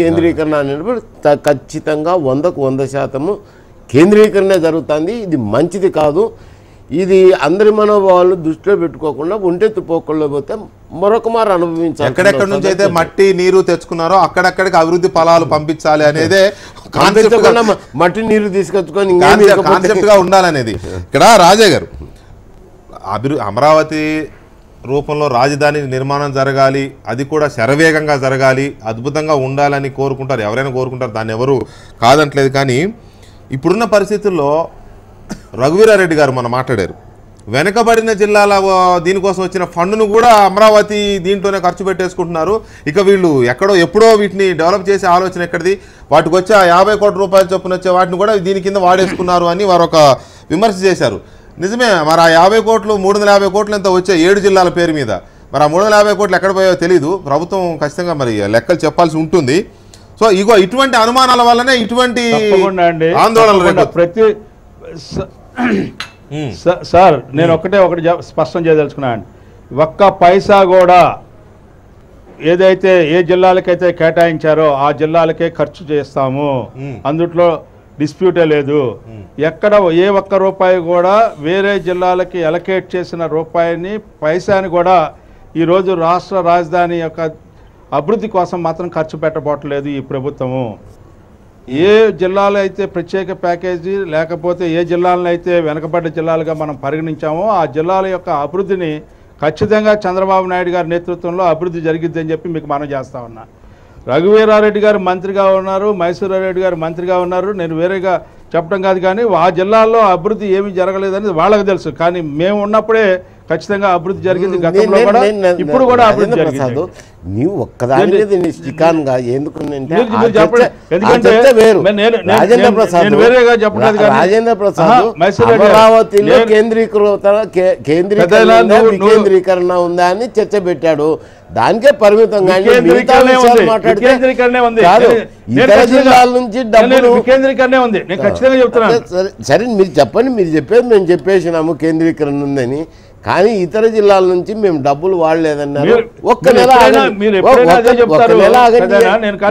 కేంద్రీకరణ అనేటప్పుడు ఖచ్చితంగా 100కు 100% కేంద్రీకరణ జరుగుతుంది. ఇది మంచిది కాదు. ఇది అందరి మనోభావాలను దృష్టిలో పెట్టుకోకుండా ఒంటెత్తు పోకుండా పోతే మరొక మారు అనుభవించాలి. ఎక్కడెక్కడ నుంచి అయితే మట్టి నీరు తెచ్చుకున్నారో అక్కడక్కడికి అభివృద్ధి ఫలాలు పంపించాలి అనేది మట్టి నీరు తీసుకొచ్చుకొని కాన్సెప్ట్ గా ఉండాలనేది. ఇక్కడ రాజా గారు, అమరావతి రూపంలో రాజధాని నిర్మాణం జరగాలి, అది కూడా శరవేగంగా జరగాలి, అద్భుతంగా ఉండాలని కోరుకుంటారు, ఎవరైనా కోరుకుంటారు, దాన్ని ఎవరు కాదంటలేదు. కానీ ఇప్పుడున్న పరిస్థితుల్లో రఘువీరారెడ్డి గారు మనం మాట్లాడారు, వెనకబడిన జిల్లాల దీనికోసం వచ్చిన ఫండ్ను కూడా అమరావతి దీంట్లోనే ఖర్చు పెట్టేసుకుంటున్నారు. ఇక వీళ్ళు ఎప్పుడో వీటిని డెవలప్ చేసే ఆలోచన ఎక్కడిది, వాటికి వచ్చే 50 కోట్ల రూపాయల చొప్పున వచ్చే వాటిని కూడా దీని కింద వాడేసుకున్నారు అని వారు ఒక విమర్శ చేశారు. నిజమే, మరి ఆ 50 కోట్లు 350 కోట్లు ఎంత వచ్చే 7 జిల్లాల పేరు మీద, మరి ఆ 350 కోట్లు ఎక్కడ పోయో తెలీదు. ప్రభుత్వం ఖచ్చితంగా మరి లెక్కలు చెప్పాల్సి ఉంటుంది. సో ఇటువంటి అనుమానాల వల్లనే ఇటువంటి ఆందోళనలు ప్రతి సార్ నేను ఒకటి స్పష్టం చేయదలుచుకున్నాను. ఒక్క పైసా కూడా ఏదైతే ఏ జిల్లాలకైతే కేటాయించారో ఆ జిల్లాలకే ఖర్చు చేస్తాము, అందుట్లో డిస్ప్యూటే లేదు. ఎక్కడ ఏ ఒక్క రూపాయి కూడా వేరే జిల్లాలకి అలకేట్ చేసిన రూపాయిని పైసాని కూడా ఈరోజు రాష్ట్ర రాజధాని యొక్క అభివృద్ధి కోసం మాత్రం ఖర్చు పెట్టబోట్లేదు ఈ ప్రభుత్వము. ఏ జిల్లాలో అయితే ప్రత్యేక ప్యాకేజీ లేకపోతే ఏ జిల్లాలను అయితే వెనకబడ్డ జిల్లాలుగా మనం పరిగణించామో ఆ జిల్లాల యొక్క అభివృద్ధిని ఖచ్చితంగా చంద్రబాబు నాయుడు గారి నేతృత్వంలో అభివృద్ధి జరిగిద్దని చెప్పి మీకు మనం చేస్తా ఉన్నా. రఘువీరారెడ్డి గారు మంత్రిగా ఉన్నారు, మైసూరారెడ్డి గారు మంత్రిగా ఉన్నారు, నేను వేరేగా చెప్పడం కాదు. కానీ ఆ జిల్లాల్లో అభివృద్ధి ఏమీ జరగలేదని వాళ్ళకి తెలుసు. కానీ మేము ఉన్నప్పుడే ఖచ్చితంగా అభివృద్ధి జరిగింది గతంలో కూడా, ఇప్పుడు కూడా అభివృద్ధి జరిగింది. నీవు ఒక్కదాని మీద నిష్ఠికాన్గా ఎందుకు రాజేంద్ర ప్రసాద్ అమరావతిలో కేంద్రీకరణ ఉందా అని చర్చ పెట్టాడు. దానికే పరిమితంగా ఇతర జిల్లాల నుంచి డబ్బులు కేంద్రీకరణే ఉంది. నేను ఖచ్చితంగా చెప్తున్నాను. సరే మీరు చెప్పండి, మీరు చెప్పేది మేము చెప్పేసినాము కేంద్రీకరణ ఉందని. కానీ ఇతర జిల్లాల నుంచి మేము డబ్బులు వాడలేదన్నారు. ఒక్క నెల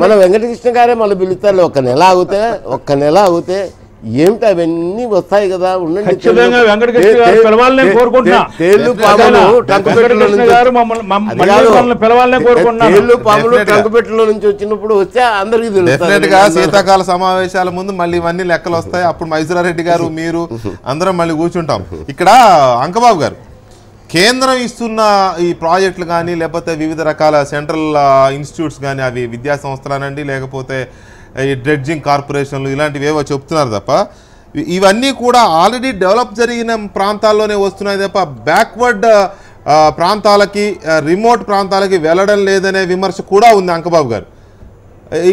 మన వెంకటకృష్ణ గారే మళ్ళీ పిలుస్తారు. ఒక్క నెల ఆగితే ఏమిటి అవన్నీ వస్తాయి కదా. ఉండండి, తేళ్లు పాములు టంకుపెట్టలో నుంచి వచ్చినప్పుడు వస్తే అందరికీ తెలుస్తుంది. శీతాకాల సమావేశాల ముందు మళ్ళీ ఇవన్నీ లెక్కలు వస్తాయి. అప్పుడు మైసూరారెడ్డి గారు, మీరు అందరం మళ్ళీ కూర్చుంటాం. ఇక్కడ అంకబాబు గారు, కేంద్రం ఇస్తున్న ఈ ప్రాజెక్టులు కానీ లేకపోతే వివిధ రకాల సెంట్రల్ ఇన్స్టిట్యూట్స్ కానీ, అవి విద్యా సంస్థలనండి లేకపోతే ఈ డ్రెడ్జింగ్ కార్పొరేషన్లు ఇలాంటివి ఏవో చెప్తున్నారు తప్ప, ఇవన్నీ కూడా ఆల్రెడీ డెవలప్ జరిగిన ప్రాంతాల్లోనే వస్తున్నాయి తప్ప బ్యాక్వర్డ్ ప్రాంతాలకి, రిమోట్ ప్రాంతాలకి వెళ్ళడం లేదనే విమర్శ కూడా ఉంది అంకబాబు గారు.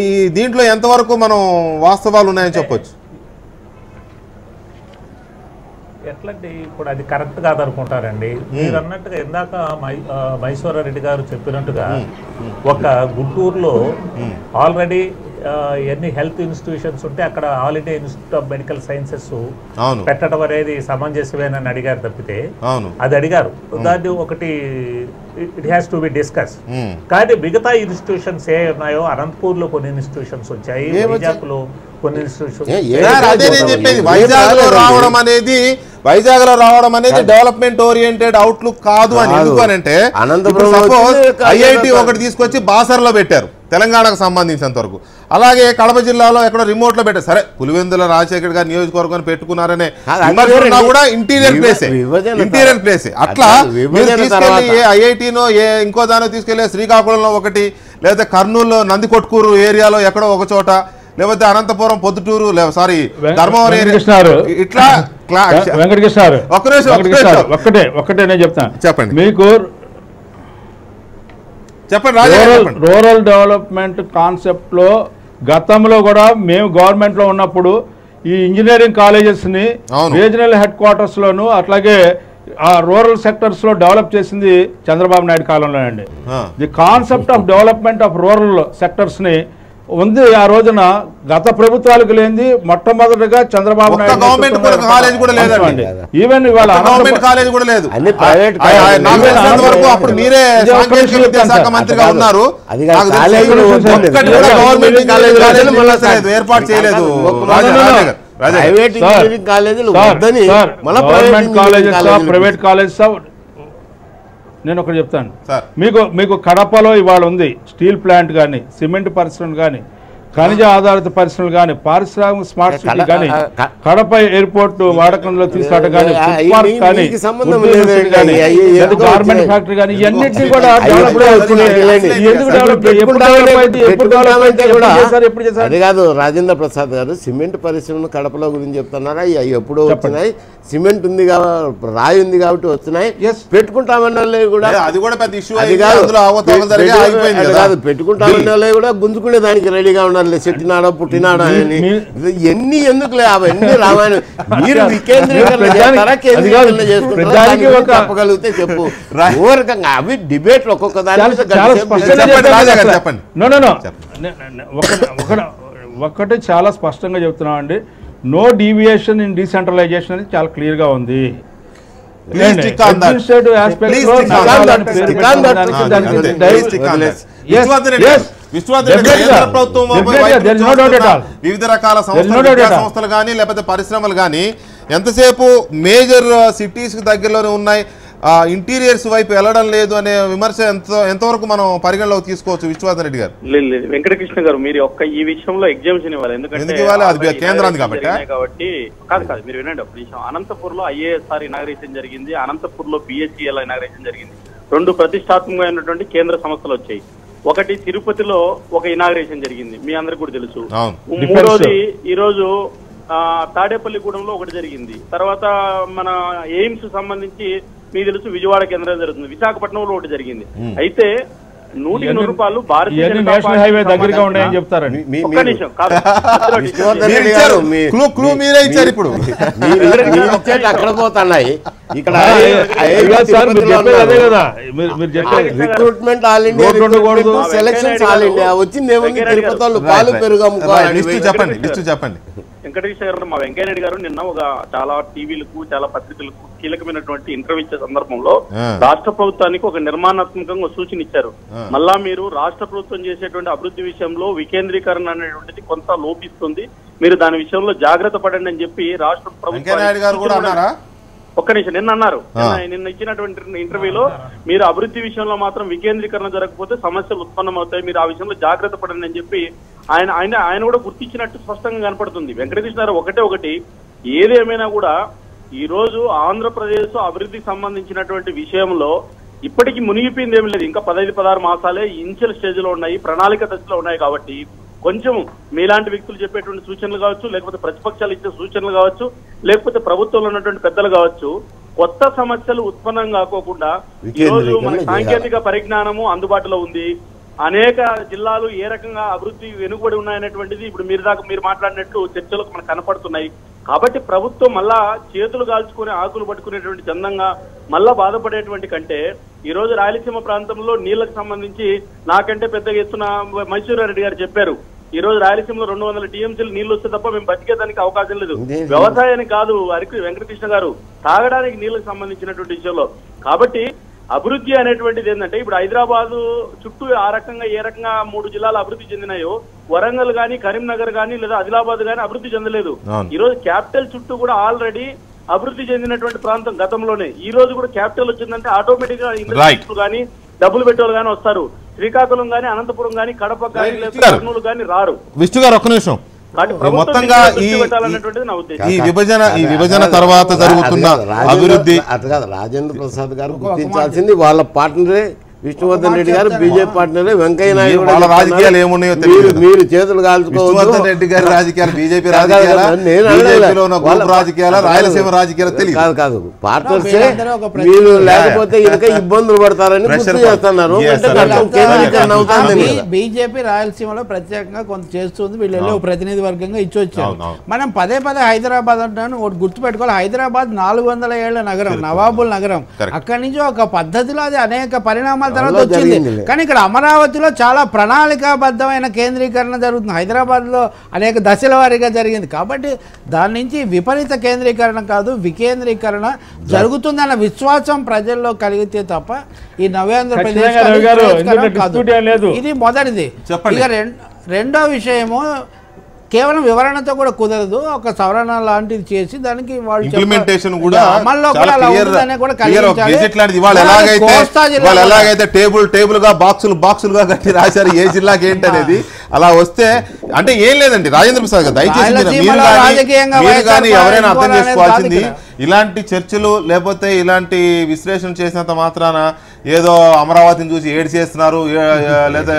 ఈ దీంట్లో ఎంతవరకు మనం వాస్తవాలు ఉన్నాయని చెప్పొచ్చు? ఎట్లండి, ఇప్పుడు అది కరెక్ట్ కాదనుకుంటారండి. మీరు అన్నట్టుగా ఇందాక మైసూరారెడ్డి గారు చెప్పినట్టుగా ఒక గుంటూరులో ఆల్రెడీ ఎన్ని హెల్త్ ఇన్స్టిట్యూషన్స్ ఉంటే అక్కడ all India institute of medical sciences పెట్టడం అనేది సమంజసమేనని అడిగారు తప్పితే, అది అడిగారు దాన్ని ఒకటి it has to be discuss. కానీ మిగతా ఇన్స్టిట్యూషన్స్ ఏ ఉన్నాయో, అనంతపూర్ లో కొన్ని ఇన్స్టిట్యూషన్స్ వచ్చాయి, వైజాగ్ లో కొన్ని ఇన్స్టిట్యూషన్స్. వైజాగ్ లో రావడం అనేది డెవలప్మెంట్ ఓరియంటెడ్ అవుట్లుక్ కాదు అని. ఎందుకనంటే సపోజ్ ఐఐటి ఒకటి తీసుకొచ్చి బాసర్లో పెట్టారు తెలంగాణకు సంబంధించినంత వరకు. అలాగే కడప జిల్లాలో ఎక్కడో రిమోట్ లో పెట్టారు. సరే, పులివెందుల రాజశేఖర్ గారు నియోజకవర్గాన్ని పెట్టుకున్నారనే కూడా ఇంటీరియర్ ప్లేసే. అట్లా తీసుకెళ్లి ఏ ఐఐటీనో ఏ ఇంకో దానో తీసుకెళ్లి శ్రీకాకుళంలో ఒకటి, లేకపోతే కర్నూలులో నందికొట్కూరు ఏరియాలో ఎక్కడో ఒక చోట, లేకపోతే అనంతపురం పొద్దుటూరు, ధర్మవరం ఇట్లా. వెంకటకృష్ణ ఒక్కటే నేను చెప్తాను, చెప్పండి. మీకు రూరల్ డెవలప్మెంట్ కాన్సెప్ట్ లో గతంలో కూడా మేము గవర్నమెంట్ లో ఉన్నప్పుడు ఈ ఇంజనీరింగ్ కాలేజెస్ ని రీజనల్ హెడ్ క్వార్టర్స్ లోను అట్లాగే ఆ రూరల్ సెక్టర్స్ లో డెవలప్ చేసింది చంద్రబాబు నాయుడు కాలంలో అండి. The concept of development of rural sectors ని ఉంది ఆ రోజున. గత ప్రభుత్వాలకు లేనిది మొట్టమొదటిగా చంద్రబాబు నాయుడు ఈవెన్ ఇవాళ ఏర్పాటు చేయలేదు. ప్రైవేట్ కాలేజెస్ నేను ఒకటి చెప్తాను మీకు కడపలో ఇవాళ ఉంది స్టీల్ ప్లాంట్ కానీ, సిమెంట్ పరిశ్రమ కానీ, ఖనిజ ఆధారిత పరిశ్రమలు కానీ, పారిశ్రామిక స్మార్ట్ సిటీ కానీ, కడప ఎయిర్పోర్ట్ వాడకంలో తీసుకురావడం కానీ, గార్మెంట్ ఫ్యాక్టరీ కానీ, ఇవన్నిటినీ కూడా అది కాదు. రాజేంద్ర ప్రసాద్ గారు సిమెంట్ పరిశ్రమను కడపలో గురించి చెప్తున్నారా? ఎప్పుడో వచ్చినాయి. సిమెంట్ ఉంది కాబట్టి, రాయి ఉంది కాబట్టి వస్తున్నాయి. పెట్టుకుంటామన్నా కూడా అది కూడా పెద్ద ఇష్యూ. అది కాదు, పెట్టుకుంటామన్నా కూడా గుంజుకునే దానికి రెడీగా ఉండాలి. చెట్టినాడో పుట్టినాడో అని ఎన్ని ఎందుకులే అవన్నీ రామాయణం. మీరు వికేంద్రీకరణ చెప్పగలిగితే చెప్పు. ఓరకంగా అవి డిబేట్లు ఒక్కొక్క దాని ఒకటి చాలా స్పష్టంగా చెప్తున్నాం అండి. నో డీవియేషన్ ఇన్ డీసెంట్రలైజేషన్ అనేది చాలా క్లియర్ గా ఉంది. వివిధ రకాల సంస్థలు కానీ లేకపోతే పరిశ్రమలు కానీ ఎంతసేపు మేజర్ సిటీస్ దగ్గరలోనే ఉన్నాయి, ఇంటీరియర్స్ వైపు వెళ్ళడం లేదు అనే విమర్శ ఎంతవరకు మనం పరిగణలోకి తీసుకోవచ్చు? విశ్వనాథన్ రెడ్డి గారు. లేదు వెంకటకృష్ణ గారు, మీరు ఈ విషయంలో ఎగ్జామ్షన్ ఇవ్వాలి. ఎందుకంటే కేంద్రాన్ని కాబట్టి కాదు మీరు వినండి ఒక నిమిషం. అనంతపూర్ లో IASR ఇనాగ్రేషన్ జరిగింది, అనంతపూర్ లో BHEL ఇనాగ్రేషన్ జరిగింది. రెండు ప్రతిష్టాత్మకమైనటువంటి కేంద్ర సంస్థలు వచ్చాయి. ఒకటి తిరుపతిలో ఒక ఇనాగ్రేషన్ జరిగింది, మీ అందరికి కూడా తెలుసు. మూడోది ఈరోజు తాడేపల్లిగూడెంలో ఒకటి జరిగింది. తర్వాత మన ఎయిమ్స్ సంబంధించి మీకు తెలుసు విజయవాడ కేంద్రం జరుగుతుంది, విశాఖపట్నంలో ఒకటి జరిగింది. అయితే 100 రూపాయలు భారతీయ జనతా నేషనల్ హైవే దగ్గరగా ఉన్నాయని చెప్తారండి. ఒక్క నిమిషం కాదు, మీరే ఇచ్చారు ఇప్పుడు అక్కడ పోతున్నాయి. ఇక్కడ recruitment all India selections all India వచ్చింది ఏముంది, తిరుపతి వాళ్ళు పాలు పెరుగు చెప్పండి. వెంకటేశ్వర గారు, మా వెంకయ్యనాయుడు గారు నిన్న ఒక చాలా టీవీలకు చాలా పత్రికలకు కీలకమైనటువంటి ఇంటర్వ్యూ ఇచ్చే సందర్భంలో రాష్ట్ర ప్రభుత్వానికి ఒక నిర్మాణాత్మకంగా సూచన ఇచ్చారు. మళ్ళా మీరు రాష్ట్ర ప్రభుత్వం చేసేటువంటి అభివృద్ధి విషయంలో వికేంద్రీకరణ అనేటువంటిది కొంత లోపిస్తుంది, మీరు దాని విషయంలో జాగ్రత్త పడండి అని చెప్పి రాష్ట్ర ప్రభుత్వం ఒక్క నిమిషం నిన్న అన్నారు. నిన్న ఇచ్చినటువంటి ఇంటర్వ్యూలో మీరు అభివృద్ధి విషయంలో మాత్రం వికేంద్రీకరణ జరగకపోతే సమస్యలు ఉత్పన్నమవుతాయి, మీరు ఆ విషయంలో జాగ్రత్త పడండి అని చెప్పి ఆయన కూడా గుర్తించినట్టు స్పష్టంగా కనపడుతుంది. వెంకటకృష్ణ ఒకటి ఏదేమైనా కూడా ఈ రోజు ఆంధ్రప్రదేశ్ అభివృద్ధికి సంబంధించినటువంటి విషయంలో ఇప్పటికీ మునిగిపోయింది ఏమి లేదు. ఇంకా 15-16 మాసాలే ఇనిషియల్ స్టేజ్ లో ఉన్నాయి, ప్రణాళిక దశలో ఉన్నాయి. కాబట్టి కొంచెం మీలాంటి వ్యక్తులు చెప్పేటువంటి సూచనలు కావచ్చు, లేకపోతే ప్రతిపక్షాలు ఇచ్చే సూచనలు కావచ్చు, లేకపోతే ప్రభుత్వంలో ఉన్నటువంటి పెద్దలు కావచ్చు, కొత్త సమస్యలు ఉత్పన్నం కాకోకుండా ఈ రోజు మన సాంకేతిక పరిజ్ఞానము అందుబాటులో ఉంది. అనేక జిల్లాలు ఏ రకంగా అభివృద్ధి వెనుకబడి ఉన్నాయనేటువంటిది ఇప్పుడు మీరు మాట్లాడినట్టు చర్చలకు మనకు కనపడుతున్నాయి. కాబట్టి ప్రభుత్వం మళ్ళా చేతులు కాల్చుకుని ఆకులు పట్టుకునేటువంటి చందంగా మళ్ళా బాధపడేటువంటి కంటే ఈ రోజు రాయలసీమ ప్రాంతంలో నీళ్లకు సంబంధించి నాకంటే పెద్దగా ఎత్తున మైసూరారెడ్డి గారు చెప్పారు. ఈ రోజు రాయలసీమలో 200 టీఎంసీలు నీళ్లు వస్తే తప్ప మేము బతికేదానికి అవకాశం లేదు. వ్యవసాయానికి కాదు వెంకటకృష్ణ గారు, తాగడానికి నీళ్లకు సంబంధించినటువంటి విషయంలో. కాబట్టి అభివృద్ధి అనేటువంటిది ఏంటంటే ఇప్పుడు హైదరాబాద్ చుట్టూ ఏ రకంగా 3 జిల్లాలు అభివృద్ధి చెందినాయో, వరంగల్ గానీ, కరీంనగర్ గానీ, లేదా ఆదిలాబాద్ గానీ అభివృద్ధి చెందలేదు. ఈ రోజు క్యాపిటల్ చుట్టూ కూడా ఆల్రెడీ అభివృద్ధి చెందినటువంటి ప్రాంతం గతంలోనే. ఈ రోజు కూడా క్యాపిటల్ వచ్చిందంటే ఆటోమేటిక్ గా ఇండస్ట్రీలు గానీ, డబ్బులు పెట్టేవాళ్ళు గానీ వస్తారు. శ్రీకాకుళం గానీ, అనంతపురం గానీ, కడప గానీ, లేదా కర్నూలు గానీ రారు. విష్ణు గారు ఒక్క నిమిషం, మొత్తంగా ఈ విభజన తర్వాత జరుగుతున్న అభివృద్ధి రాజేంద్ర ప్రసాద్ గారు గుర్తించాల్సింది వాళ్ళ పార్ట్నరే విష్ణువర్ధన్ రెడ్డి గారు, బీజేపీ పార్ట్నరే వెంకయ్య నాయుడు. వాళ్ళ రాజకీయాలు ఏమున్నాయో మీరు చేతులు కాల్చుకోవచ్చు. విష్ణువర్ధన్ రెడ్డి గారి రాజకీయాలు బీజేపీ రాజకీయాలు, రాయలసీమ రాజకీయాలు తెలియదు. కాదు పార్ట్నర్సే. మీరు లేకపోతే ఇంకా ఇబ్బందులు పడతారని గుర్తు చేస్తున్నారు. బీజేపీ రాయలసీమలో ప్రత్యేకంగా కొంత చేస్తుంది, వీళ్ళు ప్రతినిధి వర్గంగా ఇచ్చి వచ్చారు. మనం పదే హైదరాబాద్ అంటాను ఒకటి గుర్తుపెట్టుకోవాలి. హైదరాబాద్ 400 ఏళ్ల నగరం, నవాబుల్ నగరం. అక్కడి నుంచి ఒక పద్ధతిలో అది అనేక పరిణామాల తర్వాత వచ్చింది. కానీ ఇక్కడ అమరావతిలో చాలా ప్రణాళికాబద్ధమైన కేంద్రీకరణ జరుగుతుంది. హైదరాబాద్ లో అనేక దశల వారీగా జరిగింది. కాబట్టి దాని నుంచి విపరీత కేంద్రీకరణ కాదు, వికేంద్రీకరణ జరుగుతుందన్న విశ్వాసం ప్రజల్లో కలిగితే తప్ప ఈ నవ్యాంధ్రప్రదేశ్ ఇది మొదటిది. ఇక రెండో విషయము కేవలం వివరణతో కూడా కుదరదు, ఒక సవరణ లాంటిది చేసి దానికి వాళ్ళు ఎలాగైతే టేబుల్ గా బాక్సులుగా కట్టి రాశారు ఏ జిల్లాకి ఏంటి అనేది. అలా వస్తే అంటే ఏం లేదండి రాజేంద్ర ప్రసాద్ గారు, దయచేసి మీరు కానీ ఎవరైనా అర్థం చేసుకోవాల్సింది ఇలాంటి చర్చలు లేకపోతే ఇలాంటి విశ్లేషణ చేసినంత మాత్రాన ఏదో అమరావతిని చూసి ఏడు చేస్తున్నారు లేదా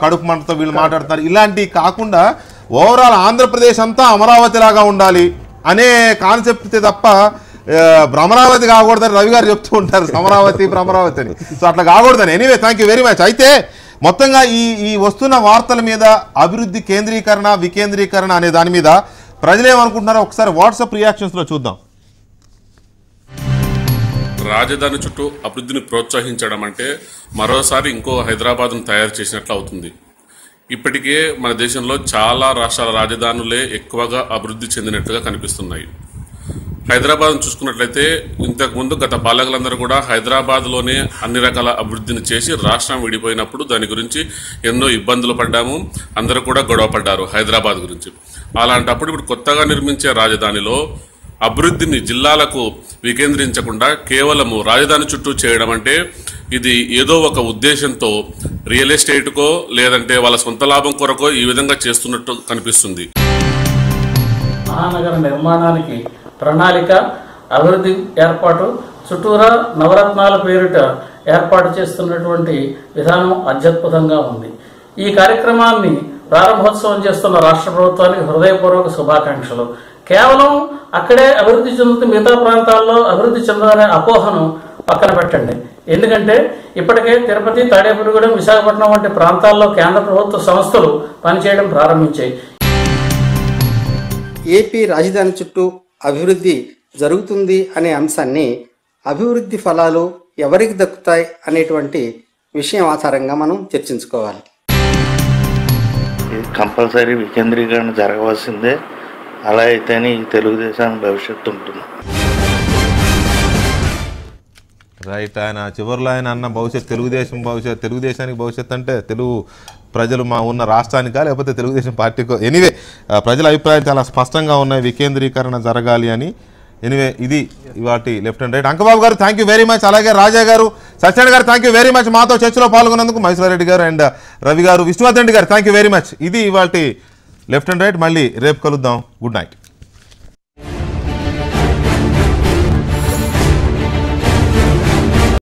కడుపు మంటతో వీళ్ళు మాట్లాడుతున్నారు ఇలాంటి కాకుండా ఓవరాల్ ఆంధ్రప్రదేశ్ అంతా అమరావతి లాగా ఉండాలి అనే కాన్సెప్ట్ తప్ప అమరావతి కాకూడదని రవి గారు చెప్తూ ఉంటారు, అమరావతి అని. సో అట్లా కాకూడదని. Anyway thank you very much. అయితే మొత్తంగా ఈ వస్తున్న వార్తల మీద అభివృద్ధి కేంద్రీకరణ వికేంద్రీకరణ అనే దాని మీద ప్రజలు ఏమనుకుంటున్నారో ఒకసారి వాట్సాప్ రియాక్షన్స్ లో చూద్దాం. రాజధాని చుట్టూ అభివృద్ధిని ప్రోత్సహించడం అంటే మరోసారి ఇంకో హైదరాబాద్ను తయారు చేసినట్లు అవుతుంది. ఇప్పటికే మన దేశంలో చాలా రాష్ట్రాల రాజధానులే ఎక్కువగా అభివృద్ధి చెందినట్లుగా కనిపిస్తున్నాయి. హైదరాబాద్ను చూసుకున్నట్లయితే ఇంతకుముందు గత పాలకులందరూ కూడా హైదరాబాద్లోనే అన్ని రకాల అభివృద్ధిని చేసి రాష్ట్రం విడిపోయినప్పుడు దాని గురించి ఎన్నో ఇబ్బందులు పడ్డాము, అందరూ కూడా గొడవ పడ్డారు హైదరాబాద్ గురించి. అలాంటప్పుడు ఇప్పుడు కొత్తగా నిర్మించే రాజధానిలో అభివృద్ధిని జిల్లాలకు వికేంద్రించకుండా కేవలము రాజధాని చుట్టూ చేయడం అంటే ఇది ఏదో ఒక ఉద్దేశంతో రియల్ ఎస్టేట్కో లేదంటే వాళ్ళ సొంత లాభం కొరకో ఈ విధంగా చేస్తున్నట్టు కనిపిస్తుంది. మహానగర నిర్మాణానికి ప్రణాళిక, అభివృద్ధి ఏర్పాటు, చుట్టూరా నవరత్నాల పేరిట ఏర్పాటు చేస్తున్నటువంటి విధానం అత్యద్భుతంగా ఉంది. ఈ కార్యక్రమాన్ని ప్రారంభోత్సవం చేస్తున్న రాష్ట్ర ప్రభుత్వానికి హృదయపూర్వక శుభాకాంక్షలు. కేవలం అక్కడే అభివృద్ధి చెందుతున్న మిగతా ప్రాంతాల్లో అభివృద్ధి చెందాలనే అపోహను పక్కన పెట్టండి. ఎందుకంటే ఇప్పటికే తిరుపతి, తాడేపల్లిగూడెం, విశాఖపట్నం వంటి ప్రాంతాల్లో కేంద్ర ప్రభుత్వ సంస్థలు పనిచేయడం ప్రారంభించాయి. ఏపీ రాజధాని చుట్టూ అభివృద్ధి జరుగుతుంది అనే అంశాన్ని అభివృద్ధి ఫలాలు ఎవరికి దక్కుతాయి అనేటువంటి విషయం ఆధారంగా మనం చర్చించుకోవాలి. కంపల్సరీ వికేంద్రీకరణ జరగవలసిందే. అలా అయితేనే ఈ తెలుగుదేశానికి భవిష్యత్తు ఉంటుంది. రైట్. ఆయన చివరిలో ఆయన అన్న తెలుగుదేశానికి భవిష్యత్తు అంటే తెలుగు ప్రజలు మా ఉన్న రాష్ట్రానికా లేకపోతే తెలుగుదేశం పార్టీకో, ఎనీవే ప్రజల అభిప్రాయం చాలా స్పష్టంగా ఉన్నాయి, వికేంద్రీకరణ జరగాలి అని. ఎనీవే ఇది ఇవాటి లెఫ్ట్ అండ్ రైట్. అంకబాబు గారు థ్యాంక్ యూ వెరీ మచ్, అలాగే రాజా గారు, సత్యనారాయణ గారు థ్యాంక్ యూ వెరీ మచ్ మాతో చర్చలో పాల్గొన్నందుకు. మహేశ్వరరెడ్డి గారు అండ్ రవి గారు, విష్ణువర్ధన్ రెడ్డి గారు థ్యాంక్ యూ వెరీ మచ్. ఇది ఇవాటి లెఫ్ట్ అండ్ రైట్. మళ్ళీ రేపు కలుద్దాం. Good night.